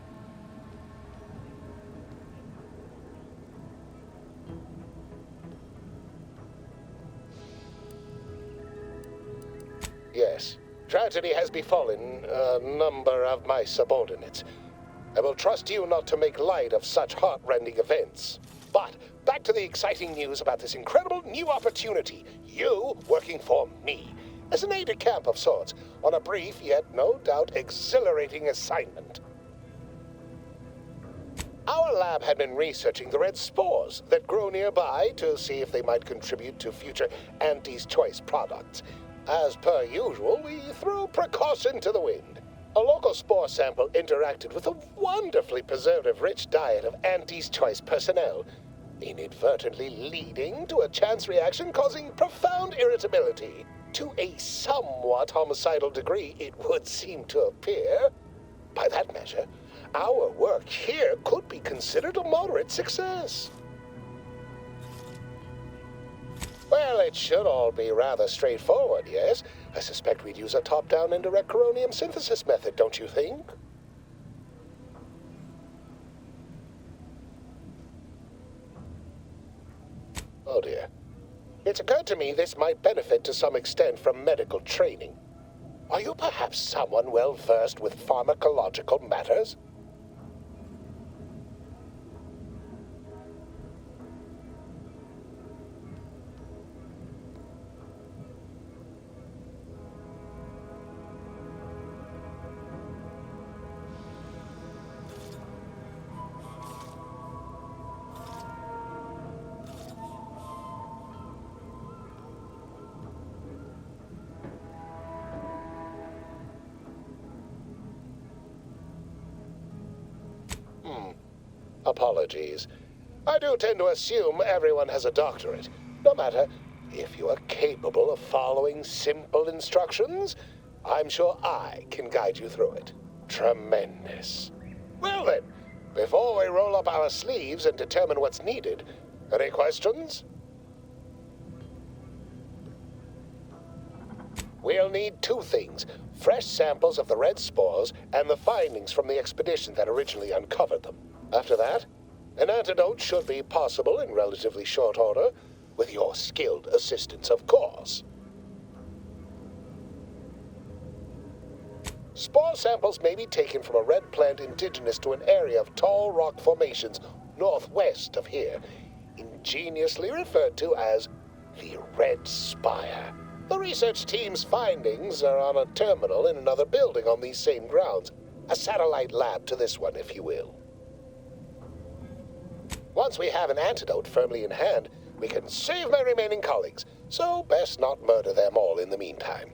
Yes, Tragedy has befallen a number of my subordinates. I will trust you not to make light of such heart-rending events. But back to the exciting news about this incredible new opportunity. You working for me, as an aide-de-camp of sorts, on a brief yet no doubt exhilarating assignment. Our lab had been researching the red spores that grow nearby to see if they might contribute to future Auntie's Choice products. As per usual, we threw precaution to the wind. A local spore sample interacted with a wonderfully preservative-rich diet of Auntie's Choice personnel, inadvertently leading to a chance reaction causing profound irritability. To a somewhat homicidal degree, it would seem to appear. By that measure, our work here could be considered a moderate success. Well, it should all be rather straightforward, yes? I suspect we'd use a top-down indirect coronium synthesis method, don't you think? Oh dear. It's occurred to me this might benefit to some extent from medical training. Are you perhaps someone well-versed with pharmacological matters? Apologies. I do tend to assume everyone has a doctorate. No matter, if you are capable of following simple instructions, I'm sure I can guide you through it. Tremendous. Well then, before we roll up our sleeves and determine what's needed, any questions? We'll need two things: fresh samples of the red spores and the findings from the expedition that originally uncovered them. After that, an antidote should be possible in relatively short order, with your skilled assistance, of course. Spore samples may be taken from a red plant indigenous to an area of tall rock formations northwest of here, ingeniously referred to as the Red Spire. The research team's findings are on a terminal in another building on these same grounds, a satellite lab to this one, if you will. Once we have an antidote firmly in hand, we can save my remaining colleagues, so best not murder them all in the meantime.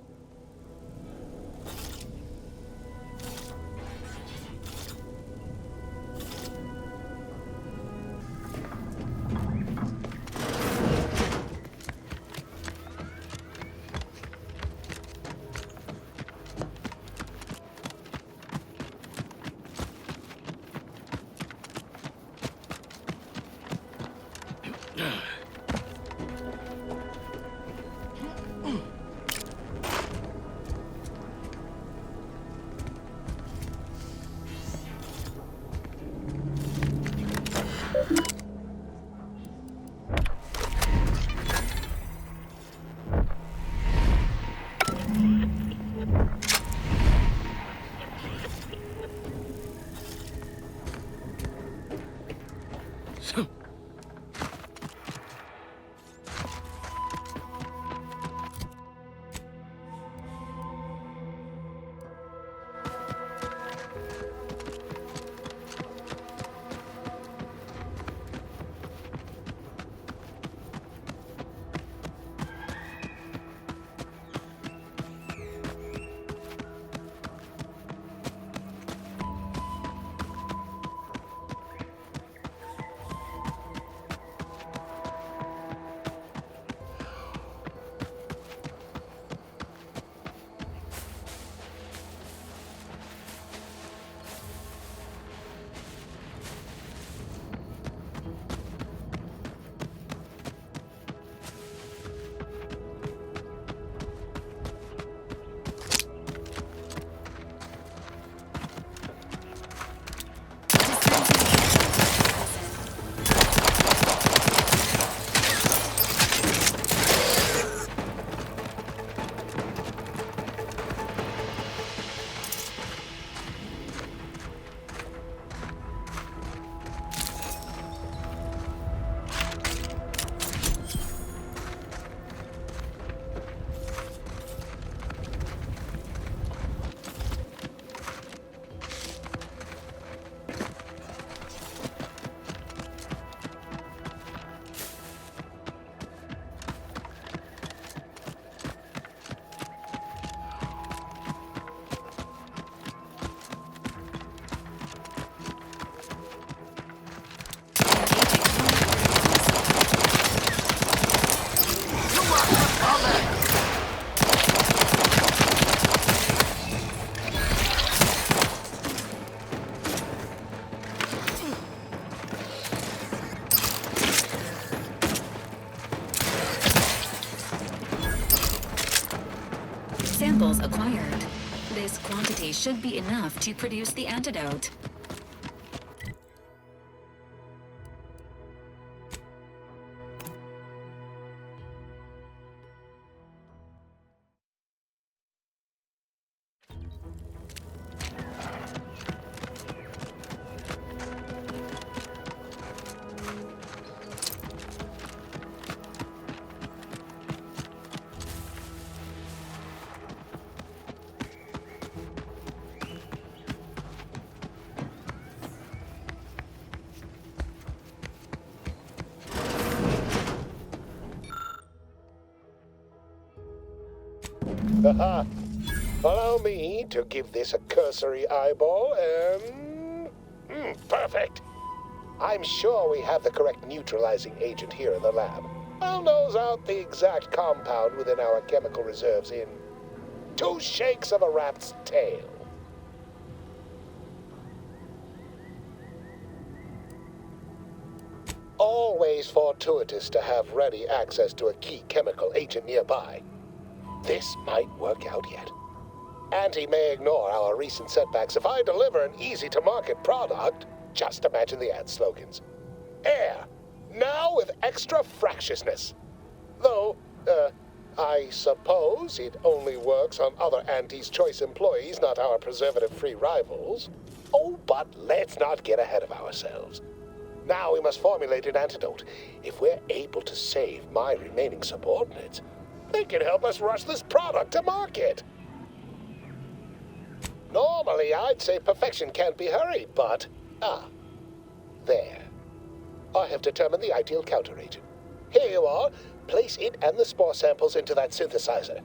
Samples acquired. This quantity should be enough to produce the antidote. Haha. Allow me to give this a cursory eyeball and... perfect. I'm sure we have the correct neutralizing agent here in the lab. I'll nose out the exact compound within our chemical reserves in 2 shakes of a rat's tail. Always fortuitous to have ready access to a key chemical agent nearby. This might work out yet. Auntie may ignore our recent setbacks if I deliver an easy-to-market product. Just imagine the ad slogans. Air, now with extra fractiousness. Though, I suppose it only works on other Auntie's Choice employees, not our preservative-free rivals. Oh, but let's not get ahead of ourselves. Now we must formulate an antidote. If we're able to save my remaining subordinates, they can help us rush this product to market. Normally, I'd say perfection can't be hurried, but... there. I have determined the ideal counteragent. Here you are. Place it and the spore samples into that synthesizer.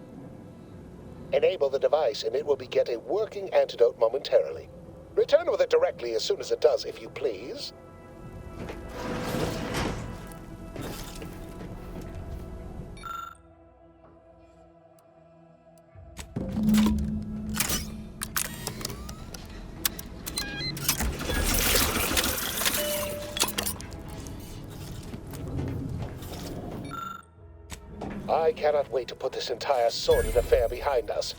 Enable the device, and it will beget a working antidote momentarily. Return with it directly as soon as it does, if you please. I cannot wait to put this entire sordid affair behind us.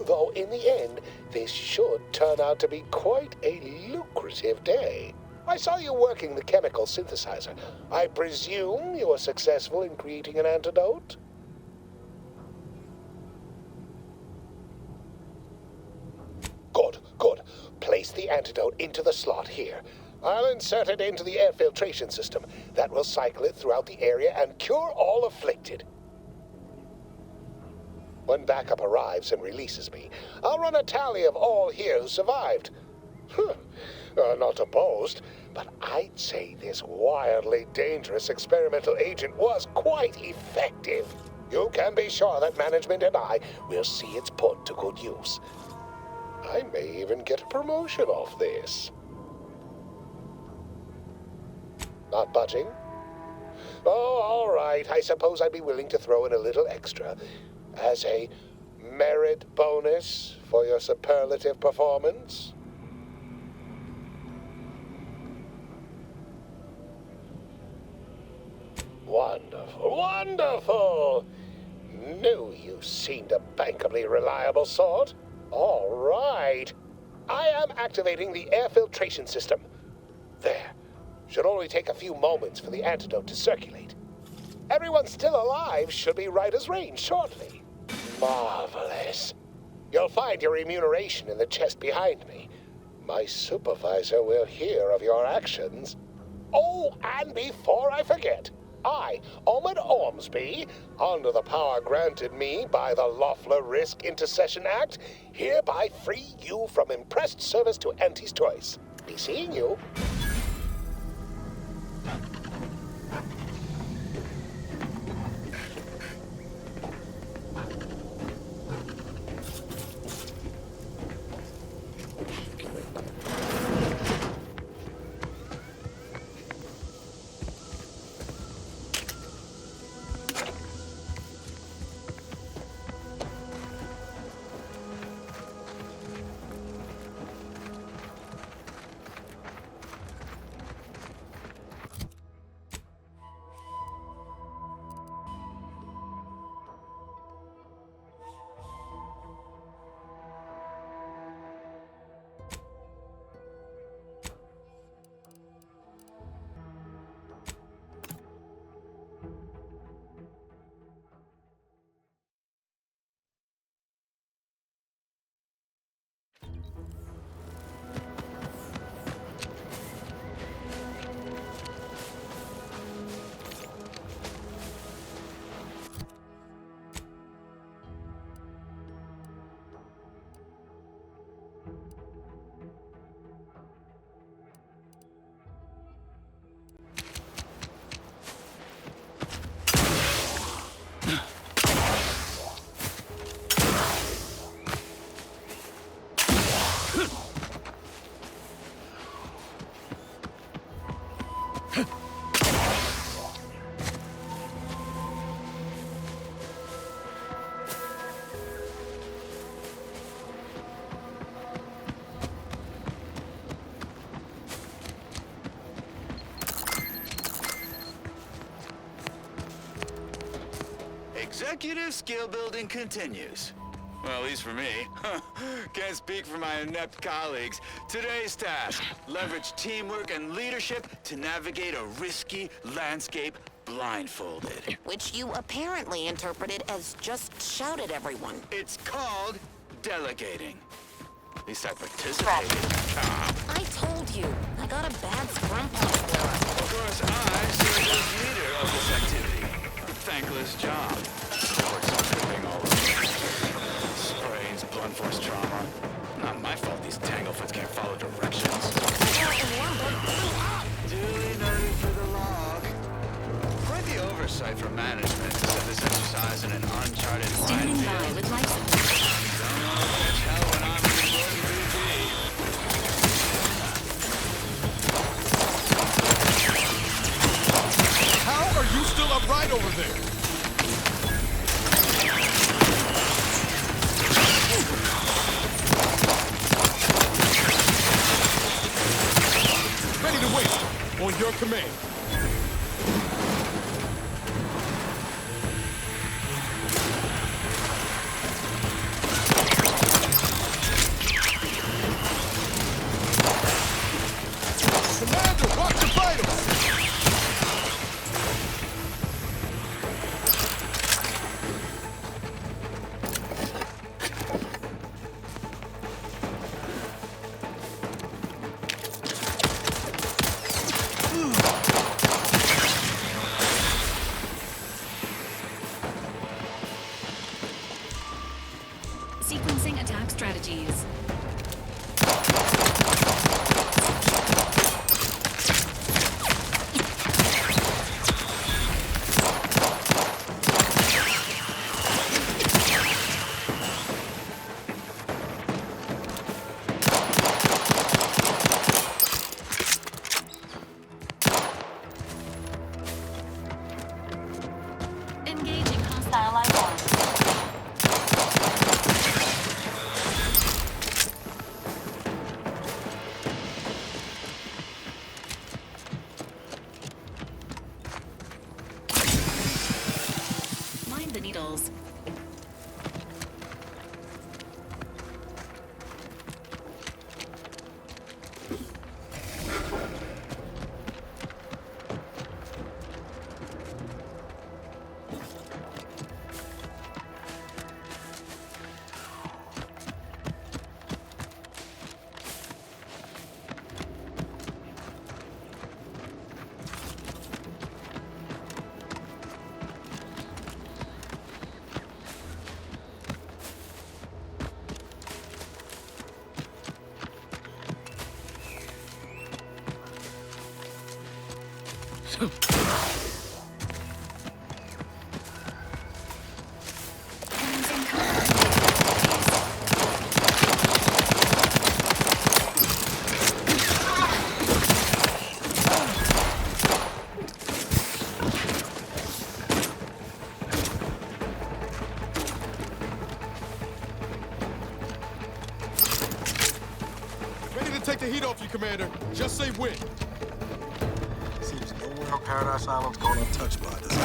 Though in the end, this should turn out to be quite a lucrative day. I saw you working the chemical synthesizer. I presume you were successful in creating an antidote? Good, good. Place the antidote into the slot here. I'll insert it into the air filtration system. That will cycle it throughout the area and cure all afflicted. When backup arrives and releases me, I'll run a tally of all here who survived. Not to boast, but I'd say this wildly dangerous experimental agent was quite effective. You can be sure that management and I will see it's put to good use. I may even get a promotion off this. Not budging? Oh, all right. I suppose I'd be willing to throw in a little extra as a merit bonus for your superlative performance. Wonderful, wonderful! Knew you seemed a bankably reliable sort. All right. I am activating the air filtration system. There. Should only take a few moments for the antidote to circulate. Everyone still alive should be right as rain shortly. Marvelous. You'll find your remuneration in the chest behind me. My supervisor will hear of your actions. Oh, and before I forget, I, Omid Ormsby, under the power granted me by the Loeffler Risk Intercession Act, hereby free you from impressed service to Auntie's Choice. Be seeing you. Executive skill building continues. Well, at least for me. Can't speak for my inept colleagues. Today's task, leverage teamwork and leadership to navigate a risky landscape blindfolded. Which you apparently interpreted as just shout at everyone. It's called delegating. At least I participated. I told you. I got a bad scrum point for us. Of course, I serve as leader of this activity. A thankless job. Works on tripping all over. Sprains, blunt force trauma. Not my fault these tanglefoots can't follow directions. Duly noted for the log. Quite the oversight from management to set this exercise in an uncharted Standing by minefield. with life support. Don't know if that's hell when I'm in the How are you still upright over there? Ready to wait. On your command. Commander, watch your vitals! Sequencing attack strategies. Engaging hostile life forms. Mind the needles. Ready to take the heat off you, Commander. Just say when. Seems nowhere on Paradise Island's gone untouched by this.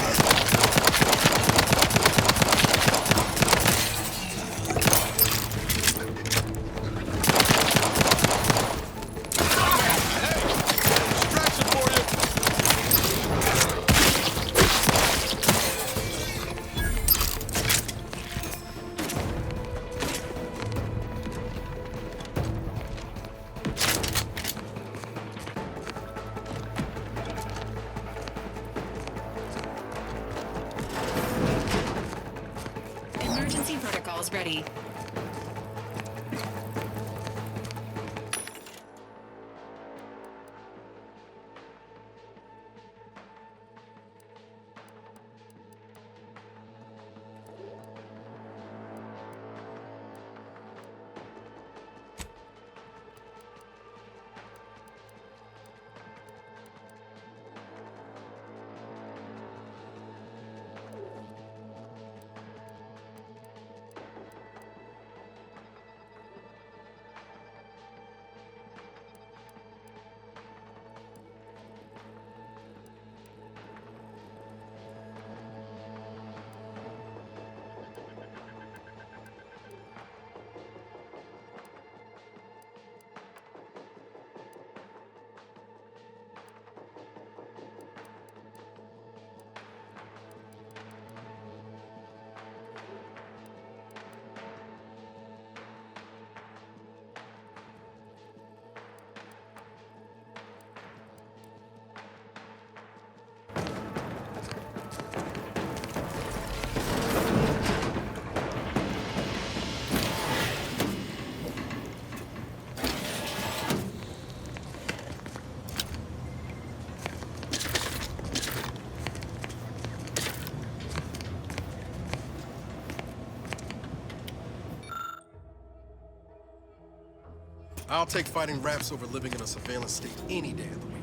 I'll take fighting raps over living in a surveillance state any day of the week.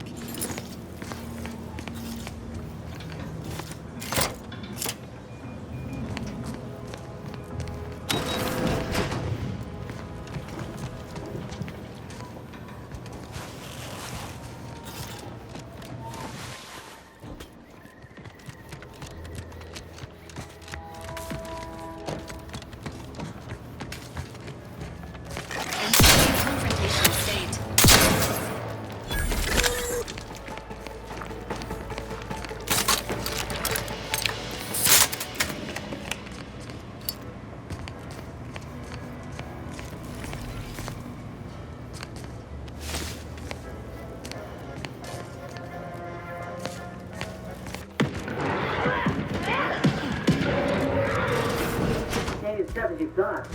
You thought.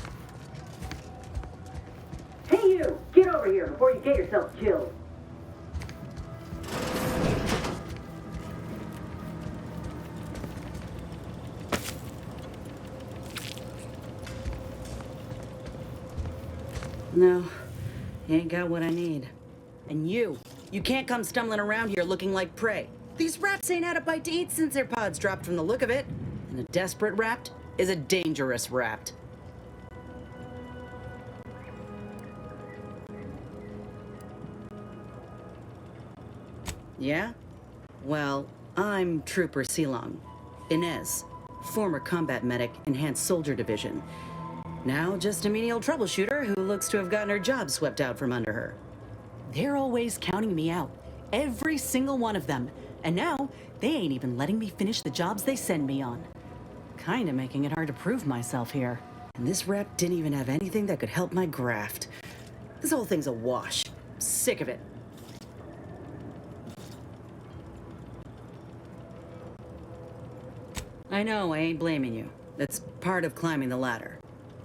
Hey you! Get over here before you get yourself killed! No, you ain't got what I need. And you can't come stumbling around here looking like prey. These rats ain't had a bite to eat since their pods dropped from the look of it. And a desperate rat is a dangerous rat. Yeah? Well, I'm Trooper Silong. Inez, former combat medic, Enhanced Soldier Division. Now just a menial troubleshooter who looks to have gotten her job swept out from under her. They're always counting me out. Every single one of them. And now, they ain't even letting me finish the jobs they send me on. Kinda making it hard to prove myself here. And this rep didn't even have anything that could help my graft. This whole thing's a wash. Sick of it. I know, I ain't blaming you. That's part of climbing the ladder.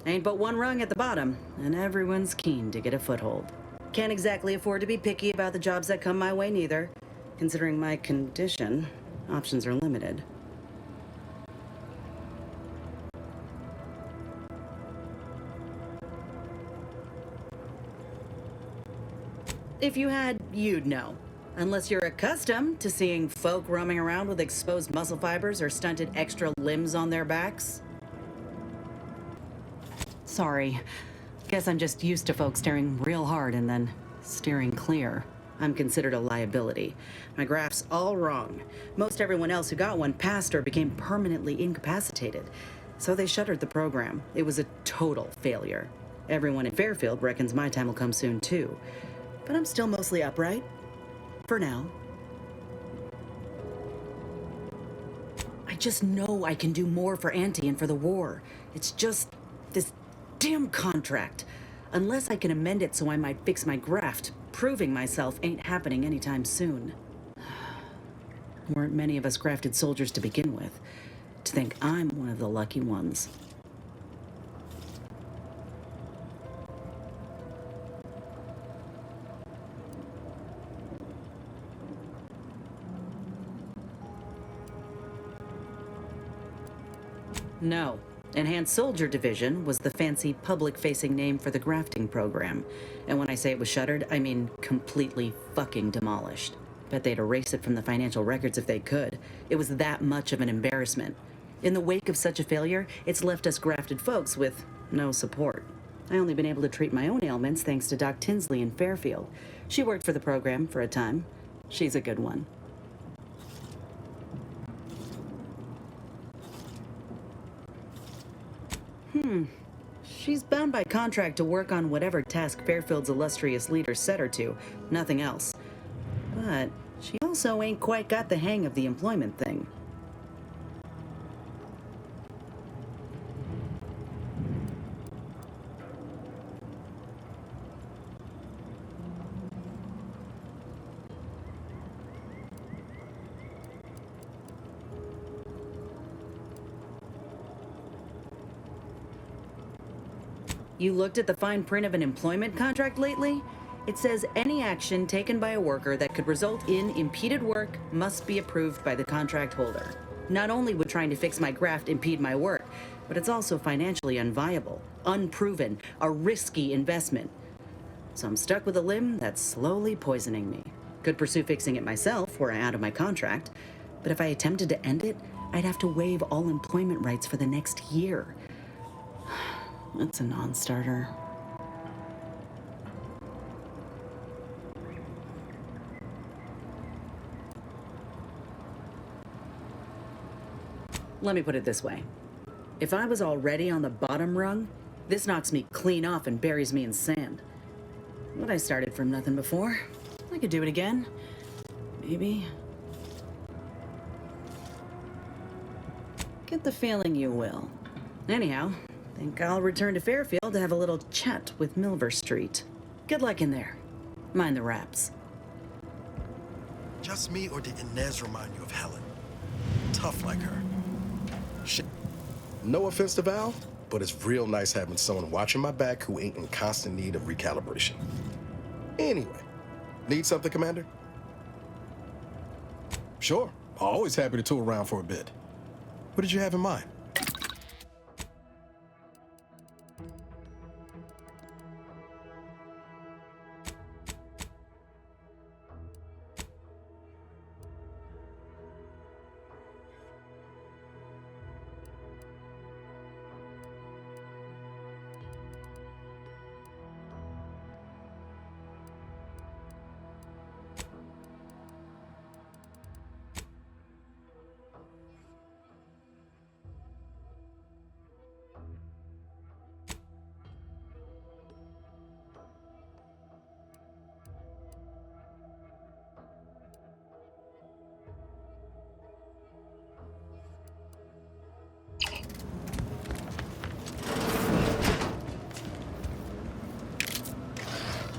Ain't but one rung at the bottom, and everyone's keen to get a foothold. Can't exactly afford to be picky about the jobs that come my way neither. Considering my condition, options are limited. If you had, you'd know. Unless you're accustomed to seeing folk roaming around with exposed muscle fibers or stunted extra limbs on their backs. Sorry. Guess I'm just used to folks staring real hard and then steering clear. I'm considered a liability. My graph's all wrong. Most everyone else who got one passed or became permanently incapacitated. So they shuttered the program. It was a total failure. Everyone in Fairfield reckons my time will come soon too. But I'm still mostly upright. For now. I just know I can do more for Auntie and for the war. It's just this damn contract. Unless I can amend it so I might fix my graft, proving myself ain't happening anytime soon. Weren't many of us grafted soldiers to begin with. To think I'm one of the lucky ones. No. Enhanced Soldier Division was the fancy public-facing name for the grafting program. And when I say it was shuttered, I mean completely fucking demolished. Bet they'd erase it from the financial records if they could. It was that much of an embarrassment. In the wake of such a failure, it's left us grafted folks with no support. I only been able to treat my own ailments thanks to Doc Tinsley in Fairfield. She worked for the program for a time. She's a good one. She's bound by contract to work on whatever task Fairfield's illustrious leader set her to, nothing else. But she also ain't quite got the hang of the employment thing. You looked at the fine print of an employment contract lately? It says any action taken by a worker that could result in impeded work must be approved by the contract holder. Not only would trying to fix my graft impede my work, but it's also financially unviable, unproven, a risky investment. so I'm stuck with a limb that's slowly poisoning me. Could pursue fixing it myself were I out of my contract, but if I attempted to end it, I'd have to waive all employment rights for the next year. That's a non-starter. Let me put it this way. If I was already on the bottom rung, this knocks me clean off and buries me in sand. But I started from nothing before. I could do it again. Maybe. Get the feeling you will. Anyhow, think I'll return to Fairfield to have a little chat with Milver Street. Good luck in there. Mind the wraps. Just me, or did Inez remind you of Helen? Tough like her. Shit. No offense to Val, but it's real nice having someone watching my back who ain't in constant need of recalibration. Anyway, need something, Commander? Sure. Always happy to tool around for a bit. What did you have in mind?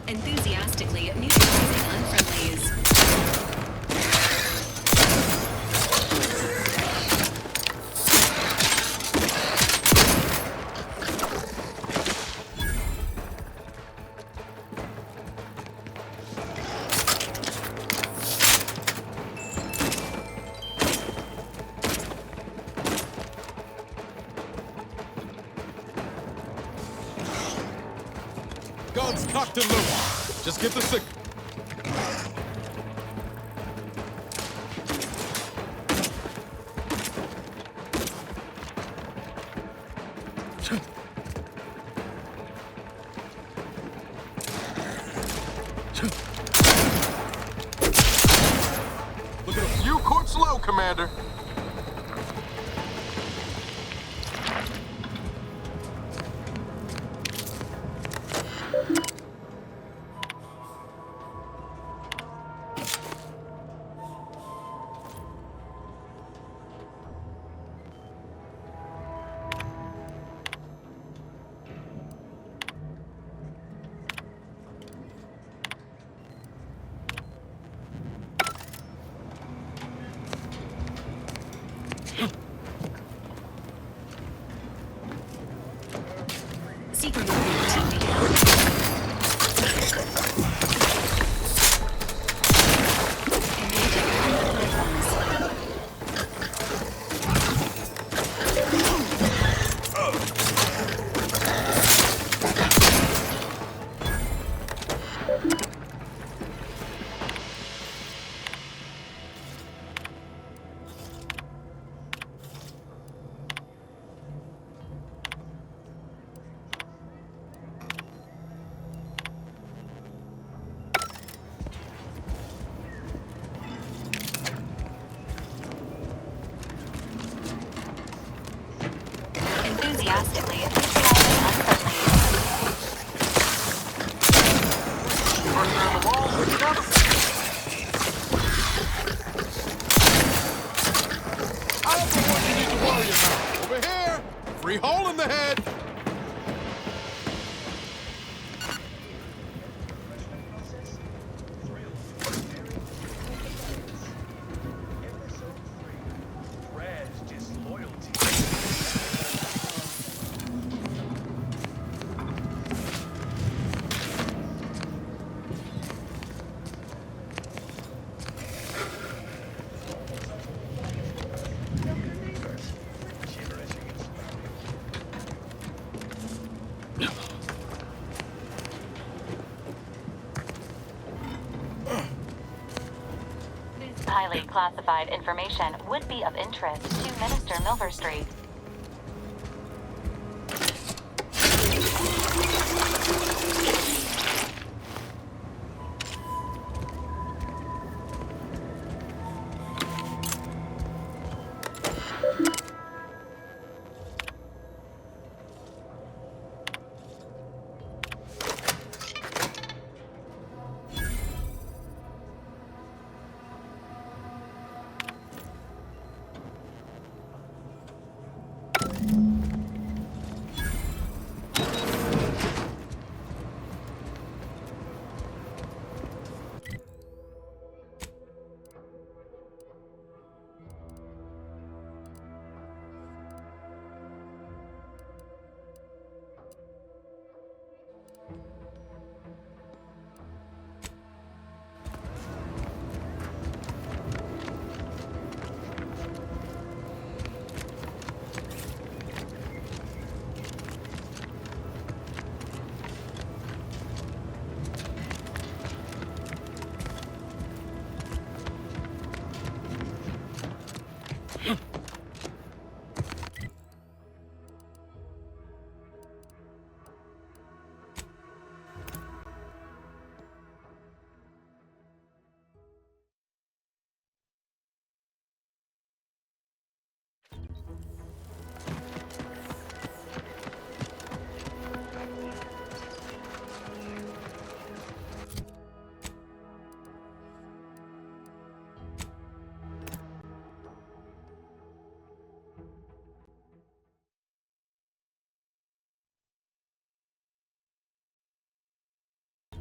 Enthusiastically neutralizing unfriendlies. Guns cocked and loaded. Just get the signal. Look at him. You court slow, Commander. highly classified information would be of interest to Minister Milverstreet.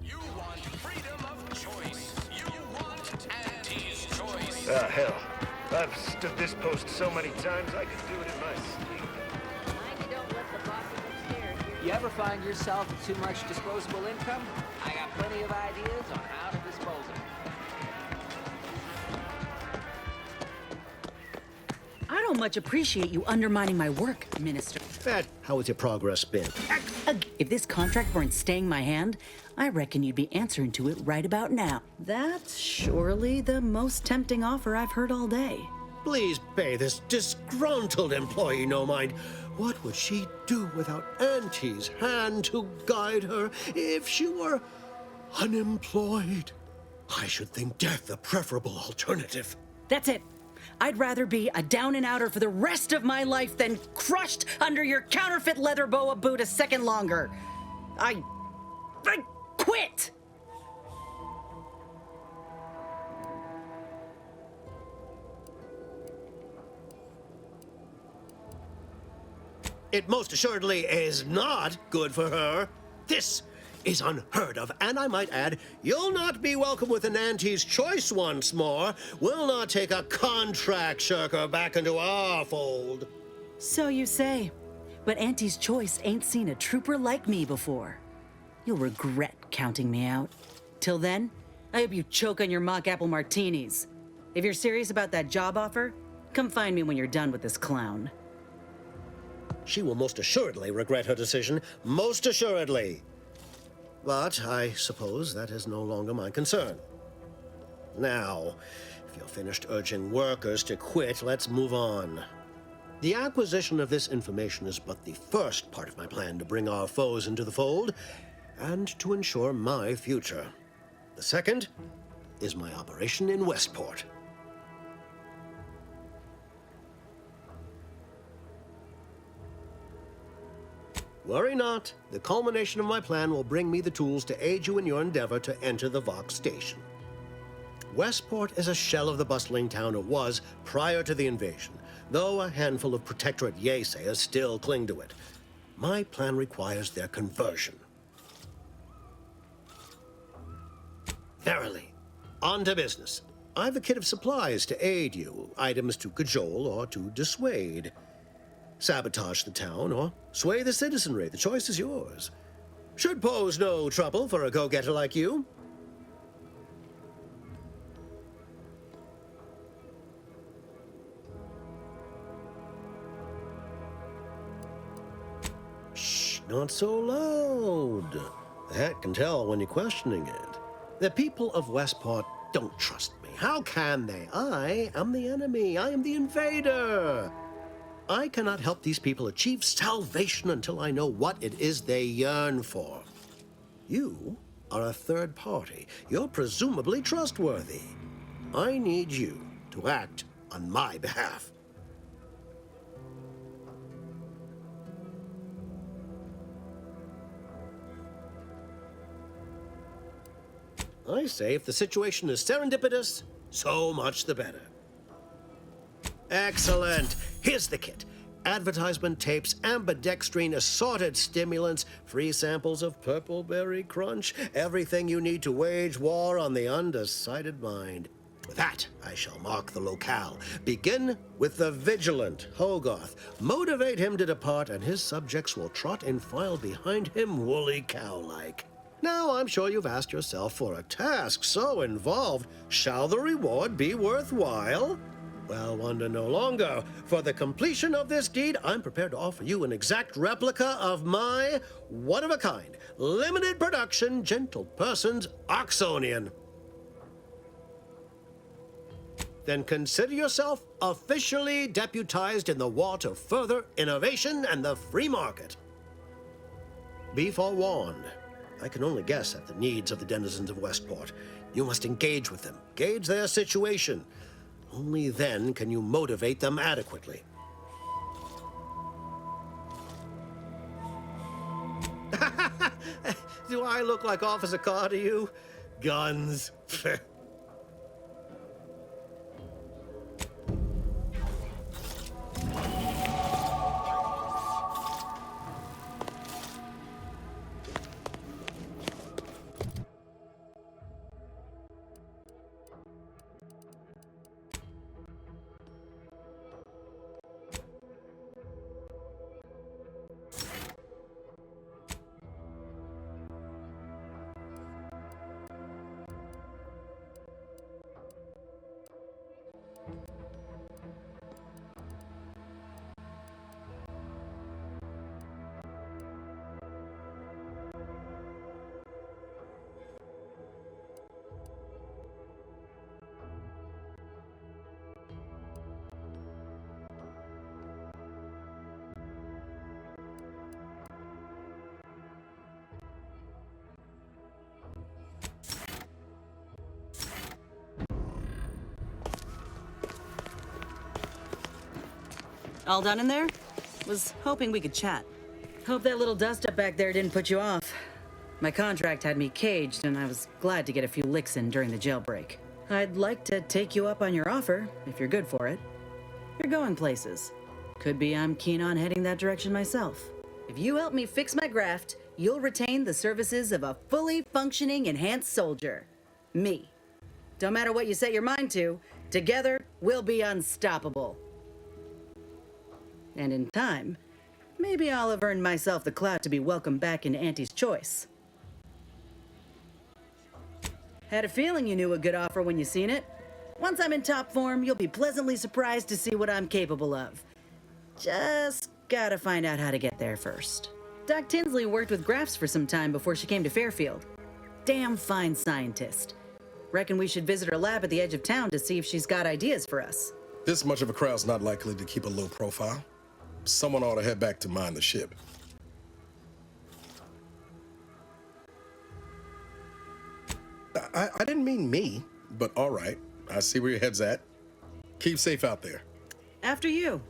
You want freedom of choice. You want Auntie's choice. Ah, hell. I've stood this post so many times I could do it in my sleep. Mind you don't let the bosses upstairs hear You ever find yourself with too much disposable income? I got plenty of ideas on how to dispose of it. I don't much appreciate you undermining my work, Minister. How has your progress been? If this contract weren't staying my hand, I reckon you'd be answering to it right about now. That's surely the most tempting offer I've heard all day. Please pay this disgruntled employee no mind. What would she do without Auntie's hand to guide her if she were unemployed? I should think death a preferable alternative. That's it. I'd rather be a down-and-outer for the rest of my life than crushed under your counterfeit leather boa boot a second longer. I quit! It most assuredly is not good for her. This is unheard of, and I might add, you'll not be welcome with an Auntie's choice once more. We'll not take a contract shirker back into our fold. So you say, but Auntie's choice ain't seen a trooper like me before. You'll regret counting me out. Till then, I hope you choke on your mock apple martinis. If you're serious about that job offer, come find me when you're done with this clown. She will most assuredly regret her decision, most assuredly. But I suppose that is no longer my concern. Now, if you're finished urging workers to quit, let's move on. The acquisition of this information is but the first part of my plan to bring our foes into the fold and to ensure my future. The second is my operation in Westport. Worry not. The culmination of my plan will bring me the tools to aid you in your endeavor to enter the Vox station. Westport is a shell of the bustling town it was prior to the invasion, though a handful of Protectorate Yesayers still cling to it. My plan requires their conversion. Verily. On to business. I've a kit of supplies to aid you, items to cajole or to dissuade. Sabotage the town or sway the citizenry. The choice is yours. Should pose no trouble for a go-getter like you. Shh, not so loud. The hat can tell when you're questioning it. The people of Westport don't trust me. How can they? I am the enemy. I am the invader. I cannot help these people achieve salvation until I know what it is they yearn for. You are a third party. You're presumably trustworthy. I need you to act on my behalf. I say if the situation is serendipitous, so much the better. Excellent. Here's the kit. Advertisement tapes, ambidextrine, assorted stimulants, free samples of Purple Berry Crunch, everything you need to wage war on the undecided mind. With that, I shall mark the locale. Begin with the vigilant Hogarth. Motivate him to depart, and his subjects will trot in file behind him woolly cow-like. Now, I'm sure you've asked yourself, for a task so involved, shall the reward be worthwhile? Well, wonder no longer. For the completion of this deed, I'm prepared to offer you an exact replica of my one-of-a-kind, limited production, gentle person's Oxonian. Then consider yourself officially deputized in the war to further innovation and the free market. Be forewarned. I can only guess at the needs of the denizens of Westport. You must engage with them, gauge their situation. Only then can you motivate them adequately. Do I look like Officer Carr to you? Guns. All done in there? Was hoping we could chat. Hope that little dust-up back there didn't put you off. My contract had me caged, and I was glad to get a few licks in during the jailbreak. I'd like to take you up on your offer, if you're good for it. You're going places. Could be I'm keen on heading that direction myself. If you help me fix my graft, you'll retain the services of a fully functioning enhanced soldier. Me. Don't matter what you set your mind to, together we'll be unstoppable. And in time, maybe I'll have earned myself the clout to be welcomed back into Auntie's Choice. Had a feeling you knew a good offer when you seen it. Once I'm in top form, you'll be pleasantly surprised to see what I'm capable of. Just gotta find out how to get there first. Doc Tinsley worked with Grafts for some time before she came to Fairfield. Damn fine scientist. Reckon we should visit her lab at the edge of town to see if she's got ideas for us. This much of a crowd's not likely to keep a low profile. Someone ought to head back to mind the ship. I didn't mean me, but all right. I see where your head's at. Keep safe out there. After you.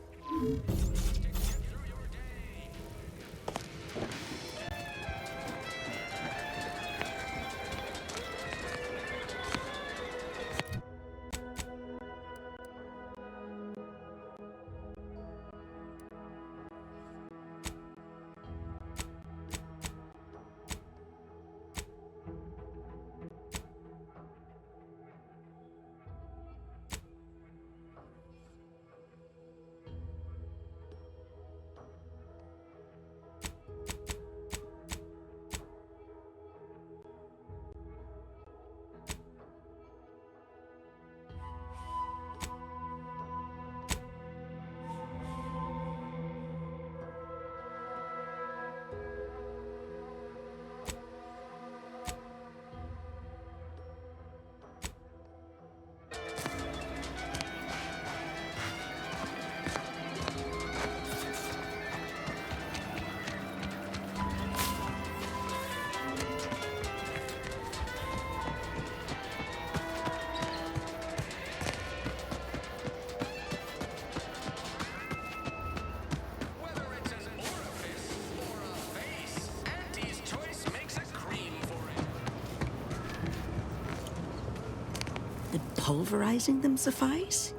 pulverizing them suffice?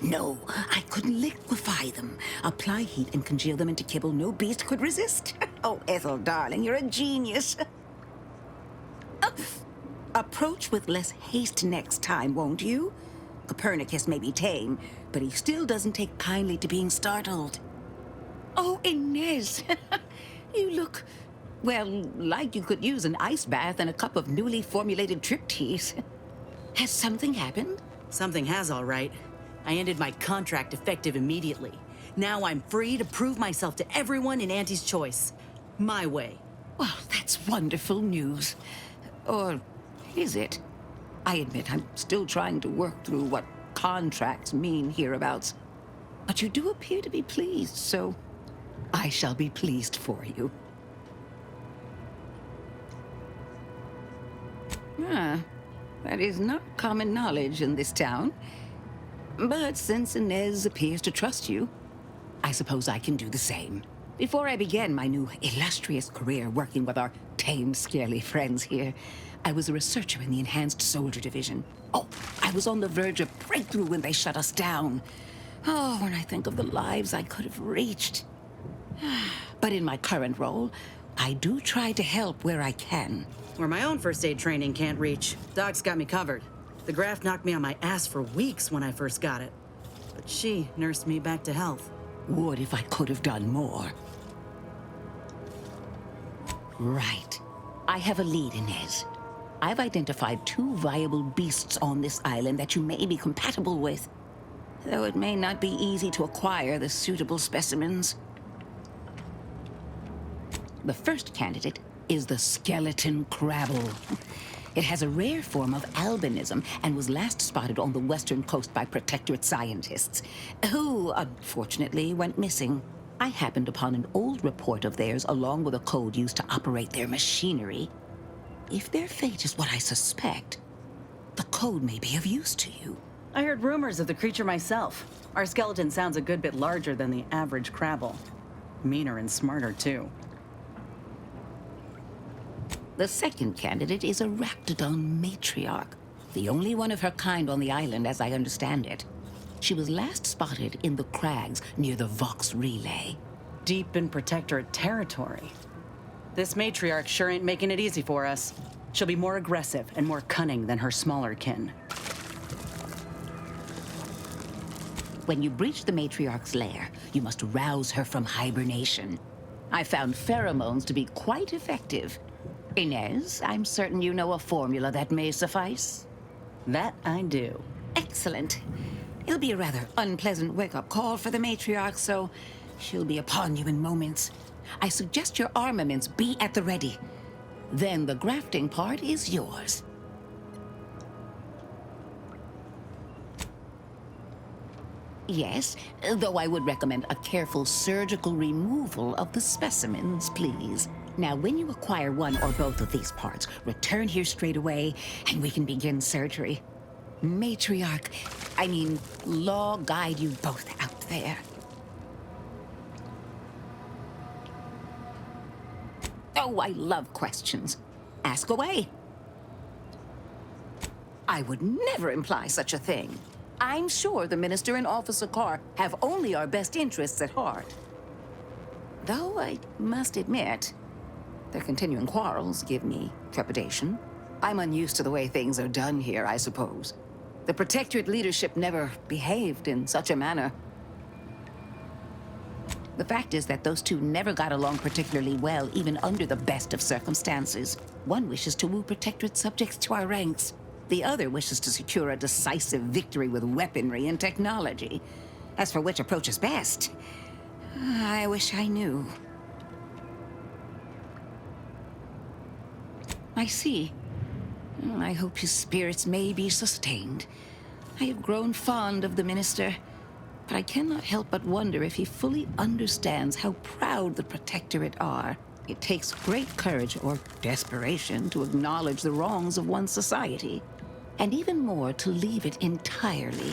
No, I could liquefy them, apply heat and congeal them into kibble no beast could resist. Oh, Ethel, darling, you're a genius. Approach with less haste next time, won't you? Copernicus may be tame, but he still doesn't take kindly to being startled. Oh, Inez, you look, well, like you could use an ice bath and a cup of newly formulated trip teas. Has something happened? Something has, all right. I ended my contract effective immediately. Now I'm free to prove myself to everyone in Auntie's Choice. My way. Well, that's wonderful news. Or is it? I admit I'm still trying to work through what contracts mean hereabouts. But you do appear to be pleased, so I shall be pleased for you. Ah, that is not common knowledge in this town. But since Inez appears to trust you, I suppose I can do the same. Before I began my new illustrious career working with our tame, scaly friends here, I was a researcher in the Enhanced Soldier Division. Oh, I was on the verge of breakthrough when they shut us down. Oh, when I think of the lives I could have reached. But in my current role, I do try to help where I can. Where my own first aid training can't reach, Doc's got me covered. The graft knocked me on my ass for weeks when I first got it. But she nursed me back to health. Would if I could have done more. Right. I have a lead, Inez. I've identified 2 viable beasts on this island that you may be compatible with. Though it may not be easy to acquire the suitable specimens. The first candidate is the skeleton crabble. It has a rare form of albinism and was last spotted on the western coast by Protectorate scientists, who, unfortunately, went missing. I happened upon an old report of theirs along with a code used to operate their machinery. If their fate is what I suspect, the code may be of use to you. I heard rumors of the creature myself. Our skeleton sounds a good bit larger than the average crabble. Meaner and smarter, too. The second candidate is a Raptidon matriarch, the only one of her kind on the island as I understand it. She was last spotted in the crags near the Vox Relay. Deep in Protectorate territory. This matriarch sure ain't making it easy for us. She'll be more aggressive and more cunning than her smaller kin. When you breach the matriarch's lair, you must rouse her from hibernation. I found pheromones to be quite effective. Inez, I'm certain you know a formula that may suffice. That I do. Excellent. It'll be a rather unpleasant wake-up call for the matriarch, so she'll be upon you in moments. I suggest your armaments be at the ready. Then the grafting part is yours. Yes, though I would recommend a careful surgical removal of the specimens, please. Now, when you acquire one or both of these parts, return here straight away, and we can begin surgery. Law guide you both out there. Oh, I love questions. Ask away. I would never imply such a thing. I'm sure the Minister and Officer Carr have only our best interests at heart. Though I must admit, their continuing quarrels give me trepidation. I'm unused to the way things are done here, I suppose. The Protectorate leadership never behaved in such a manner. The fact is that those two never got along particularly well, even under the best of circumstances. One wishes to woo Protectorate subjects to our ranks. The other wishes to secure a decisive victory with weaponry and technology. As for which approach is best, I wish I knew. I see. I hope his spirits may be sustained. I have grown fond of the Minister, but I cannot help but wonder if he fully understands how proud the Protectorate are. It takes great courage or desperation to acknowledge the wrongs of one's society, and even more to leave it entirely.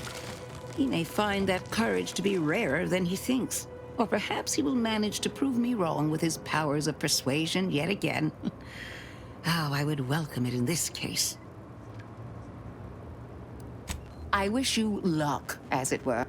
He may find that courage to be rarer than he thinks, or perhaps he will manage to prove me wrong with his powers of persuasion yet again. How I would welcome it in this case. I wish you luck, as it were.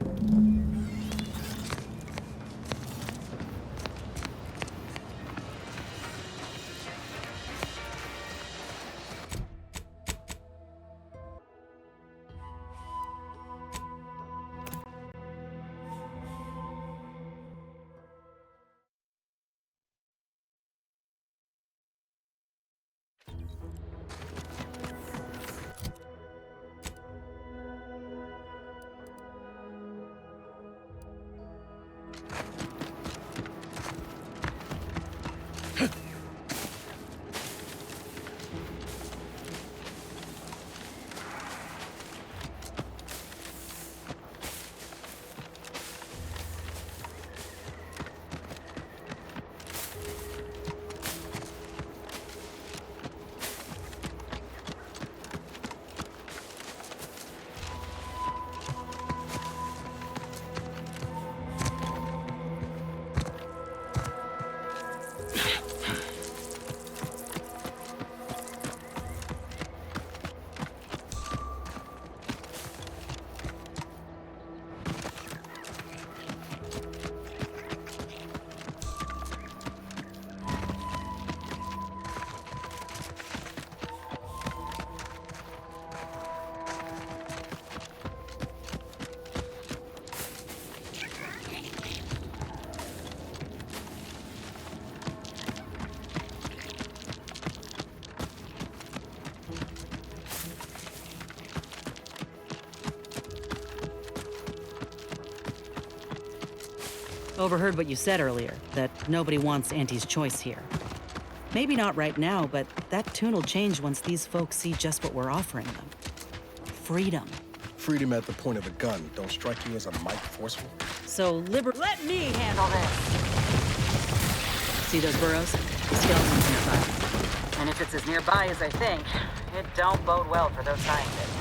Overheard what you said earlier, that nobody wants Auntie's choice here. Maybe not right now, but that tune will change once these folks see just what we're offering them. Freedom. Freedom at the point of a gun don't strike you as a mite forceful? So let me handle this! See those burrows? The skeleton's nearby. And if it's as nearby as I think, it don't bode well for those scientists.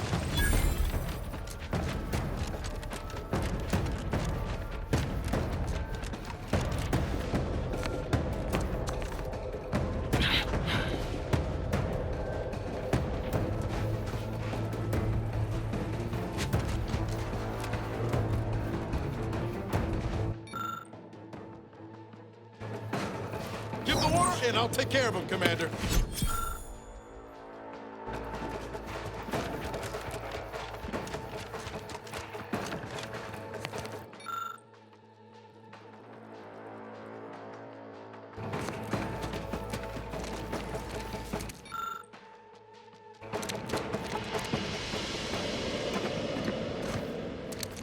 Give the order, and I'll take care of him, Commander.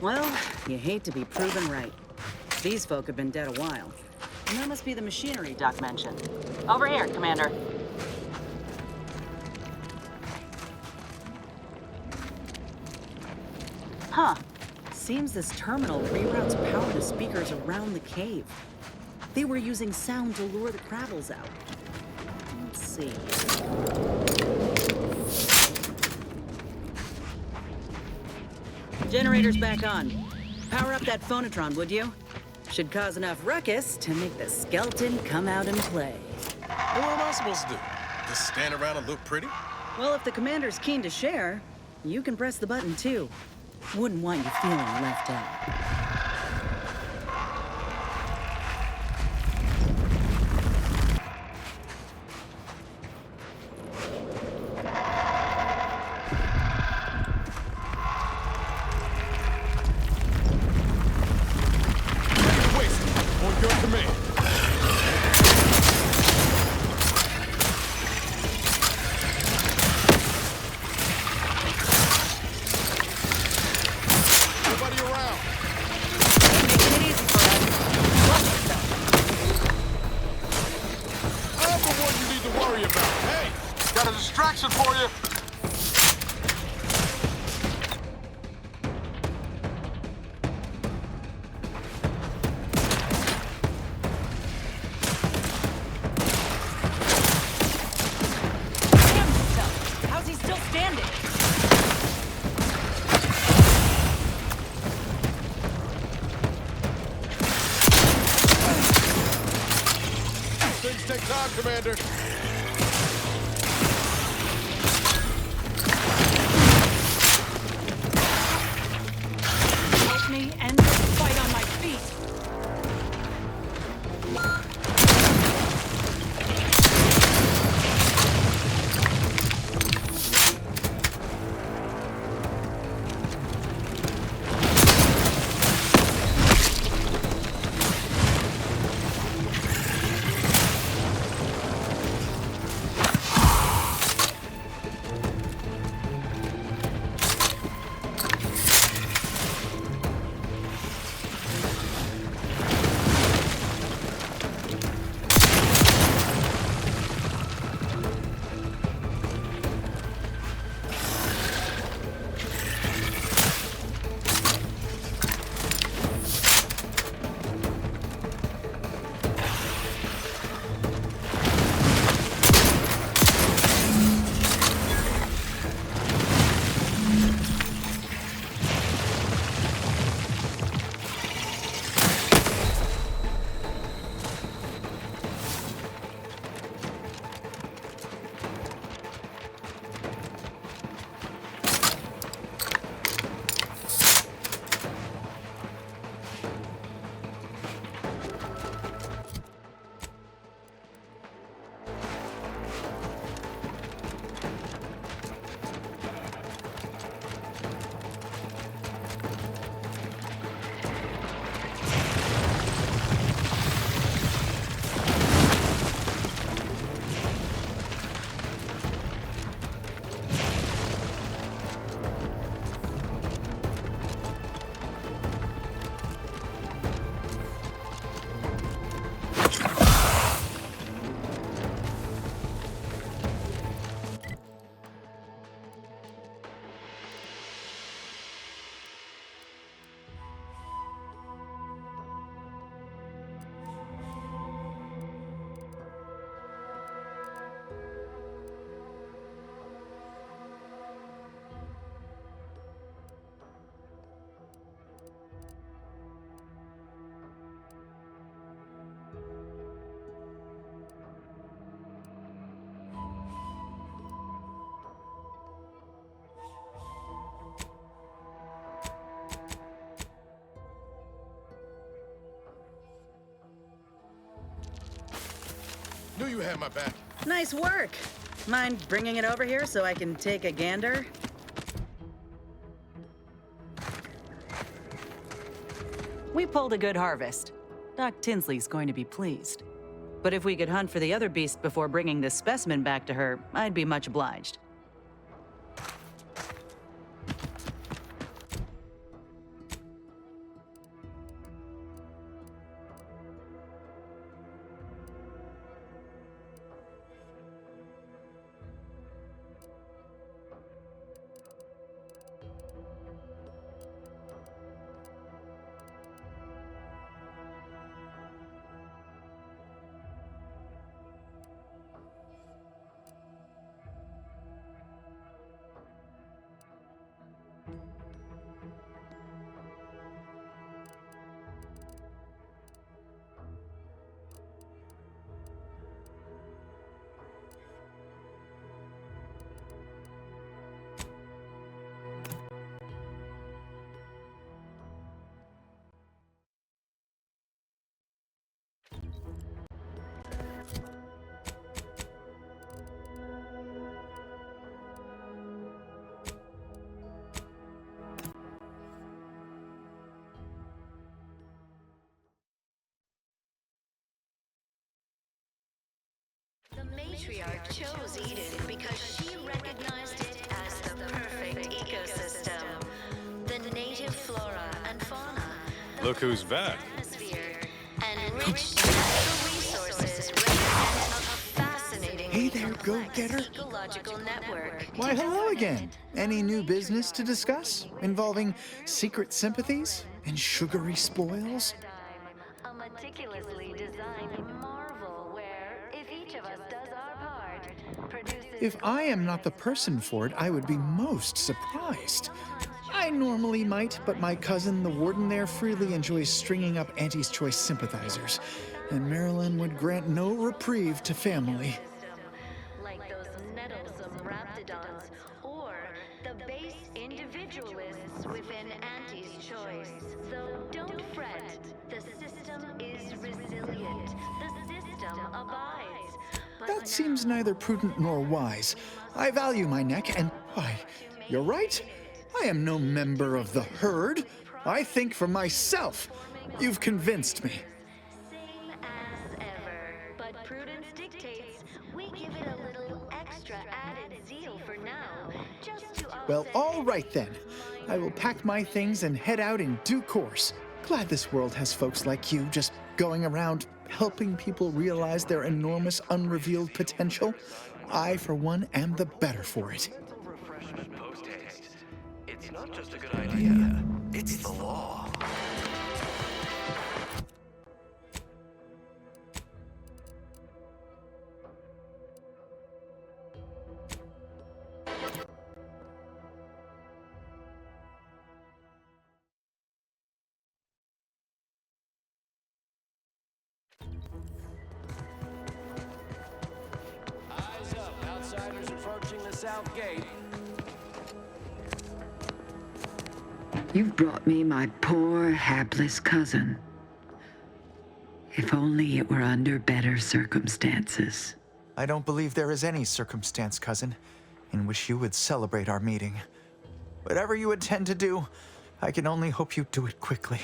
Well, you hate to be proven right. These folk have been dead a while. And that must be the machinery Doc mentioned. Over here, Commander. Huh. Seems this terminal reroutes power to speakers around the cave. They were using sound to lure the Krabbels out. Let's see. Generator's back on. Power up that phonotron, would you? Should cause enough ruckus to make the skeleton come out and play. And what am I supposed to do? Just stand around and look pretty? Well, if the commander's keen to share, you can press the button too. Wouldn't want you feeling left out. For you. How's he still standing? Things take time, Commander. You have my back. Nice work. Mind bringing it over here so I can take a gander? We pulled a good harvest. Doc Tinsley's going to be pleased. But if we could hunt for the other beast before bringing this specimen back to her, I'd be much obliged. The matriarch chose Eden because she recognized it as the perfect ecosystem. The native flora and fauna. Look who's back. Atmosphere and rich natural resources represent a fascinating Hey there, go-getter. ecological network. Why, hello again. Any new business to discuss involving secret sympathies and sugary spoils? A meticulously designed marvel where, if each of us does our part, produces... If I am not the person for it, I would be most surprised. I normally might, but my cousin, the warden there, freely enjoys stringing up Auntie's Choice sympathizers, and Marilyn would grant no reprieve to family. Like those nettlesome raptidons, or the base individualists within Auntie's Choice. So don't fret, the system is resilient. The system abides. That seems neither prudent nor wise. I value my neck, and why, you're right. I am no member of the herd. I think for myself. You've convinced me. Same as ever. But prudence dictates we give it a little extra added zeal for now, just to Well, all right then. I will pack my things and head out in due course. Glad this world has folks like you just going around helping people realize their enormous unrevealed potential. I, for one, am the better for it. Refreshment post-haste. It's not just a good idea, it's the law. Eyes up, outsiders approaching the south gate. You've brought me my poor, hapless cousin. If only it were under better circumstances. I don't believe there is any circumstance, cousin, in which you would celebrate our meeting. Whatever you intend to do, I can only hope you do it quickly.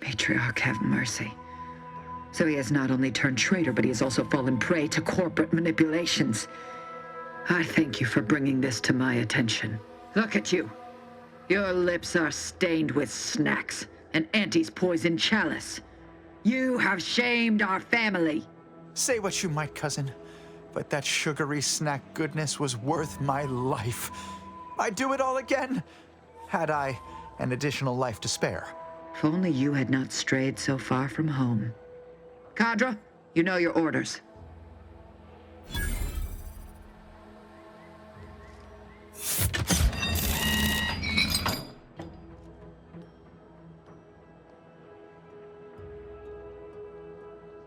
Matriarch, have mercy. So he has not only turned traitor, but he has also fallen prey to corporate manipulations. I thank you for bringing this to my attention. Look at you. Your lips are stained with snacks and Auntie's poison chalice. You have shamed our family. Say what you might, cousin, but that sugary snack goodness was worth my life. I'd do it all again, had I an additional life to spare. If only you had not strayed so far from home. Cadre, you know your orders.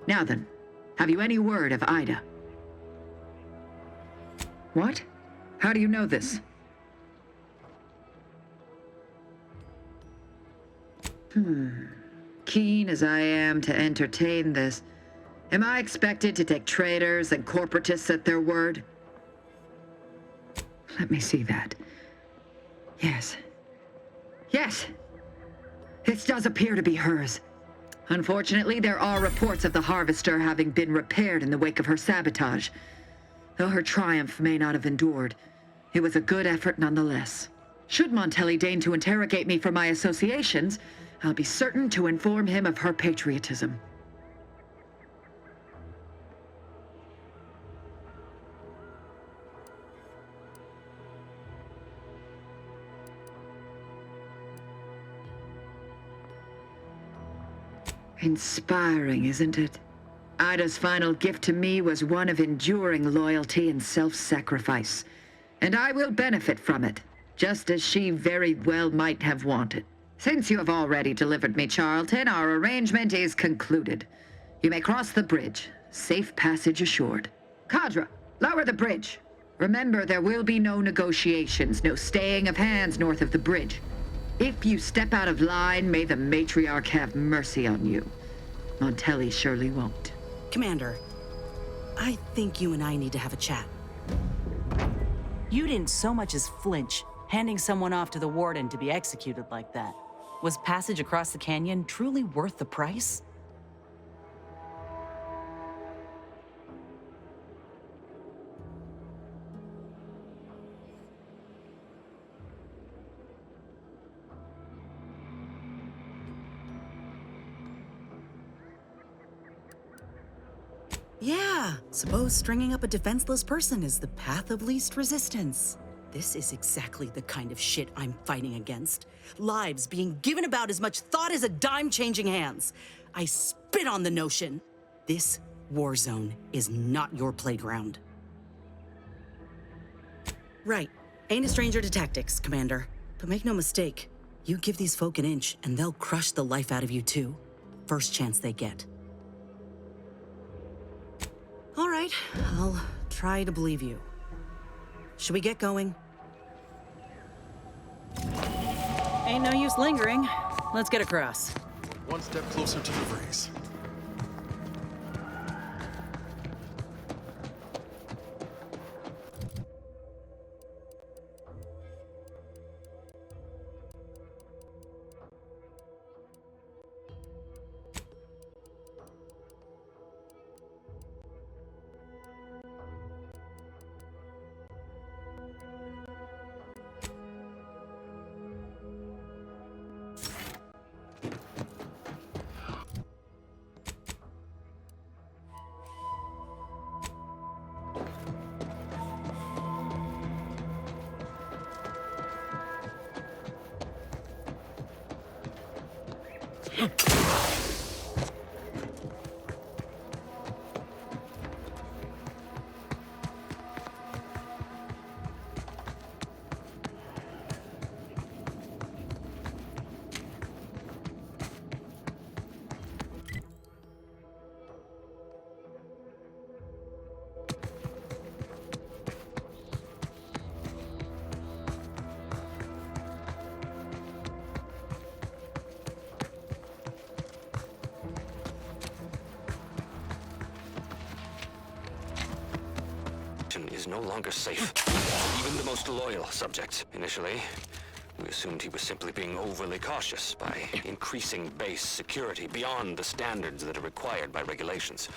Now then, have you any word of Ida? What? How do you know this? Keen as I am to entertain this, am I expected to take traitors and corporatists at their word? Let me see that. Yes. Yes! This does appear to be hers. Unfortunately, there are reports of the Harvester having been repaired in the wake of her sabotage. Though her triumph may not have endured, it was a good effort nonetheless. Should Montelli deign to interrogate me for my associations, I'll be certain to inform him of her patriotism. Inspiring, isn't it? Ida's final gift to me was one of enduring loyalty and self-sacrifice, and I will benefit from it, just as she very well might have wanted. Since you have already delivered me Charlton, our arrangement is concluded. You may cross the bridge, safe passage assured. Kadra, lower the bridge. Remember, there will be no negotiations, no staying of hands north of the bridge. If you step out of line, may the matriarch have mercy on you. Montelli surely won't. Commander, I think you and I need to have a chat. You didn't so much as flinch, handing someone off to the warden to be executed like that. Was passage across the canyon truly worth the price? Yeah, suppose stringing up a defenseless person is the path of least resistance. This is exactly the kind of shit I'm fighting against. Lives being given about as much thought as a dime changing hands. I spit on the notion. This war zone is not your playground. Right, ain't a stranger to tactics, Commander. But make no mistake, you give these folk an inch and they'll crush the life out of you too. First chance they get. All right, I'll try to believe you. Should we get going? Ain't no use lingering. Let's get across. One step closer to the race. Is no longer safe. Even the most loyal subjects. Initially, we assumed he was simply being overly cautious by increasing base security beyond the standards that are required by regulations.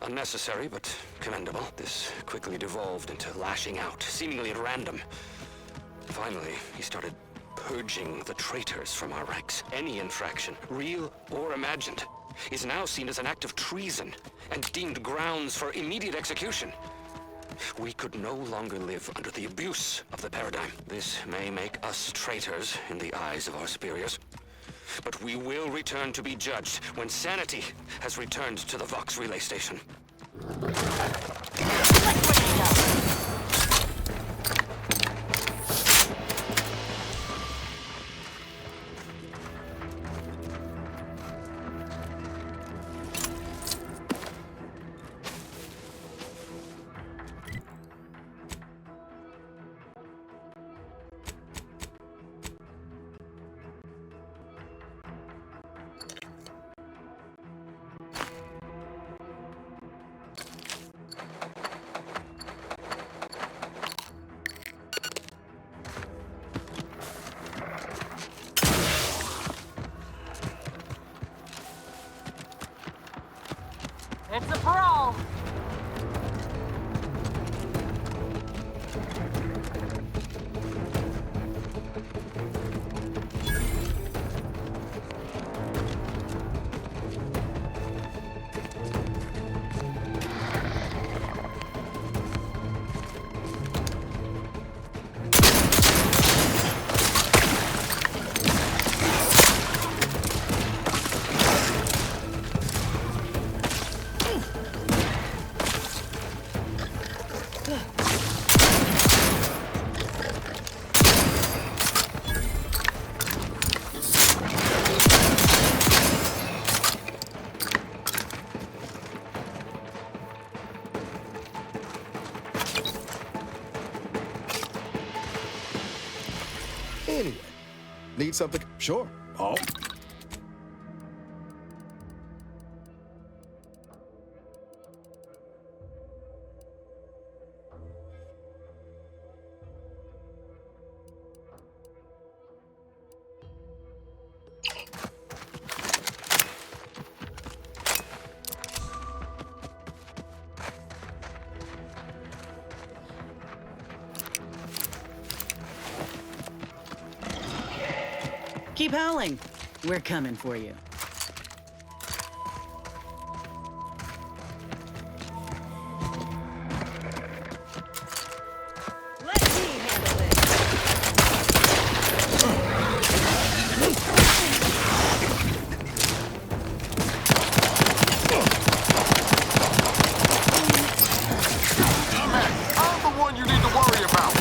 Unnecessary, but commendable. This quickly devolved into lashing out, seemingly at random. Finally, he started purging the traitors from our ranks. Any infraction, real or imagined, is now seen as an act of treason and deemed grounds for immediate execution. We could no longer live under the abuse of the paradigm. This may make us traitors in the eyes of our superiors, but we will return to be judged when sanity has returned to the Vox relay station. It's a parole. Anyway, need something? Sure. Oh. Keep howling. We're coming for you. Let me handle it. I'm the one you need to worry about.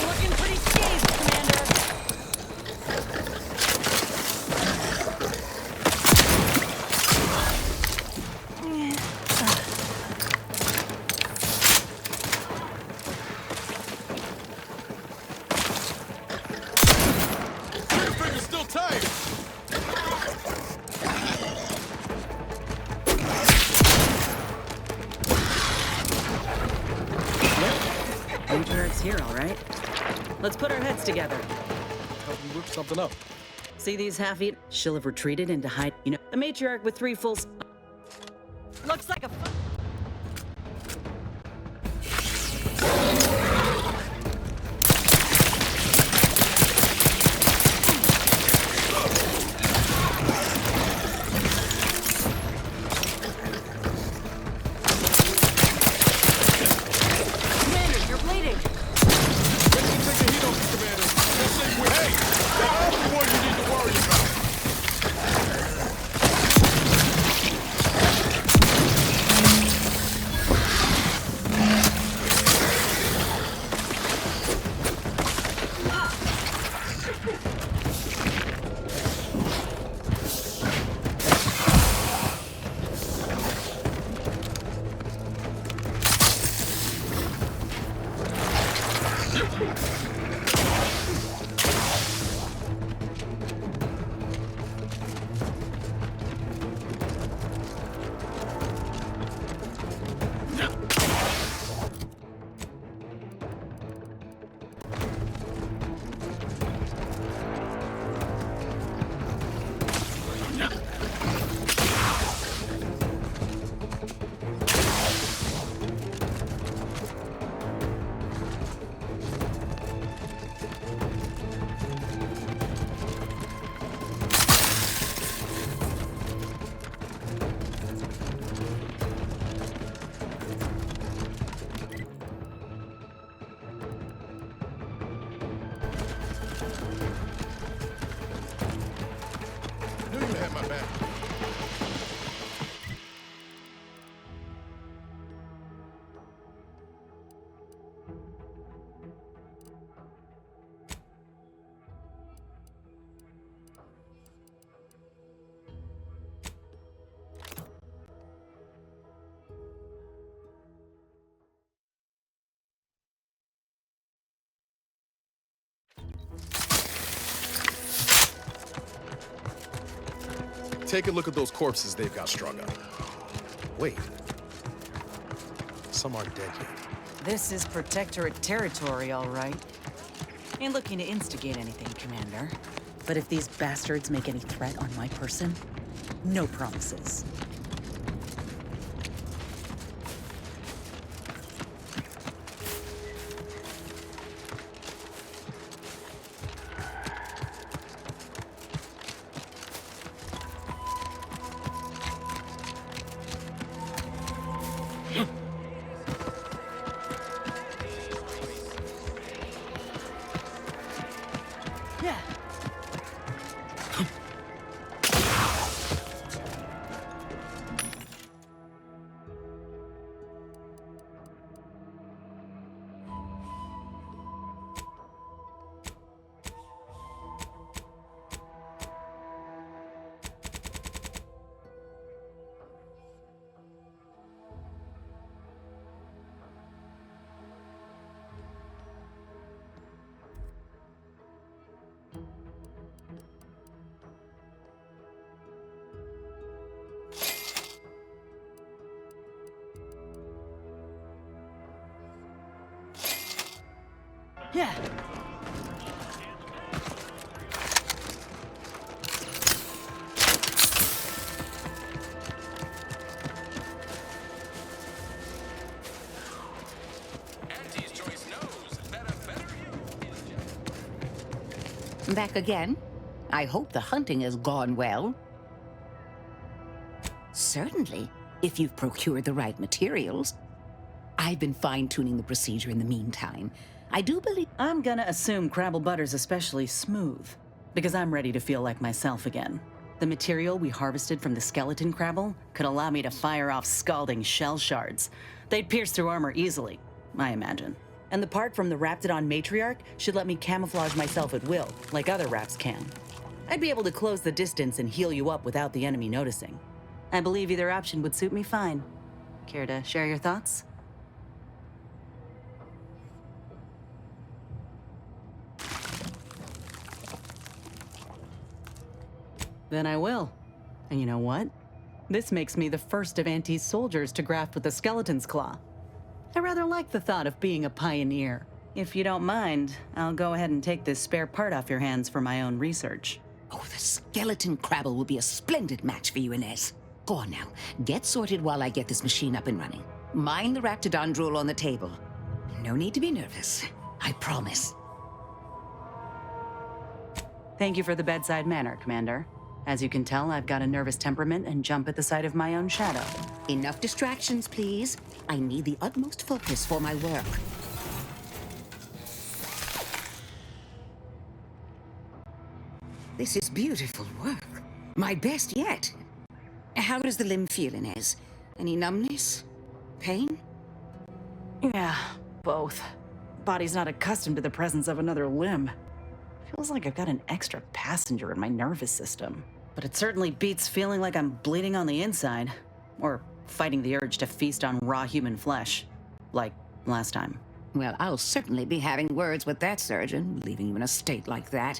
Looking pretty scathed, Commander. Trigger finger's still tight. Matriarch's here, all right. Let's put our heads together. Help you whip something up. See these half-eat? She'll have retreated into hide. You know, the matriarch with 3 full. Looks like a Commander, you're bleeding. Ready to take the heat off you, Commander. Just say when. Hey, I'm the one you need to worry about. Knew you had my back. Take a look at those corpses they've got strung up. Wait. Some aren't dead yet. This is Protectorate territory, all right. Ain't looking to instigate anything, Commander. But if these bastards make any threat on my person, no promises. Yeah. Back again? I hope the hunting has gone well. Certainly, if you've procured the right materials. I've been fine-tuning the procedure in the meantime. I do believe... I'm gonna assume Crabble Butter's especially smooth, because I'm ready to feel like myself again. The material we harvested from the skeleton Crabble could allow me to fire off scalding shell shards. They'd pierce through armor easily, I imagine. And the part from the Raptidon Matriarch should let me camouflage myself at will, like other Raps can. I'd be able to close the distance and heal you up without the enemy noticing. I believe either option would suit me fine. Care to share your thoughts? Then I will. And you know what? This makes me the first of Auntie's soldiers to graft with the skeleton's claw. I rather like the thought of being a pioneer. If you don't mind, I'll go ahead and take this spare part off your hands for my own research. Oh, the skeleton Crabble will be a splendid match for you, Inez. Go on now. Get sorted while I get this machine up and running. Mind the Raptidon drool on the table. No need to be nervous. I promise. Thank you for the bedside manner, Commander. As you can tell, I've got a nervous temperament and jump at the sight of my own shadow. Enough distractions, please. I need the utmost focus for my work. This is beautiful work. My best yet. How does the limb feel, Inez? Any numbness? Pain? Yeah, both. Body's not accustomed to the presence of another limb. Feels like I've got an extra passenger in my nervous system. But it certainly beats feeling like I'm bleeding on the inside. Or fighting the urge to feast on raw human flesh. Like last time. Well, I'll certainly be having words with that surgeon, leaving you in a state like that.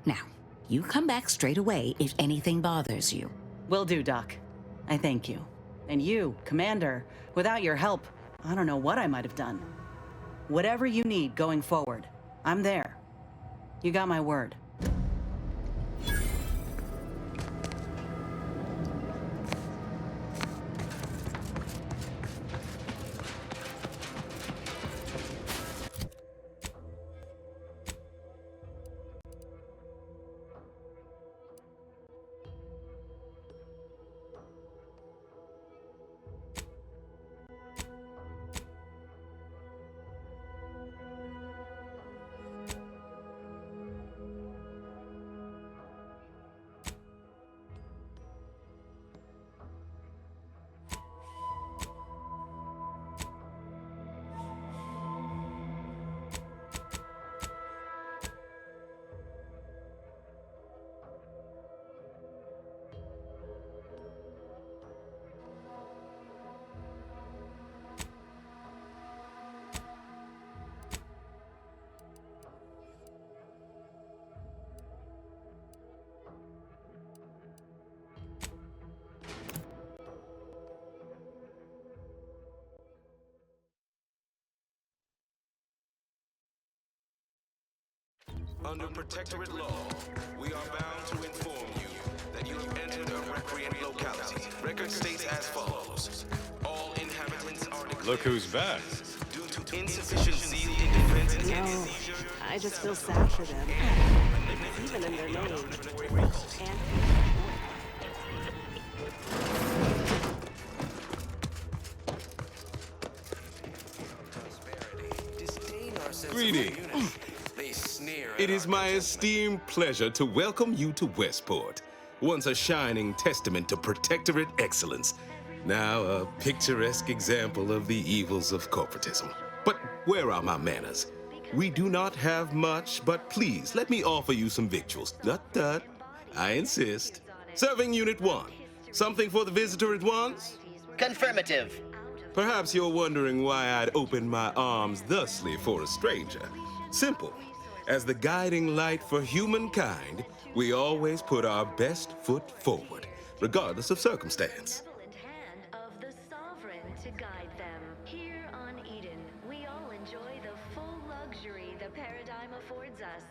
Now, you come back straight away if anything bothers you. Will do, Doc. I thank you. And you, Commander, without your help, I don't know what I might have done. Whatever you need going forward, I'm there. You got my word. Under protectorate law, we are bound to inform you that you have entered a recreant locality. Record states as follows. All inhabitants are declared... Look who's back. Due to insufficient zeal in defense and No, I just feel sad for them. Even in their name. Greetings. It is my esteemed pleasure to welcome you to Westport, once a shining testament to protectorate excellence, now a picturesque example of the evils of corporatism. But where are my manners? We do not have much, but please let me offer you some victuals. Tut. I insist. Serving Unit 1. Something for the visitor at once? Confirmative. Perhaps you're wondering why I'd open my arms thusly for a stranger. Simple. As the guiding light for humankind, we always put our best foot forward, regardless of circumstance. Of the sovereign to guide them. Here on Eden, we all enjoy the full luxury the paradigm affords us.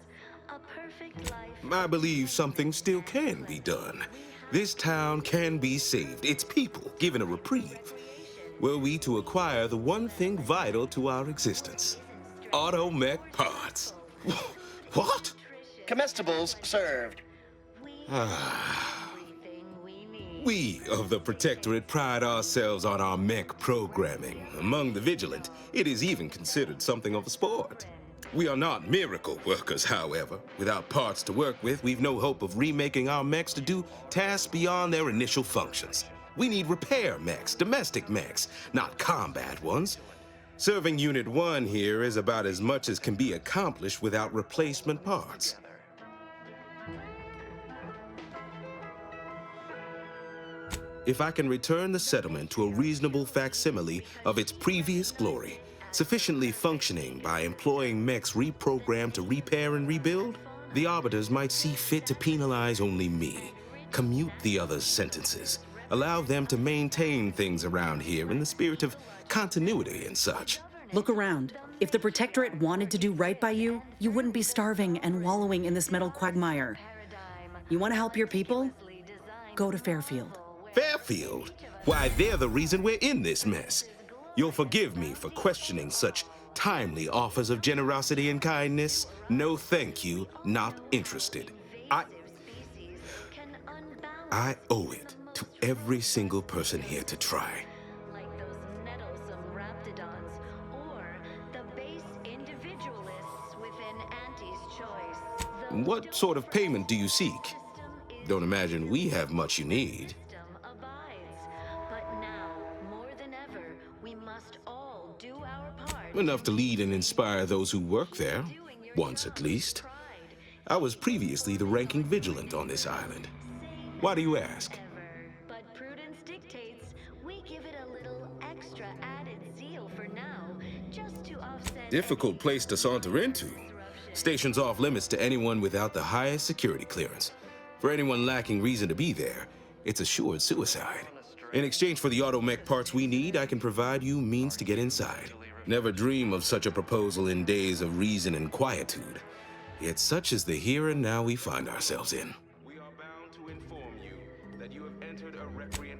A perfect life. I believe something still can be done. This town can be saved, its people given a reprieve. Were we to acquire the one thing vital to our existence. Automech parts. What? Comestibles served. We of the Protectorate pride ourselves on our mech programming. Among the vigilant, it is even considered something of a sport. We are not miracle workers, however. Without parts to work with, we've no hope of remaking our mechs to do tasks beyond their initial functions. We need repair mechs, domestic mechs, not combat ones. Serving Unit 1 here is about as much as can be accomplished without replacement parts. If I can return the settlement to a reasonable facsimile of its previous glory, sufficiently functioning by employing mechs reprogrammed to repair and rebuild, the Arbiters might see fit to penalize only me, commute the others' sentences, allow them to maintain things around here in the spirit of continuity and such. Look around. If the Protectorate wanted to do right by you, you wouldn't be starving and wallowing in this metal quagmire. You want to help your people? Go to Fairfield. Fairfield? Why, they're the reason we're in this mess. You'll forgive me for questioning such timely offers of generosity and kindness. No thank you, not interested. I owe it to every single person here to try. Like those meddlesome raptidons, or the base individualists within Auntie's choice. What sort of payment do you seek? Don't imagine we have much you need. But now, more than ever, we must all do our part. Enough to lead and inspire those who work there, once at least. I was previously the ranking vigilant on this island. Why do you ask? But prudence dictates we give it a little extra added zeal for now, just to offset. Difficult place to saunter into. Station's off limits to anyone without the highest security clearance. For anyone lacking reason to be there, it's assured suicide. In exchange for the automech parts we need, I can provide you means to get inside. Never dream of such a proposal in days of reason and quietude. Yet such is the here and now we find ourselves in.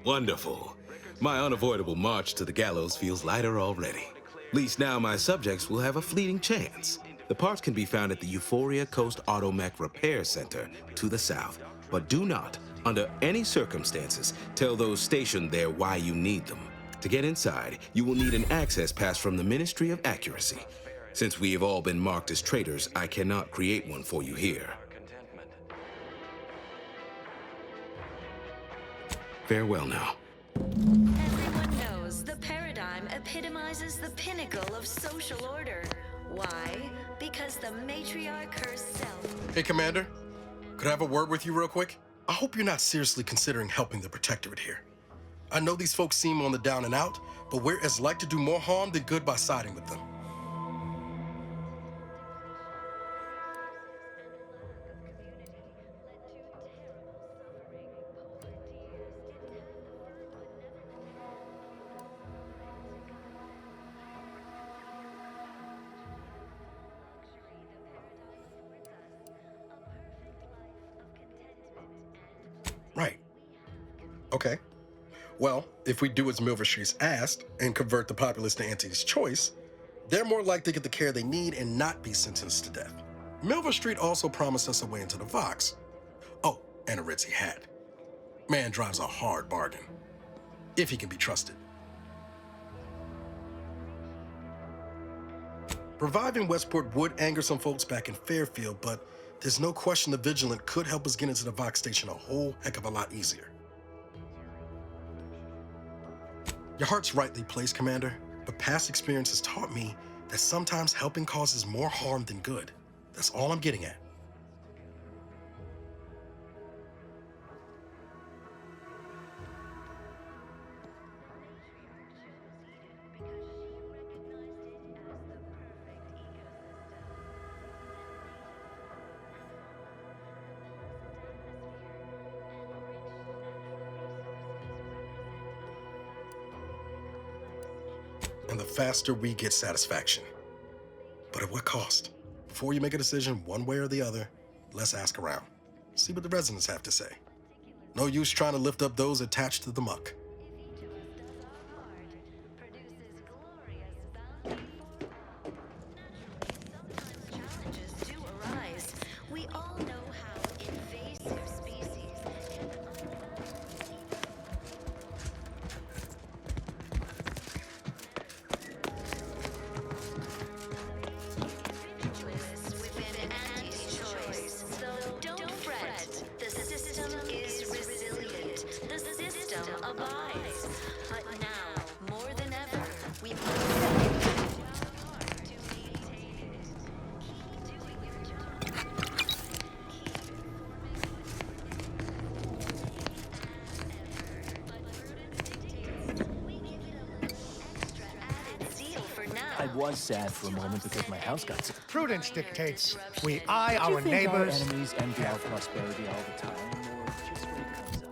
Wonderful. My unavoidable march to the gallows feels lighter already. At least now my subjects will have a fleeting chance. The parts can be found at the Euphoria Coast Automech Repair Center to the south. But do not, under any circumstances, tell those stationed there why you need them. To get inside, you will need an access pass from the Ministry of Accuracy. Since we have all been marked as traitors, I cannot create one for you here. Farewell now. Everyone knows the paradigm epitomizes the pinnacle of social order. Why? Because the matriarch herself. Hey, Commander. Could I have a word with you real quick? I hope you're not seriously considering helping the Protectorate here. I know these folks seem on the down and out, but we're as like to do more harm than good by siding with them. Well, if we do as Milver Street's asked and convert the populace to Auntie's choice, they're more likely to get the care they need and not be sentenced to death. Milver Street also promised us a way into the Vox. Oh, and a Ritzy hat. Man drives a hard bargain, if he can be trusted. Reviving Westport would anger some folks back in Fairfield, but there's no question the Vigilant could help us get into the Vox station a whole heck of a lot easier. Your heart's rightly placed, Commander, but past experience has taught me that sometimes helping causes more harm than good. That's all I'm getting at. And the faster we get satisfaction. But at what cost? Before you make a decision one way or the other, let's ask around. See what the residents have to say. No use trying to lift up those attached to the muck. I was sad for a moment because my house got so. Prudence dictates we eye Do you our think neighbors. Our enemies envy our prosperity all the time, or just when it comes up?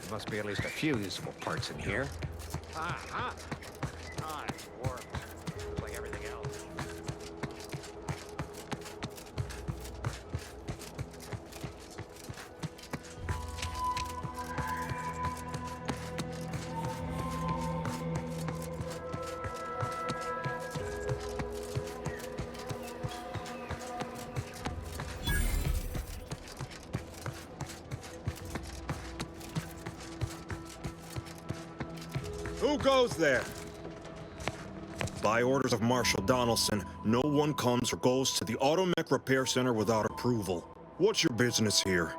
There must be at least a few useful parts in here. Uh-huh. Oh, it's warped. Looks like everything else. Who goes there? By orders of Marshal Donaldson, no one comes or goes to the Automech Repair Center without approval. What's your business here?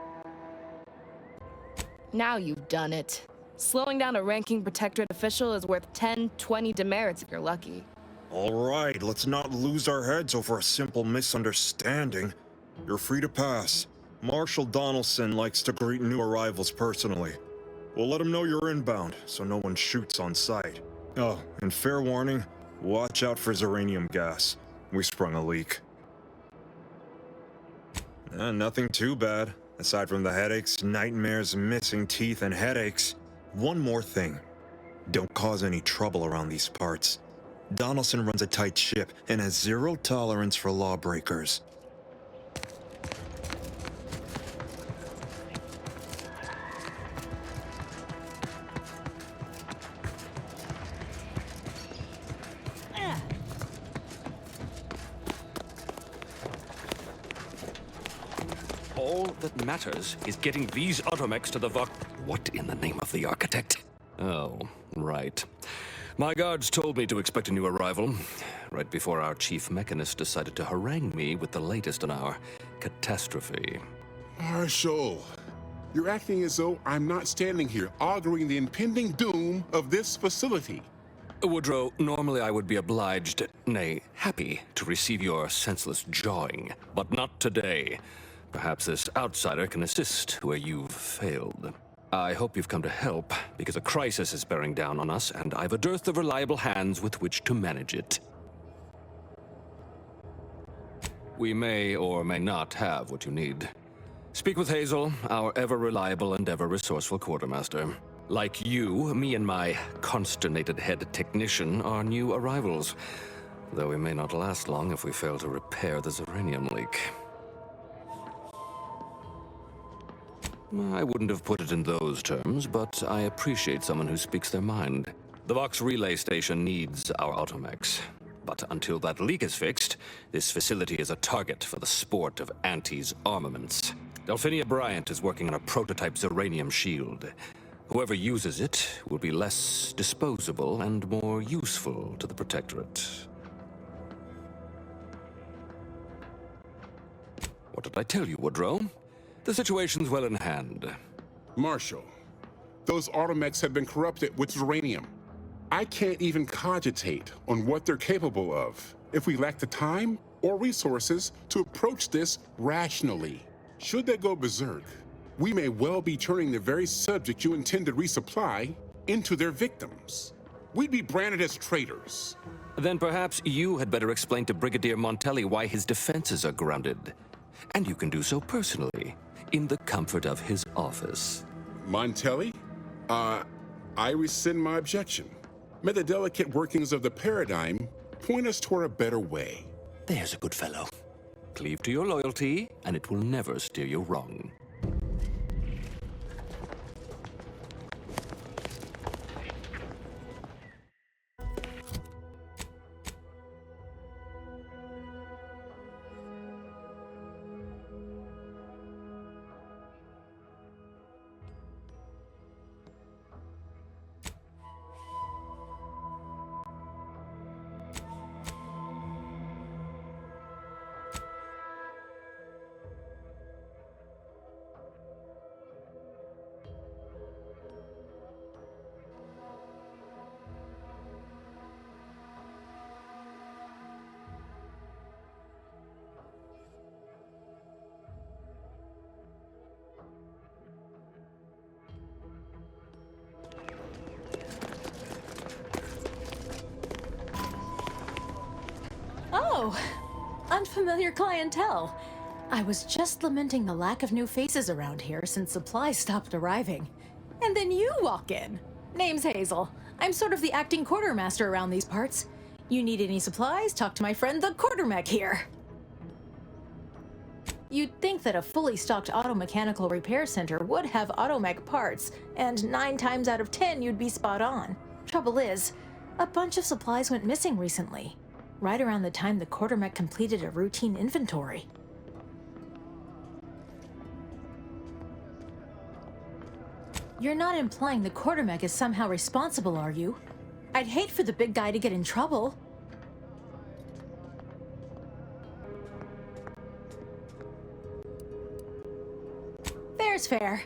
Now you've done it. Slowing down a ranking Protectorate official is worth 10, 20 demerits if you're lucky. All right, let's not lose our heads over a simple misunderstanding. You're free to pass. Marshal Donaldson likes to greet new arrivals personally. We'll let him know you're inbound, so no one shoots on sight. Oh, and fair warning, watch out for Zeranium gas. We sprung a leak. Nothing too bad. Aside from the headaches, nightmares, missing teeth, and headaches. One more thing. Don't cause any trouble around these parts. Donaldson runs a tight ship and has zero tolerance for lawbreakers. All that matters is getting these automechs to the What in the name of the architect? Oh, right. My guards told me to expect a new arrival, right before our chief mechanist decided to harangue me with the latest in our catastrophe. Marshal, you're acting as though I'm not standing here arguing the impending doom of this facility. Woodrow, normally I would be obliged, nay, happy, to receive your senseless jawing, but not today. Perhaps this outsider can assist where you've failed. I hope you've come to help, because a crisis is bearing down on us, and I've a dearth of reliable hands with which to manage it. We may or may not have what you need. Speak with Hazel, our ever-reliable and ever-resourceful quartermaster. Like you, me and my consternated head technician are new arrivals, though we may not last long if we fail to repair the Zeranium leak. I wouldn't have put it in those terms, but I appreciate someone who speaks their mind. The Vox relay station needs our automechs. But until that leak is fixed, this facility is a target for the sport of Auntie's armaments. Delphinia Bryant is working on a prototype Zeranium shield. Whoever uses it will be less disposable and more useful to the Protectorate. What did I tell you, Woodrow? The situation's well in hand. Marshal, those automechs have been corrupted with Zeranium. I can't even cogitate on what they're capable of if we lack the time or resources to approach this rationally. Should they go berserk, we may well be turning the very subject you intend to resupply into their victims. We'd be branded as traitors. Then perhaps you had better explain to Brigadier Montelli why his defenses are grounded. And you can do so personally, in the comfort of his office. Montelli? I rescind my objection. May the delicate workings of the paradigm point us toward a better way. There's a good fellow. Cleave to your loyalty, and it will never steer you wrong. Oh, unfamiliar clientele. I was just lamenting the lack of new faces around here since supplies stopped arriving. And then you walk in. Name's Hazel. I'm sort of the acting quartermaster around these parts. You need any supplies? Talk to my friend the quartermech here. You'd think that a fully stocked auto-mechanical repair center would have automech parts, and 9 times out of 10 you'd be spot on. Trouble is, a bunch of supplies went missing recently, right around the time the quartermech completed a routine inventory. You're not implying the quartermech is somehow responsible, are you? I'd hate for the big guy to get in trouble. Fair's fair.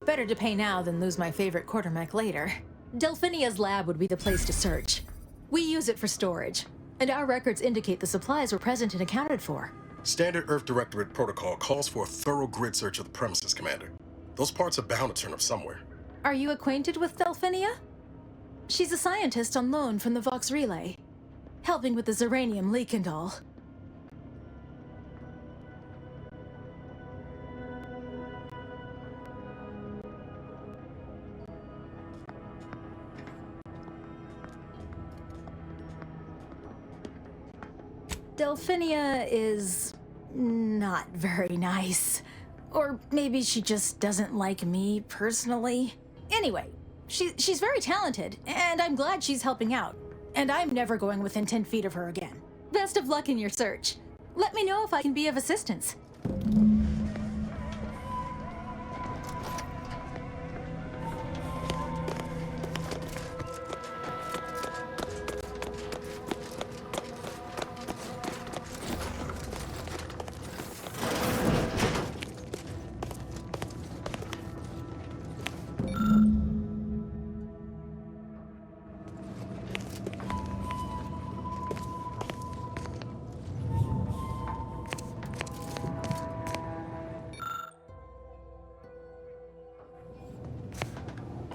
Better to pay now than lose my favorite quartermech later. Delphinia's lab would be the place to search. We use it for storage, and our records indicate the supplies were present and accounted for. Standard Earth Directorate protocol calls for a thorough grid search of the premises, Commander. Those parts are bound to turn up somewhere. Are you acquainted with Delphinia? She's a scientist on loan from the Vox Relay, helping with the Zeranium leak and all. Delphinia is not very nice. Or maybe she just doesn't like me personally. Anyway, she's very talented, and I'm glad she's helping out. And I'm never going within 10 feet of her again. Best of luck in your search. Let me know if I can be of assistance.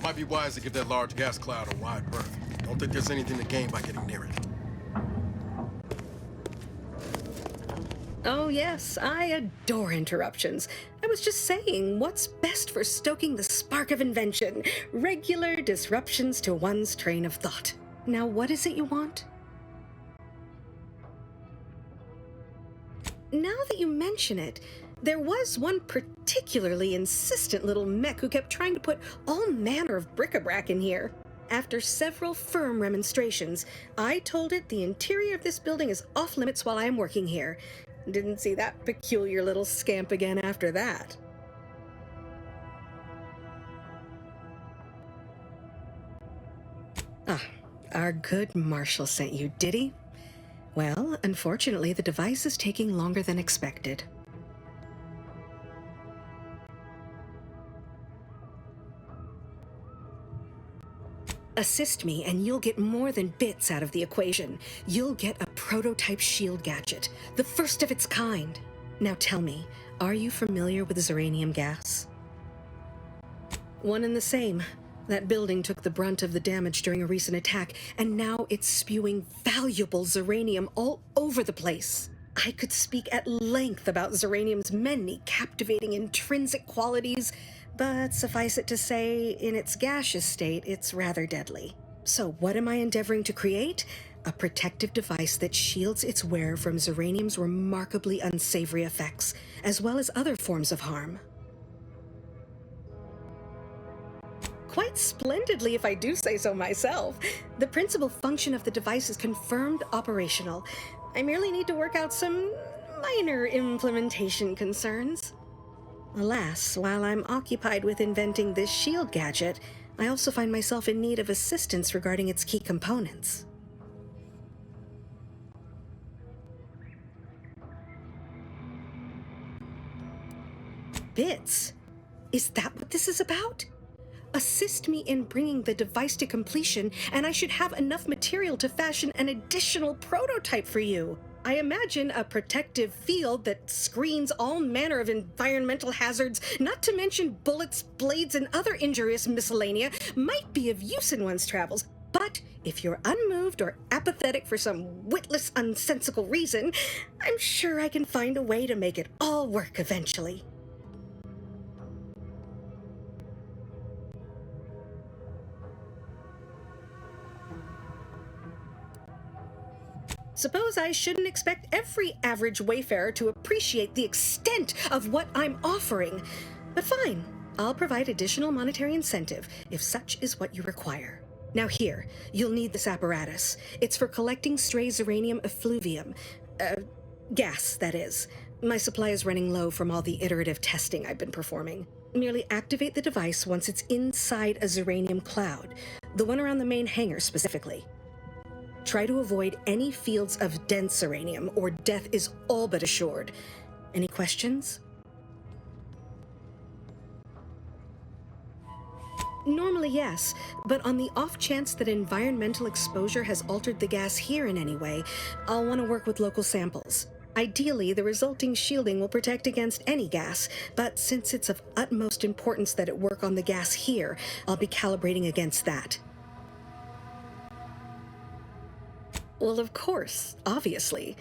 Might be wise to give that large gas cloud a wide berth. Don't think there's anything to gain by getting near it. Oh yes, I adore interruptions. I was just saying, what's best for stoking the spark of invention? Regular disruptions to one's train of thought. Now what is it you want? Now that you mention it, there was one particularly insistent little mech who kept trying to put all manner of bric-a-brac in here. After several firm remonstrations, I told it the interior of this building is off-limits while I am working here. Didn't see that peculiar little scamp again after that. Ah, our good Marshal sent you, did he? Well, unfortunately, the device is taking longer than expected. Assist me, and you'll get more than bits out of the equation. You'll get a prototype shield gadget, the first of its kind. Now tell me, are you familiar with Zeranium gas? One and the same. That building took the brunt of the damage during a recent attack, and now it's spewing valuable Zeranium all over the place. I could speak at length about Zeranium's many captivating intrinsic qualities, but suffice it to say, in its gaseous state, it's rather deadly. So what am I endeavoring to create? A protective device that shields its wearer from Zeranium's remarkably unsavory effects, as well as other forms of harm. Quite splendidly, if I do say so myself. The principal function of the device is confirmed operational. I merely need to work out some minor implementation concerns. Alas, while I'm occupied with inventing this shield gadget, I also find myself in need of assistance regarding its key components. Bits? Is that what this is about? Assist me in bringing the device to completion, and I should have enough material to fashion an additional prototype for you. I imagine a protective field that screens all manner of environmental hazards, not to mention bullets, blades, and other injurious miscellanea, might be of use in one's travels. But if you're unmoved or apathetic for some witless, unsensical reason, I'm sure I can find a way to make it all work eventually. Suppose I shouldn't expect every average wayfarer to appreciate the extent of what I'm offering. But fine, I'll provide additional monetary incentive if such is what you require. Now here, you'll need this apparatus. It's for collecting stray Zeranium effluvium. Gas, that is. My supply is running low from all the iterative testing I've been performing. Merely activate the device once it's inside a Zeranium cloud. the one around the main hangar specifically. Try to avoid any fields of dense uranium, or death is all but assured. Any questions? Normally, yes, but on the off chance that environmental exposure has altered the gas here in any way, I'll want to work with local samples. Ideally, the resulting shielding will protect against any gas, but since it's of utmost importance that it work on the gas here, I'll be calibrating against that. Well, of course, obviously.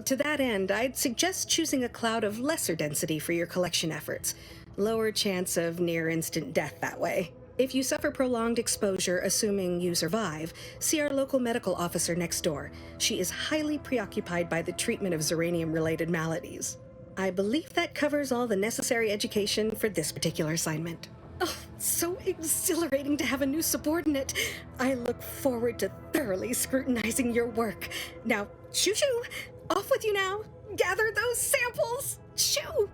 To that end, I'd suggest choosing a cloud of lesser density for your collection efforts. Lower chance of near-instant death that way. If you suffer prolonged exposure, assuming you survive, see our local medical officer next door. She is highly preoccupied by the treatment of Zeranium-related maladies. I believe that covers all the necessary education for this particular assignment. Oh, so exhilarating to have a new subordinate. I look forward to thoroughly scrutinizing your work. Now, shoo-shoo! Off with you now! Gather those samples! Shoo!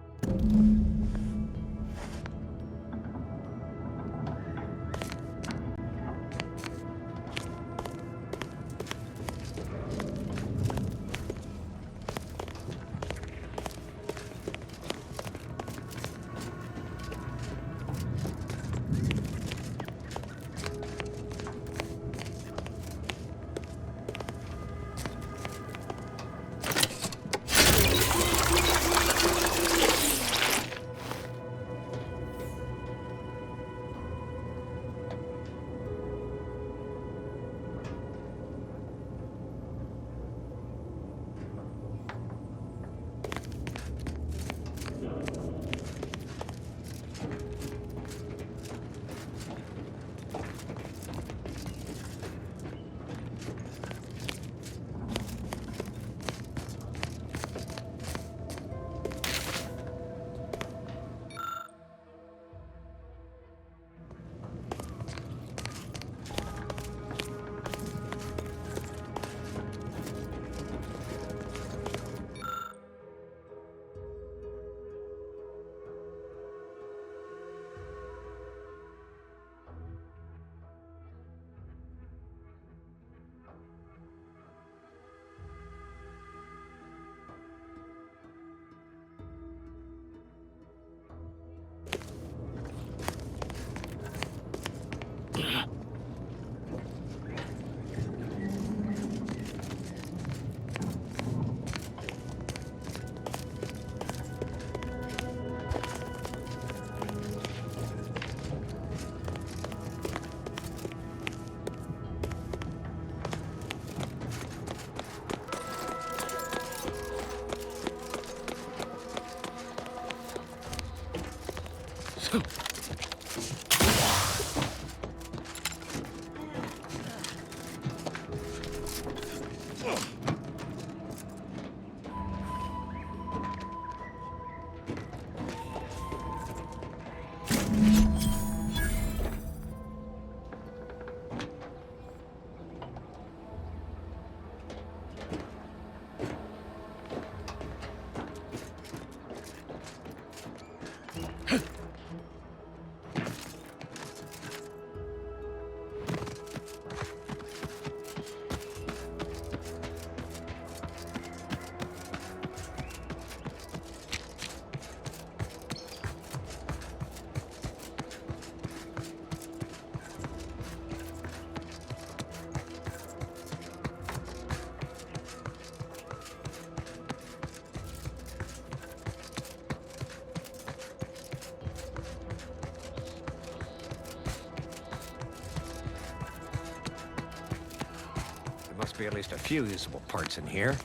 Must be at least a few usable parts in here.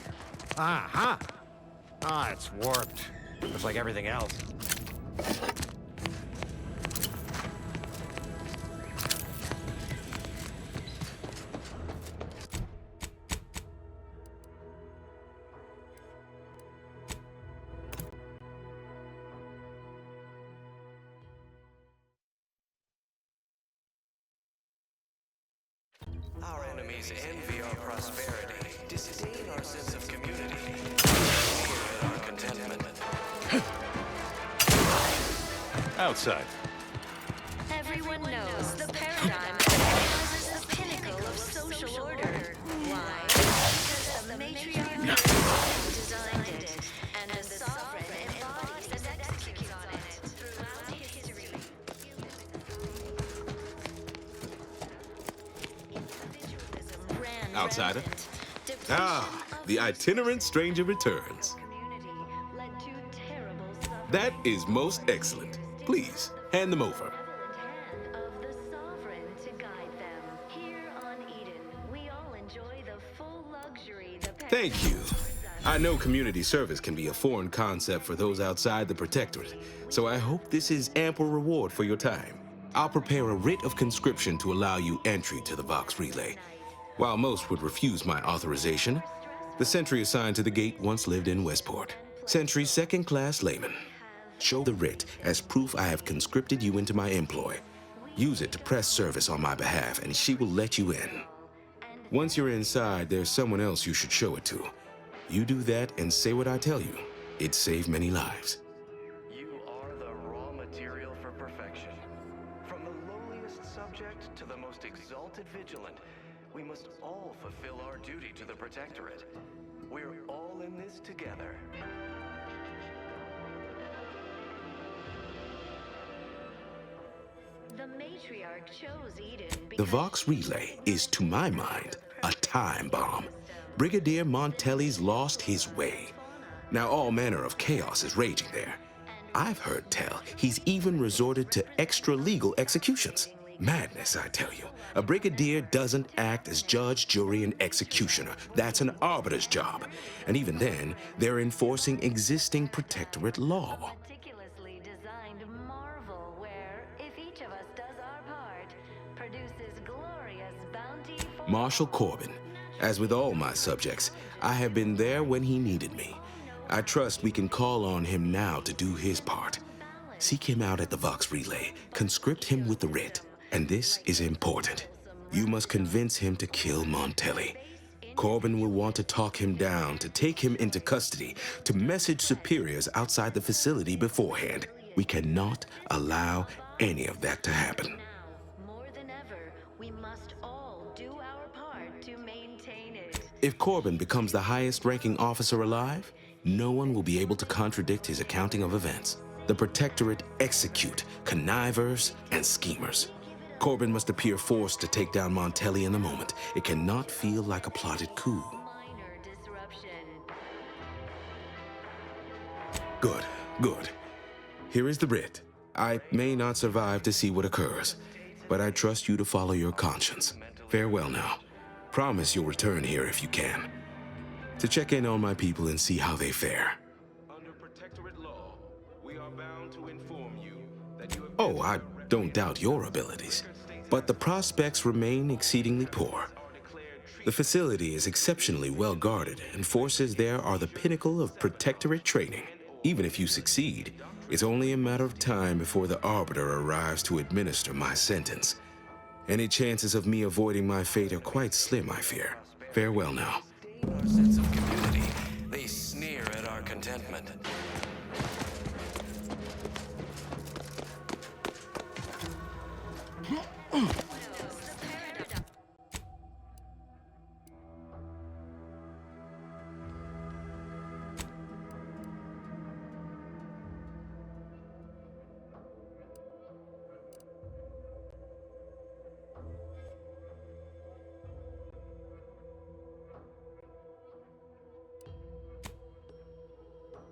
Aha! Ah, it's warped. Just like everything else. Our enemies envy our prosperity, disdain our sense of community, fear our contentment. Outside. Everyone knows the paradigm emphasizes the outsider. Ah, the itinerant stranger returns. That is most excellent. Please, hand them over. Thank you. I know community service can be a foreign concept for those outside the Protectorate, so I hope this is ample reward for your time. I'll prepare a writ of conscription to allow you entry to the Vox Relay. While most would refuse my authorization, the sentry assigned to the gate once lived in Westport. Sentry second-class layman. Show the writ as proof I have conscripted you into my employ. Use it to press service on my behalf, and she will let you in. Once you're inside, there's someone else you should show it to. You do that and say what I tell you. It'd save many lives. You are the raw material for perfection. From the lowliest subject to the most exalted vigilant, we must all fulfill our duty to the Protectorate. We're all in this together. The matriarch chose Eden The Vox Relay is, to my mind, a time bomb. Brigadier Montelli's lost his way. Now all manner of chaos is raging there. I've heard tell he's even resorted to extra-legal executions. Madness, I tell you. A brigadier doesn't act as judge, jury, and executioner. That's an arbiter's job. And even then, they're enforcing existing Protectorate law. meticulously designed marvel where, if each of us does our part, produces glorious bounty for Marshal Corbin. As with all my subjects, I have been there when he needed me. I trust we can call on him now to do his part. Seek him out at the Vox Relay, conscript him with the writ, and this is important. You must convince him to kill Montelli. Corbin will want to talk him down, to take him into custody, to message superiors outside the facility beforehand. We cannot allow any of that to happen. more than ever. We must all do our part to maintain it. If Corbin becomes the highest-ranking officer alive, no one will be able to contradict his accounting of events. The Protectorate execute connivers and schemers. Corbin must appear forced to take down Montelli in the moment. It cannot feel like a plotted coup. Minor disruption. Good, good. Here is the writ. I may not survive to see what occurs, but I trust you to follow your conscience. Farewell now. Promise you'll return here if you can, to check in on my people and see how they fare. Under Protectorate law, we are bound to inform you that you have... Oh, I don't doubt your abilities, but the prospects remain exceedingly poor. The facility is exceptionally well guarded, and forces there are the pinnacle of Protectorate training. Even if you succeed, it's only a matter of time before the Arbiter arrives to administer my sentence. Any chances of me avoiding my fate are quite slim, I fear. Farewell now. Our sense of community, they sneer at our contentment.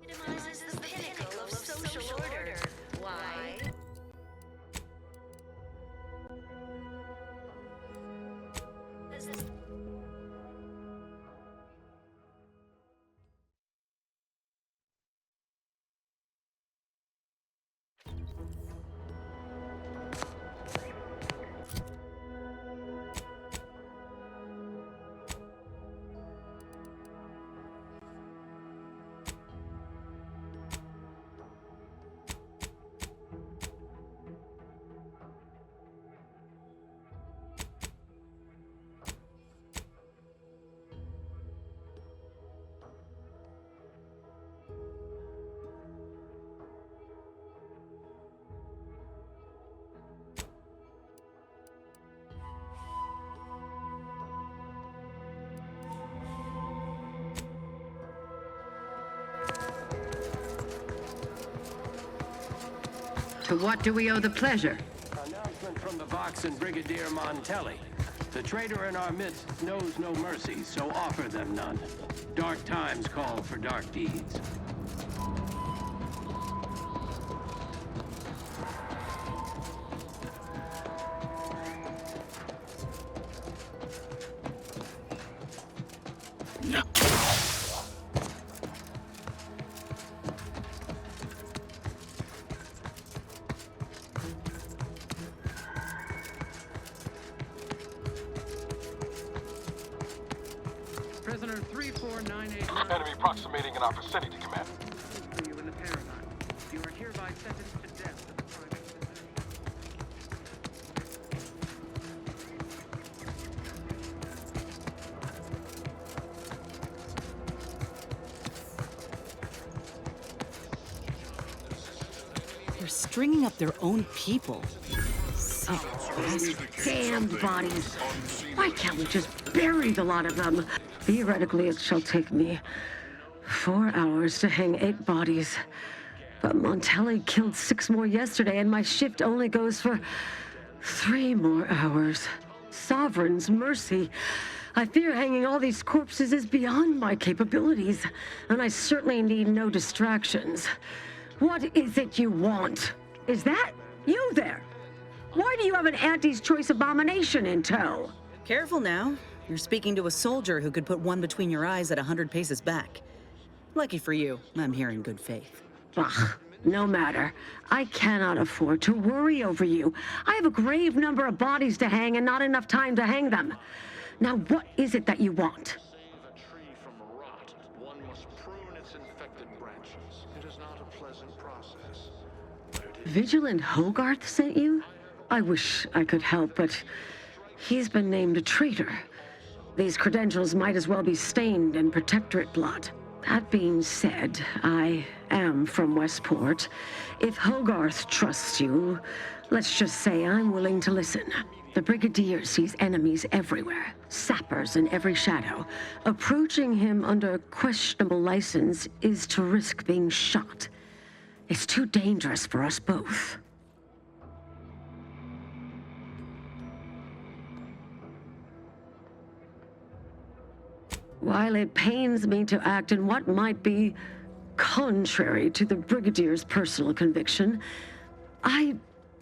Minimizes the pinnacle of social order. Why? To what do we owe the pleasure? Announcement from the Vox and Brigadier Montelli. The traitor in our midst knows no mercy, so offer them none. Dark times call for dark deeds. Prisoner 34989. Enemy approximating in our vicinity, Command. For you in the paradigm. You are hereby sentenced to death for the crime of desertion. They're stringing up their own people. Sick bastards. Damned bodies. Why can't we just bury the lot of them? Theoretically, it shall take me 4 hours to hang 8 bodies. But Montelli killed 6 more yesterday, and my shift only goes for 3 more hours. Sovereign's mercy. I fear hanging all these corpses is beyond my capabilities, and I certainly need no distractions. What is it you want? Is that you there? Why do you have an Auntie's Choice abomination in tow? Careful now. You're speaking to a soldier who could put one between your eyes at 100 paces back. Lucky for you, I'm here in good faith. Ugh, no matter. I cannot afford to worry over you. I have a grave number of bodies to hang and not enough time to hang them. Now, what is it that you want? Vigilant Hogarth sent you? I wish I could help, but he's been named a traitor. These credentials might as well be stained in Protectorate blood. That being said, I am from Westport. If Hogarth trusts you, let's just say I'm willing to listen. The Brigadier sees enemies everywhere, sappers in every shadow. Approaching him under questionable license is to risk being shot. It's too dangerous for us both. While it pains me to act in what might be contrary to the Brigadier's personal conviction, I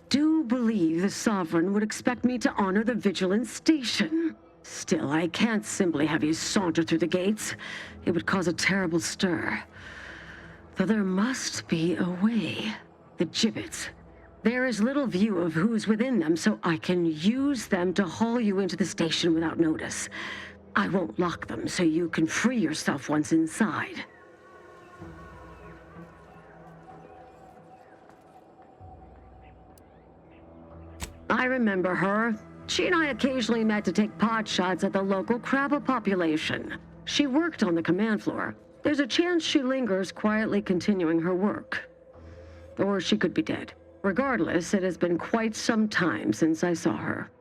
do believe the Sovereign would expect me to honor the Vigilance Station. Still, I can't simply have you saunter through the gates. It would cause a terrible stir. Though there must be a way. The gibbets. There is little view of who's within them, so I can use them to haul you into the station without notice. I won't lock them, so you can free yourself once inside. I remember her. She and I occasionally met to take pot shots at the local crabba population. She worked on the command floor. There's a chance she lingers, quietly continuing her work. Or she could be dead. Regardless, it has been quite some time since I saw her.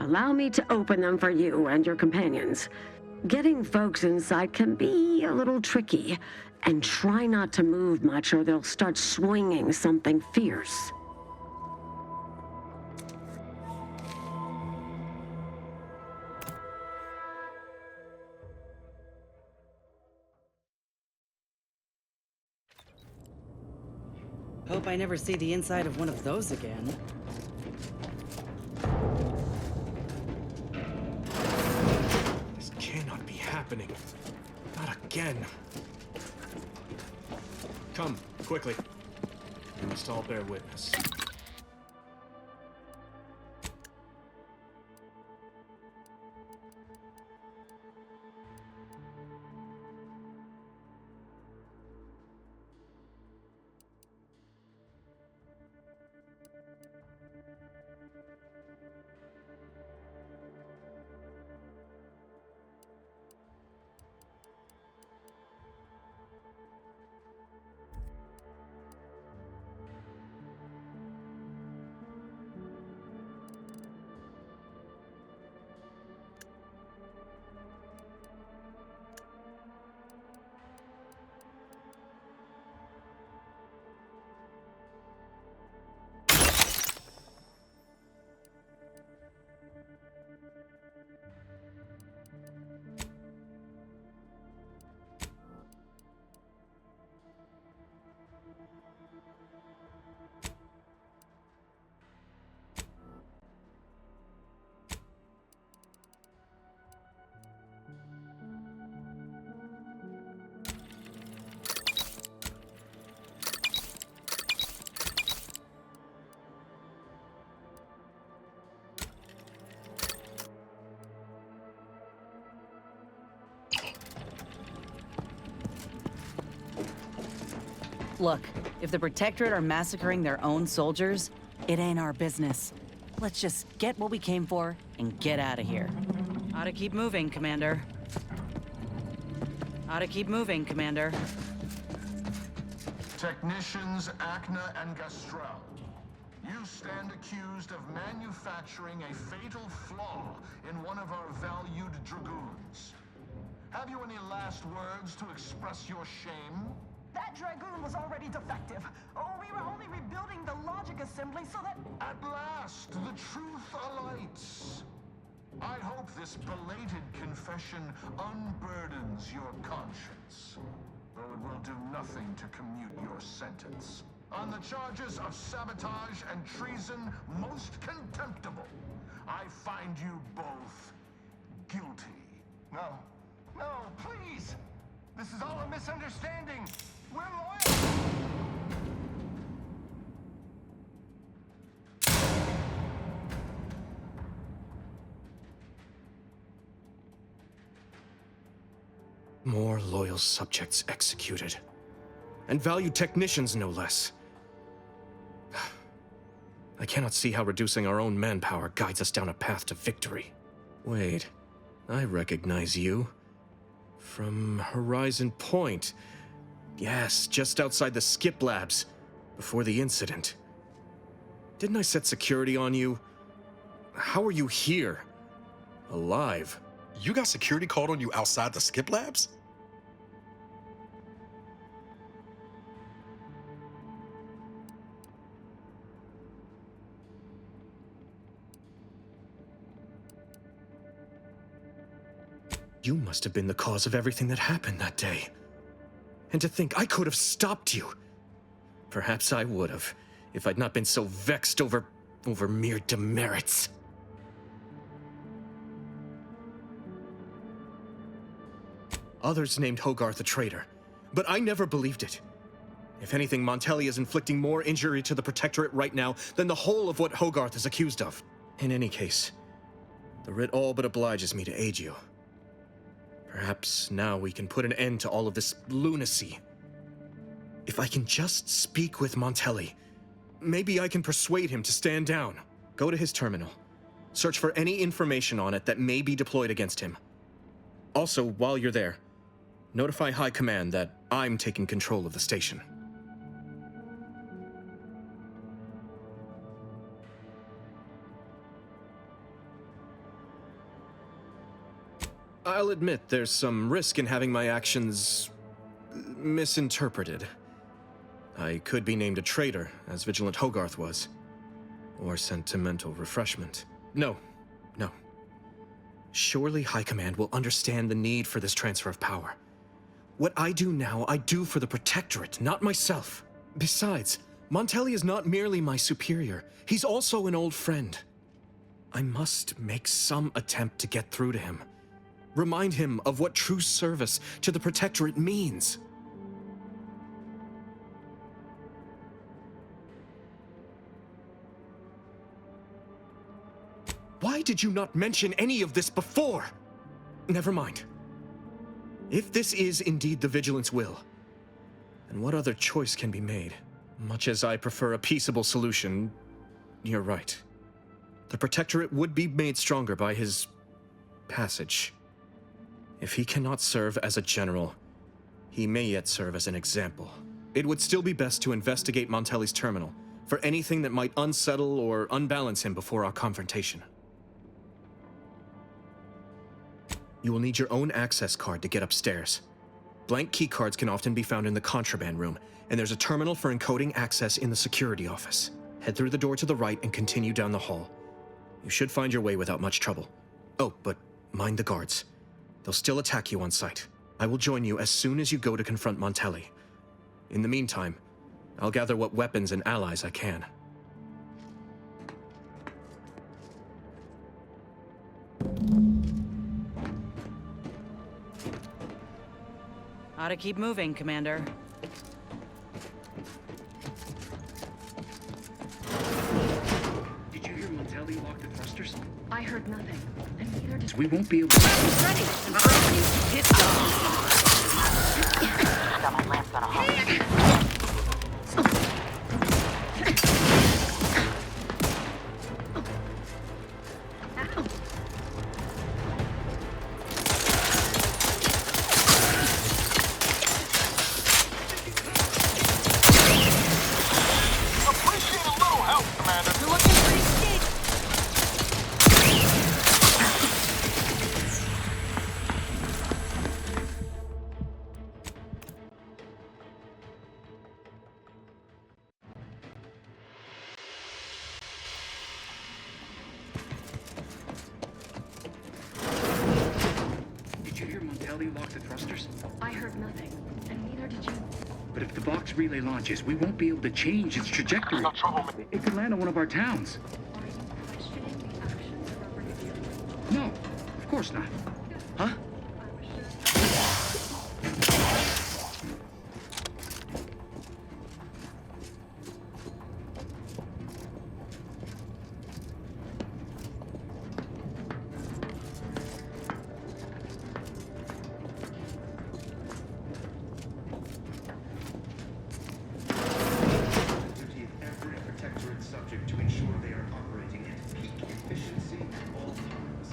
Allow me to open them for you and your companions. Getting folks inside can be a little tricky, and try not to move much or they'll start swinging something fierce. Hope I never see the inside of one of those again. This cannot be happening. Not again. Come, quickly. We must all bear witness. Look, if the Protectorate are massacring their own soldiers, it ain't our business. Let's just get what we came for and get out of here. Ought to keep moving, Commander. Ought to keep moving, Commander. Technicians Acna and Gastrell, you stand accused of manufacturing a fatal flaw in one of our valued dragoons. Have you any last words to express your shame? That dragoon was already defective. Oh, we were only rebuilding the logic assembly so that... At last, the truth alights. I hope this belated confession unburdens your conscience, though it will do nothing to commute your sentence. On the charges of sabotage and treason, most contemptible, I find you both guilty. No, please! This is all a misunderstanding! We're loyal! More loyal subjects executed. And valued technicians, no less. I cannot see how reducing our own manpower guides us down a path to victory. Wait, I recognize you. From Horizon Point. Yes, just outside the skip labs, before the incident. Didn't I set security on you? How are you here? Alive? You got security called on you outside the skip labs? You must have been the cause of everything that happened that day. And to think I could have stopped you. Perhaps I would have, if I'd not been so vexed over mere demerits. Others named Hogarth a traitor, but I never believed it. If anything, Montelli is inflicting more injury to the Protectorate right now than the whole of what Hogarth is accused of. In any case, the writ all but obliges me to aid you. Perhaps now we can put an end to all of this lunacy. If I can just speak with Montelli, maybe I can persuade him to stand down. Go to his terminal. Search for any information on it that may be deployed against him. Also, while you're there, notify High Command that I'm taking control of the station. I'll admit there's some risk in having my actions misinterpreted. I could be named a traitor, as Vigilant Hogarth was. Or sentimental refreshment. No. Surely High Command will understand the need for this transfer of power. What I do now, I do for the Protectorate, not myself. Besides, Montelli is not merely my superior, he's also an old friend. I must make some attempt to get through to him. Remind him of what true service to the Protectorate means. Why did you not mention any of this before? Never mind. If this is indeed the Vigilant's will, then what other choice can be made? Much as I prefer a peaceable solution, you're right. The Protectorate would be made stronger by his passage. If he cannot serve as a general, he may yet serve as an example. It would still be best to investigate Montelli's terminal for anything that might unsettle or unbalance him before our confrontation. You will need your own access card to get upstairs. Blank keycards can often be found in the contraband room, and there's a terminal for encoding access in the security office. Head through the door to the right and continue down the hall. You should find your way without much trouble. Oh, but mind the guards. They'll still attack you on sight. I will join you as soon as you go to confront Montelli. In the meantime, I'll gather what weapons and allies I can. Ought to keep moving, Commander. Did you hear Montelli lock the thrusters? I heard nothing. And neither did We won't be able to... Ready! And first you hit relay lock the thrusters? I heard nothing, and neither did you. But if the box relay launches, we won't be able to change its trajectory. It could land on one of our towns. Are you questioning the actions of our brigadier? No, of course not. Huh? Duty of every protectorate subject to ensure they are operating at peak efficiency at all times.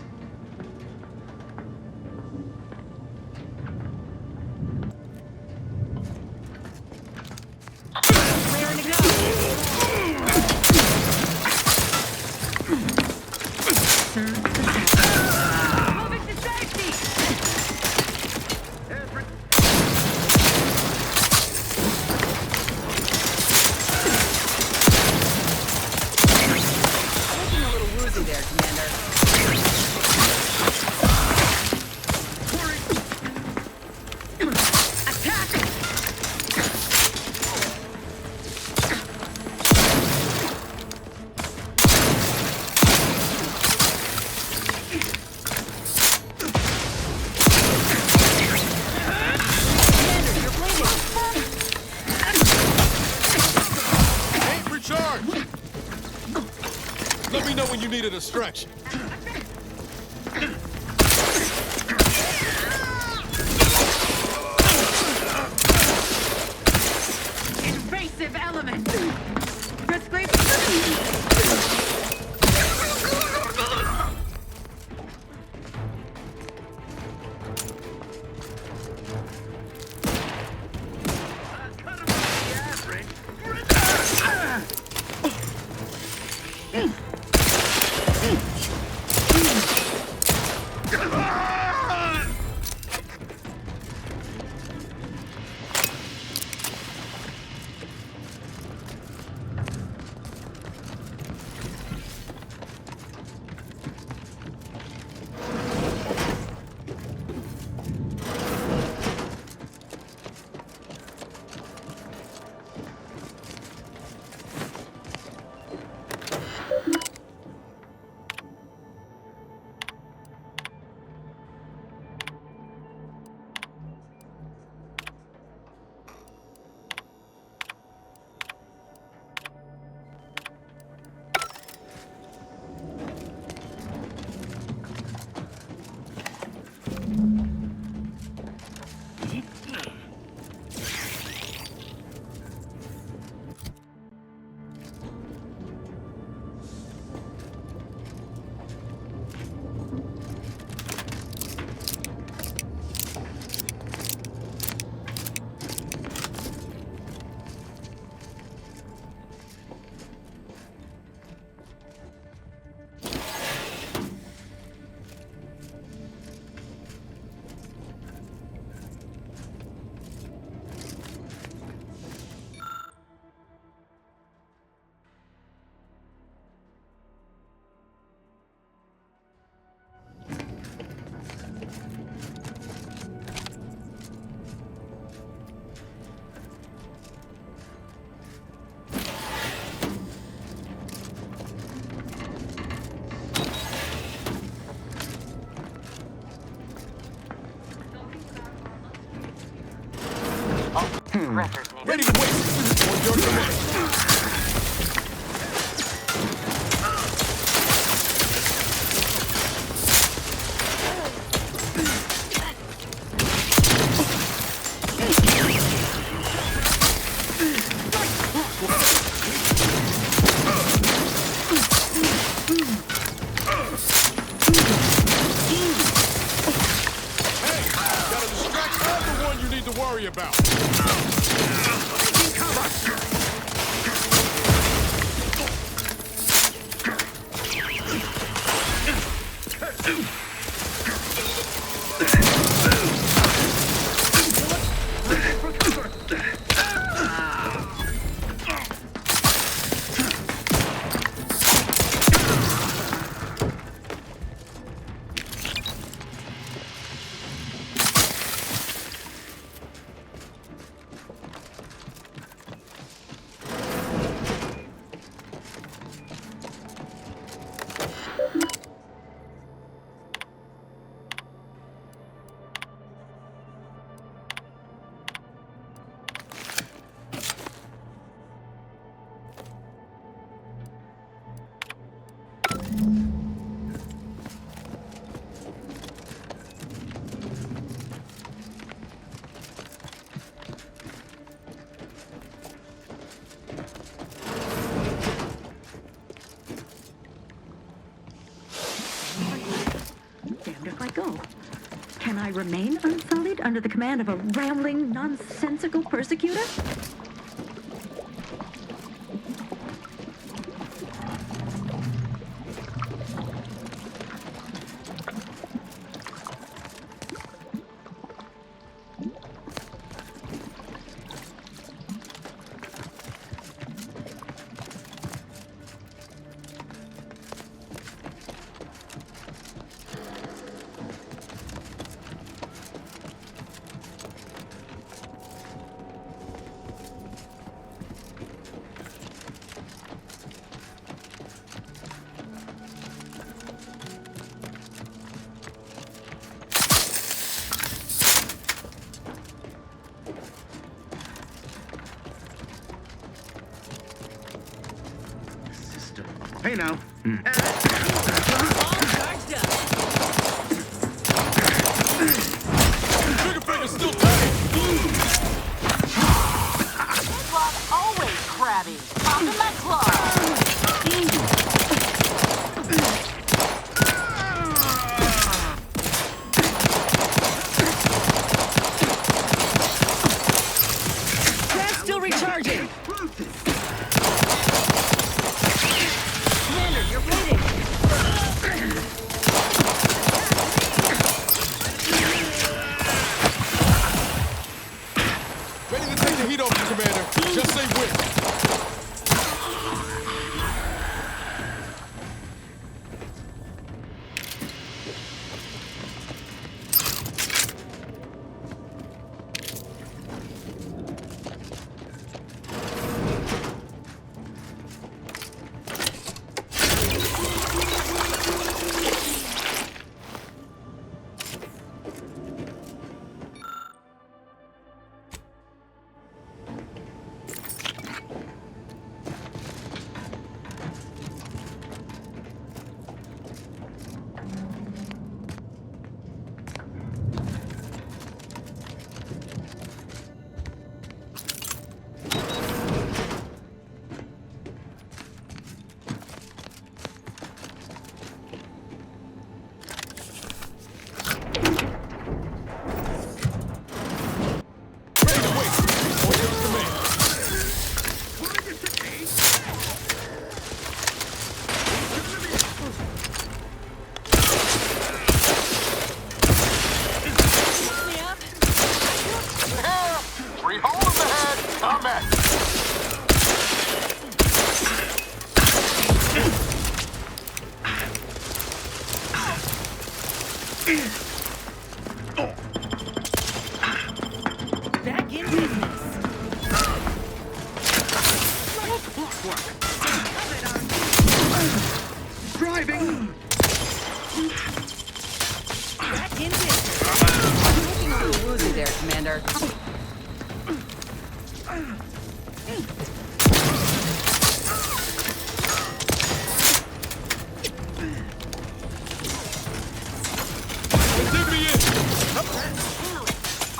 Moving to safety! Looking a little woozy there, Commander. Ain't recharged! Let me know when you needed a stretch. Invasive element! Risk Ready to wait. On your command. Hey, got a distraction. I'm the one you need to worry about. Can I remain unsullied under the command of a rambling, nonsensical persecutor? Hey now. Trigger finger's still tight. Always crabby. Pop in that claw. That's still recharging. Commander, you're bleeding. Ready to take the heat off you, Commander. Just say when. Back in business. Driving. Back in business. You're looking a little woozy there, Commander.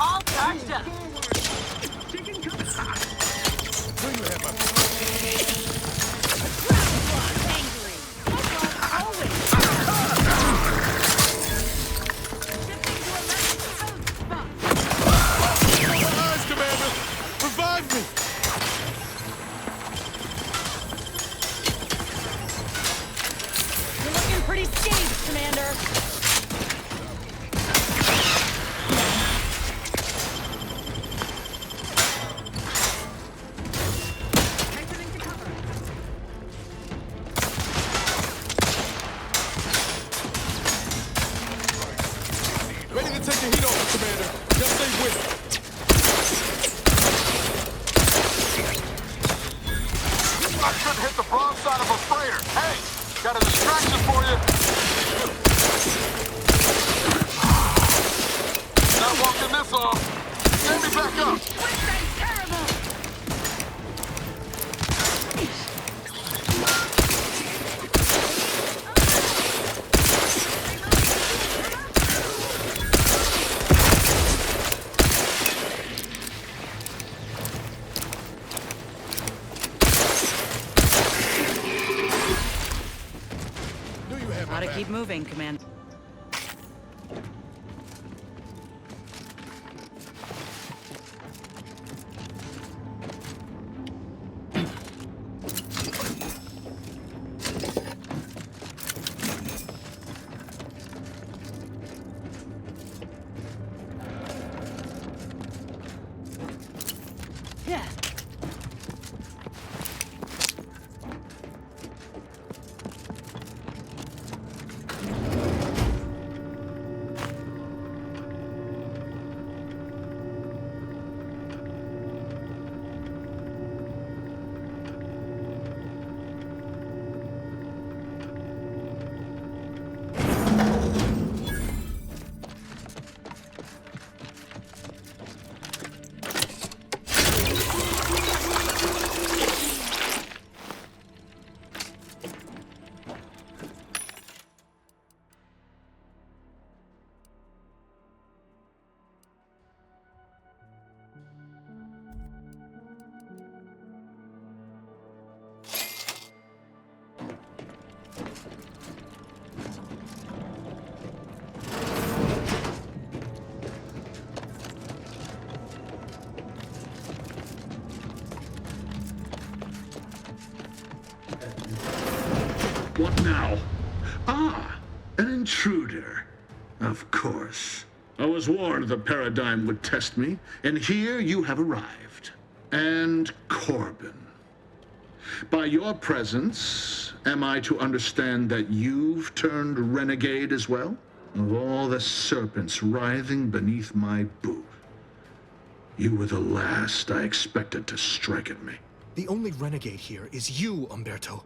All charged up. Eyes, Commander. Revive me. You're looking pretty scathed, Commander. Ready to take the heat off you, Commander. Just say when. I should hit the broadside of a freighter. Hey, got a distraction for you. Not walking this off. Send me back up. Gotta keep moving, Commander. What now? Ah, an intruder. Of course. I was warned the paradigm would test me, and here you have arrived. And Corbin. By your presence, am I to understand that you've turned renegade as well? Of all the serpents writhing beneath my boot, you were the last I expected to strike at me. The only renegade here is you, Umberto.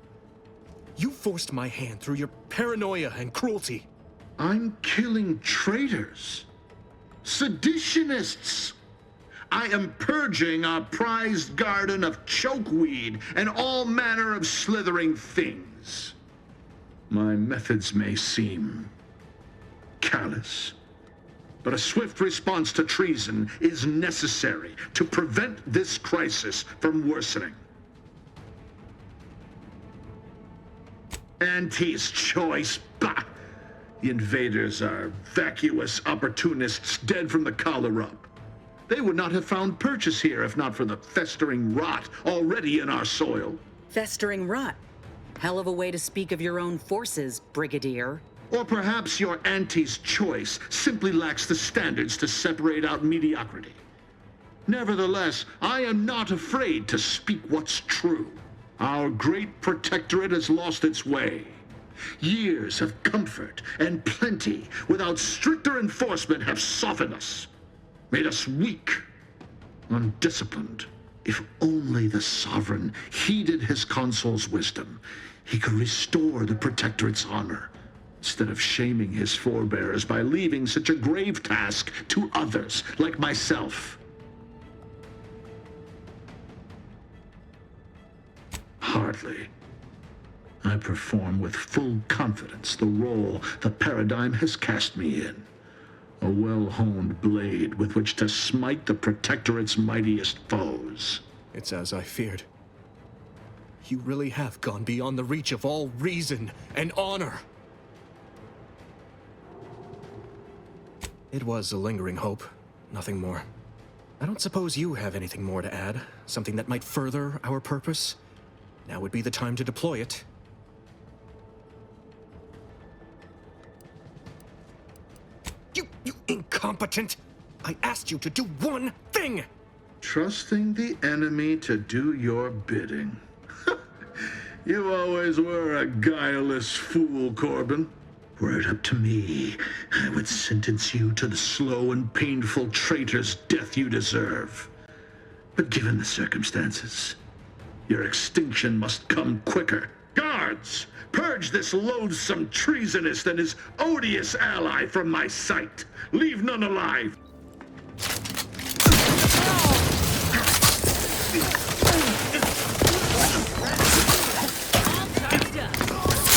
You forced my hand through your paranoia and cruelty. I'm killing traitors, seditionists. I am purging our prized garden of chokeweed and all manner of slithering things. My methods may seem callous, but a swift response to treason is necessary to prevent this crisis from worsening. Auntie's choice, bah! The invaders are vacuous opportunists dead from the collar up. They would not have found purchase here if not for the festering rot already in our soil. Festering rot? Hell of a way to speak of your own forces, Brigadier. Or perhaps your auntie's choice simply lacks the standards to separate out mediocrity. Nevertheless, I am not afraid to speak what's true. Our great protectorate has lost its way. Years of comfort and plenty without stricter enforcement have softened us, made us weak, undisciplined. If only the Sovereign heeded his consul's wisdom, he could restore the Protectorate's honor, instead of shaming his forebears by leaving such a grave task to others like myself. Hardly. I perform with full confidence the role the paradigm has cast me in. A well-honed blade with which to smite the Protectorate's mightiest foes. It's as I feared. You really have gone beyond the reach of all reason and honor. It was a lingering hope, nothing more. I don't suppose you have anything more to add? Something that might further our purpose? Now would be the time to deploy it. You incompetent! I asked you to do one thing! Trusting the enemy to do your bidding. You always were a guileless fool, Corbin. Were it up to me, I would sentence you to the slow and painful traitor's death you deserve. But given the circumstances, your extinction must come quicker. Guards, purge this loathsome treasonist and his odious ally from my sight. Leave none alive.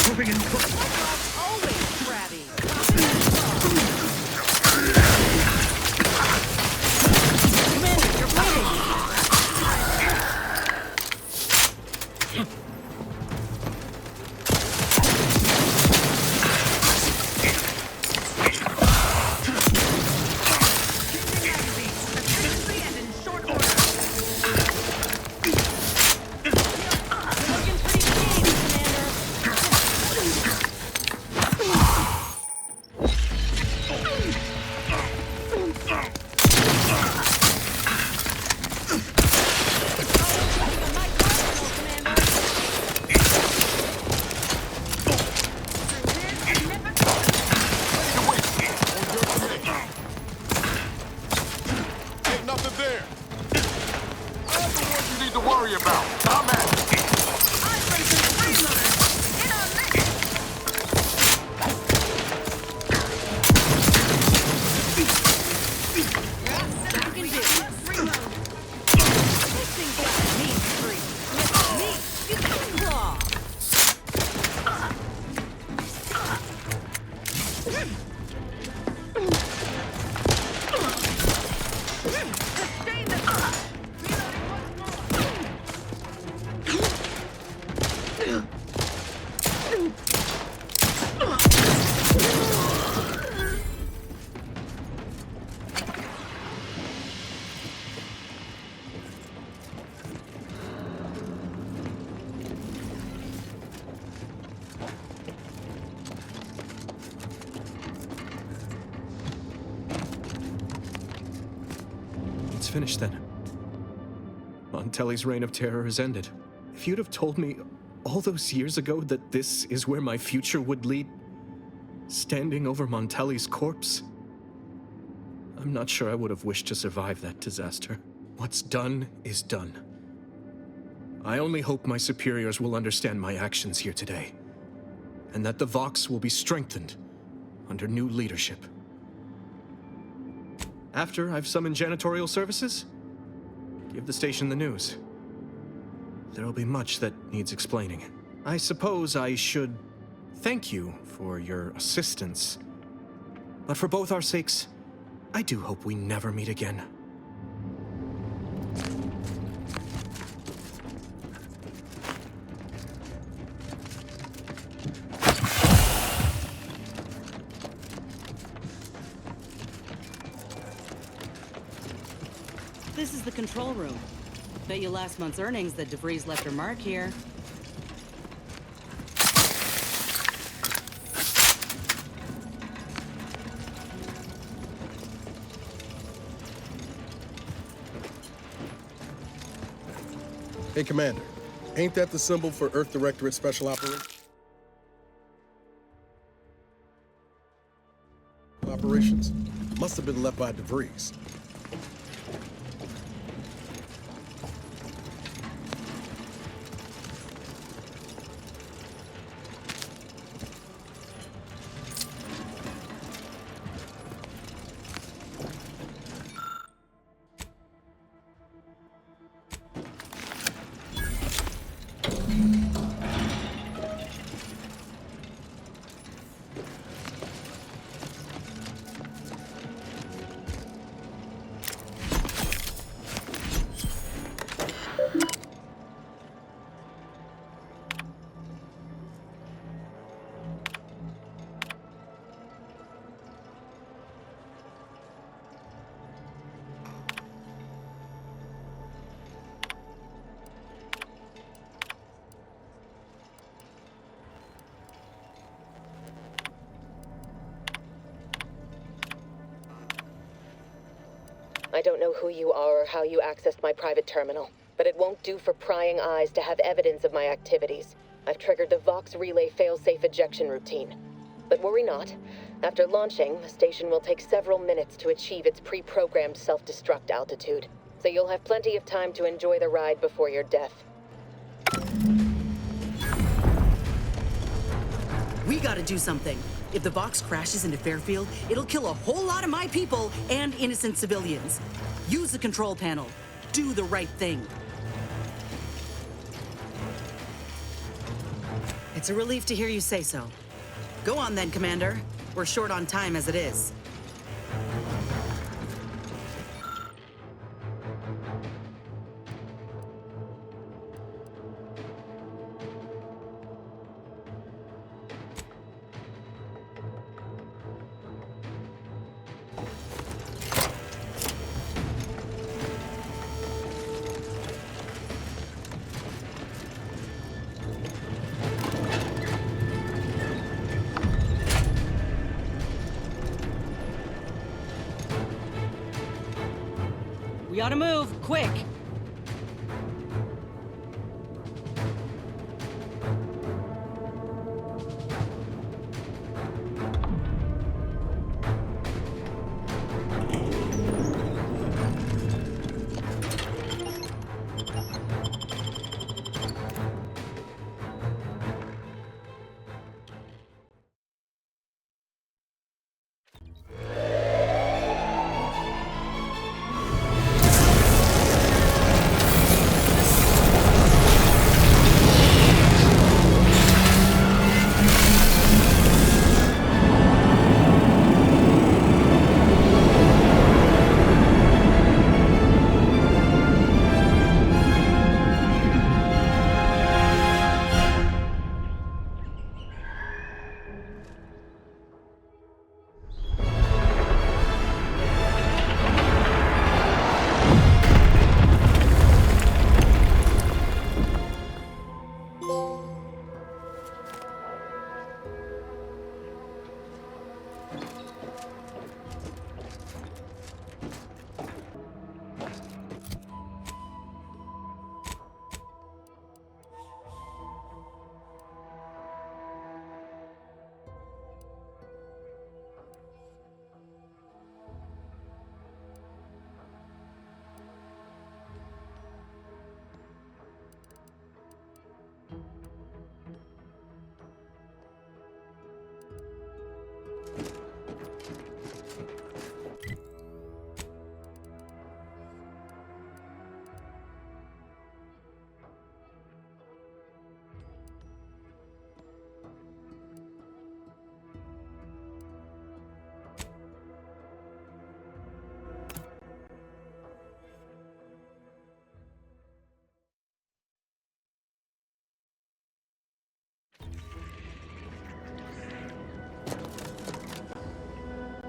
Moving in close. Always crabby. Commander, you're winning. finished then. Montelli's reign of terror is ended. If you'd have told me all those years ago that this is where my future would lead, standing over Montelli's corpse, I'm not sure I would have wished to survive that disaster. What's done is done. I only hope my superiors will understand my actions here today, and that the Vox will be strengthened under new leadership. After I've summoned janitorial services, give the station the news. There'll be much that needs explaining. I suppose I should thank you for your assistance, but for both our sakes, I do hope we never meet again. This is the control room. Bet you last month's earnings that DeVries left her mark here. Hey, Commander. Ain't that the symbol for Earth Directorate Special Operations? Must have been left by DeVries. I don't know who you are or how you accessed my private terminal, but it won't do for prying eyes to have evidence of my activities. I've triggered the Vox Relay failsafe ejection routine. But worry not. After launching, the station will take several minutes to achieve its pre-programmed self-destruct altitude, so you'll have plenty of time to enjoy the ride before your death. We gotta do something. If the Vox crashes into Fairfield, it'll kill a whole lot of my people and innocent civilians. Use the control panel. Do the right thing. It's a relief to hear you say so. Go on then, Commander. We're short on time as it is. We ought to move, quick!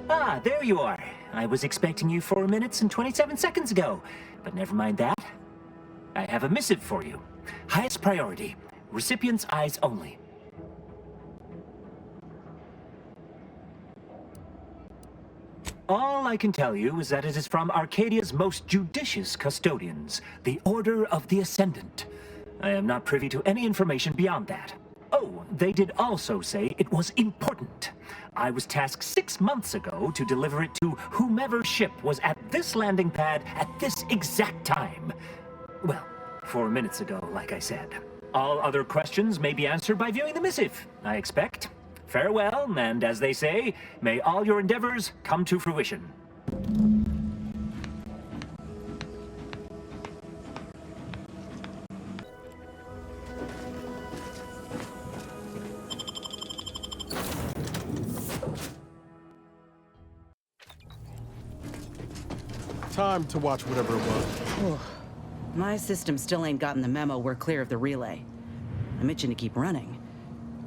Ah, there you are. I was expecting you 4 minutes and 27 seconds ago, but never mind that. I have a missive for you. Highest priority. Recipient's eyes only. All I can tell you is that it is from Arcadia's most judicious custodians, the Order of the Ascendant. I am not privy to any information beyond that. Oh, they did also say it was important. I was tasked 6 months ago to deliver it to whomever ship was at this landing pad at this exact time. Well, 4 minutes ago, like I said. All other questions may be answered by viewing the missive, I expect. Farewell, and as they say, may all your endeavors come to fruition. Time to watch whatever it was. My system still ain't gotten the memo we're clear of the relay. I'm itching to keep running.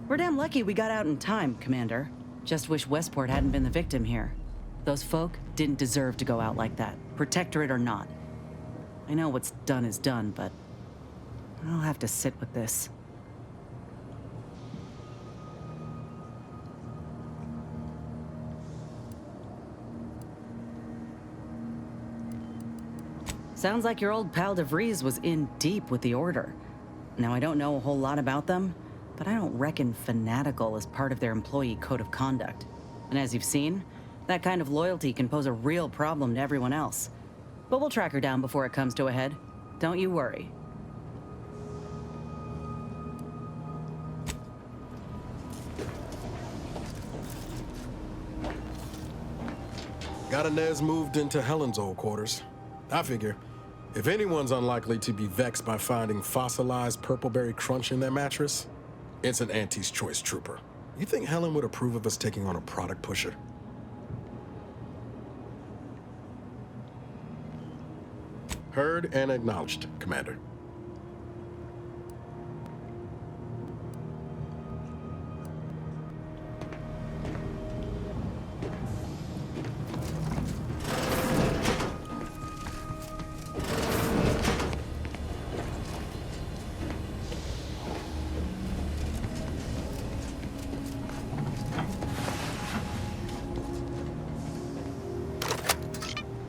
We're damn lucky we got out in time, Commander. Just wish Westport hadn't been the victim here. Those folk didn't deserve to go out like that, Protectorate or not. I know what's done is done, but I'll have to sit with this. Sounds like your old pal DeVries was in deep with the Order. Now, I don't know a whole lot about them, but I don't reckon fanatical is part of their employee code of conduct. And as you've seen, that kind of loyalty can pose a real problem to everyone else. But we'll track her down before it comes to a head. Don't you worry. Got Inez moved into Helen's old quarters. I figure, if anyone's unlikely to be vexed by finding fossilized purpleberry crunch in their mattress, it's an Auntie's Choice trooper. You think Helen would approve of us taking on a product pusher? Heard and acknowledged, Commander.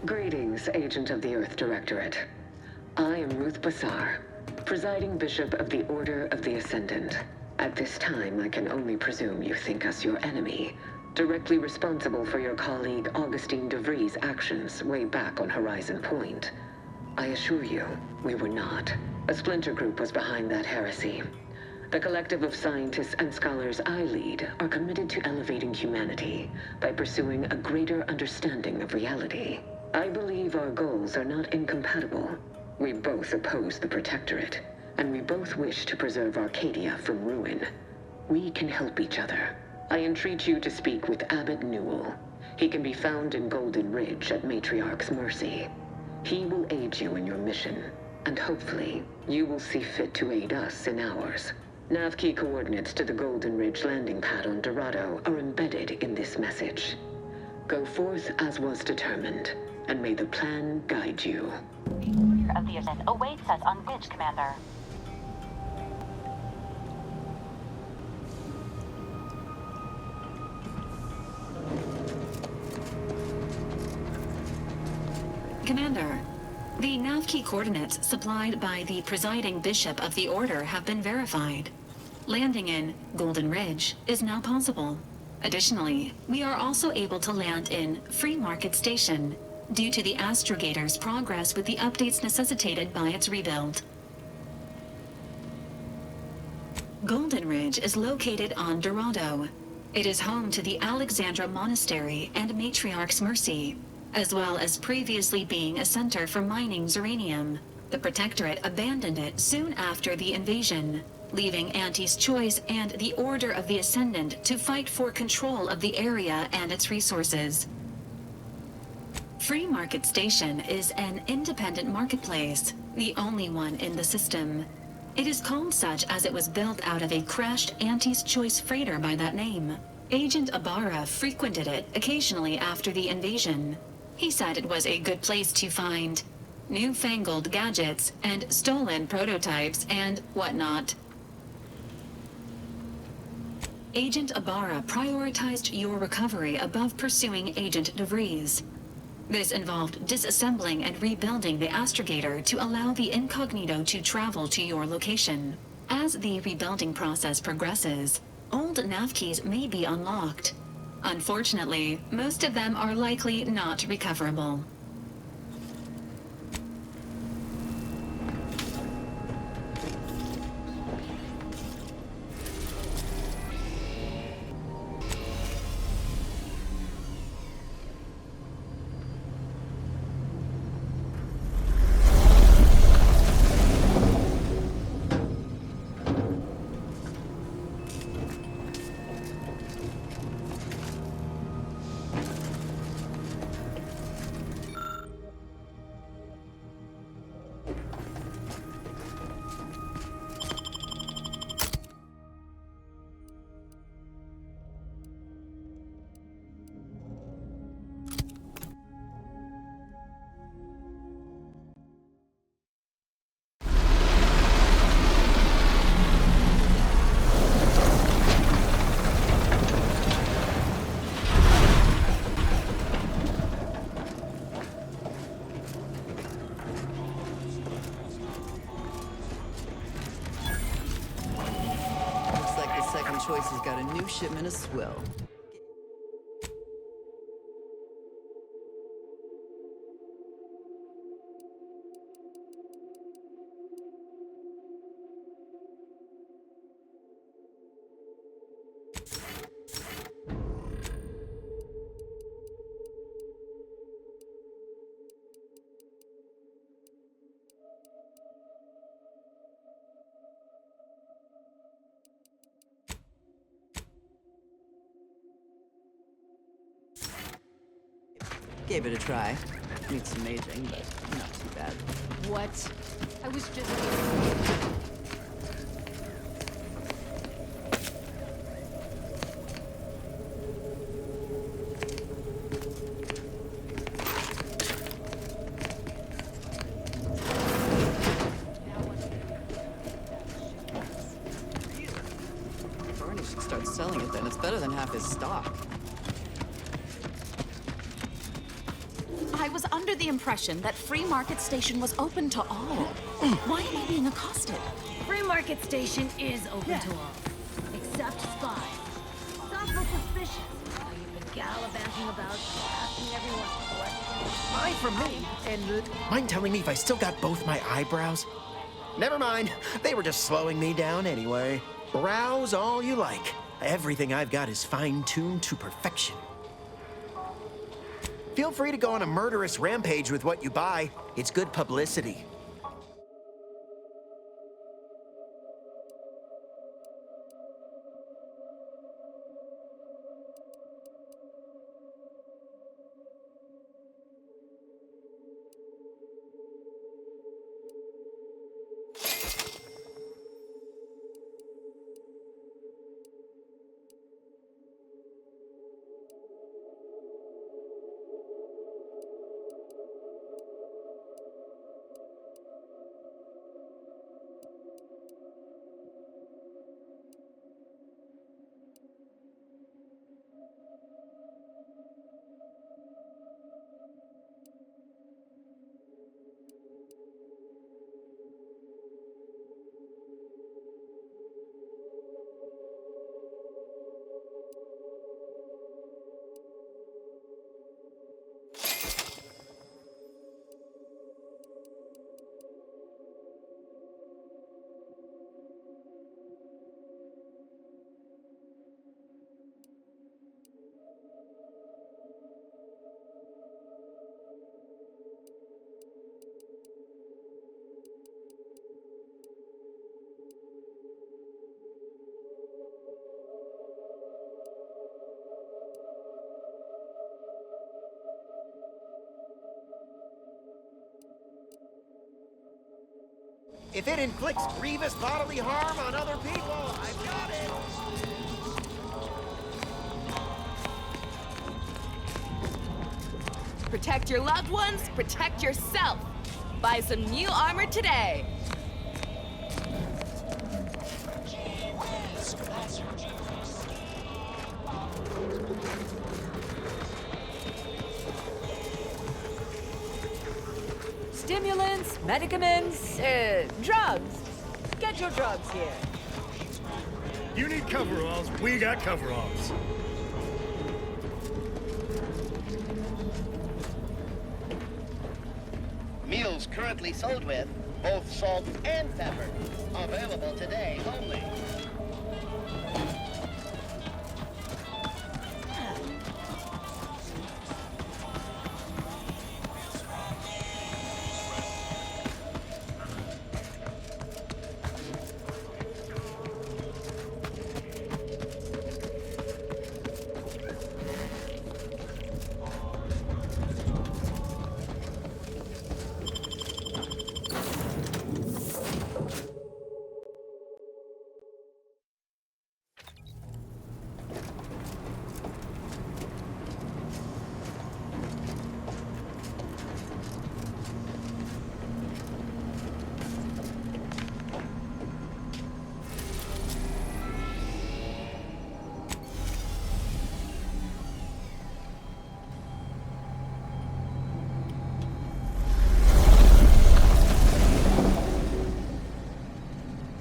Greetings, Agent of the Earth Directorate. I am Ruth Bassar, presiding Bishop of the Order of the Ascendant. At this time, I can only presume you think us your enemy, directly responsible for your colleague Augustine DeVries' actions way back on Horizon Point. I assure you, we were not. A splinter group was behind that heresy. The collective of scientists and scholars I lead are committed to elevating humanity by pursuing a greater understanding of reality. I believe our goals are not incompatible. We both oppose the Protectorate, and we both wish to preserve Arcadia from ruin. We can help each other. I entreat you to speak with Abbot Newell. He can be found in Golden Ridge at Matriarch's Mercy. He will aid you in your mission, and hopefully, you will see fit to aid us in ours. Nav key coordinates to the Golden Ridge landing pad on Dorado are embedded in this message. Go forth as was determined, and may the plan guide you. The Order of the Ascendant awaits us on Ridge, Commander. Commander, the nav key coordinates supplied by the presiding Bishop of the Order have been verified. Landing in Golden Ridge is now possible. Additionally, we are also able to land in Free Market Station, due to the Astrogator's progress with the updates necessitated by its rebuild. Golden Ridge is located on Dorado. It is home to the Alexandra Monastery and Matriarch's Mercy, as well as previously being a center for mining Zeranium. The Protectorate abandoned it soon after the invasion, leaving Auntie's Choice and the Order of the Ascendant to fight for control of the area and its resources. Free Market Station is an independent marketplace, the only one in the system. It is called such as it was built out of a crashed Auntie's Choice freighter by that name. Agent Ibarra frequented it occasionally after the invasion. He said it was a good place to find newfangled gadgets and stolen prototypes and whatnot. Agent Ibarra prioritized your recovery above pursuing Agent DeVries. This involved disassembling and rebuilding the astrogator to allow the incognito to travel to your location. As the rebuilding process progresses, old nav keys may be unlocked. Unfortunately, most of them are likely not recoverable. Choice has got a new shipment of swill. Gave it a try. Needs some aging, but not too bad. What? I was just... Barney should start selling it then. It's better than half his stock. I was under the impression that Free Market Station was open to all. Why am I being accosted? Free Market Station is open to all, except spies. Sounds real suspicious. You've been gallivanting about, asking everyone questions. Mine from me, and mind telling me if I still got both my eyebrows? Never mind, they were just slowing me down anyway. Browse all you like. Everything I've got is fine-tuned to perfection. Feel free to go on a murderous rampage with what you buy. It's good publicity. If it inflicts grievous bodily harm on other people, I've got it! Protect your loved ones, protect yourself. Buy some new armor today. Stimulants, medicaments, drugs. Get your drugs here. You need coveralls, we got coveralls. Meals currently sold with both salt and pepper. Available today only.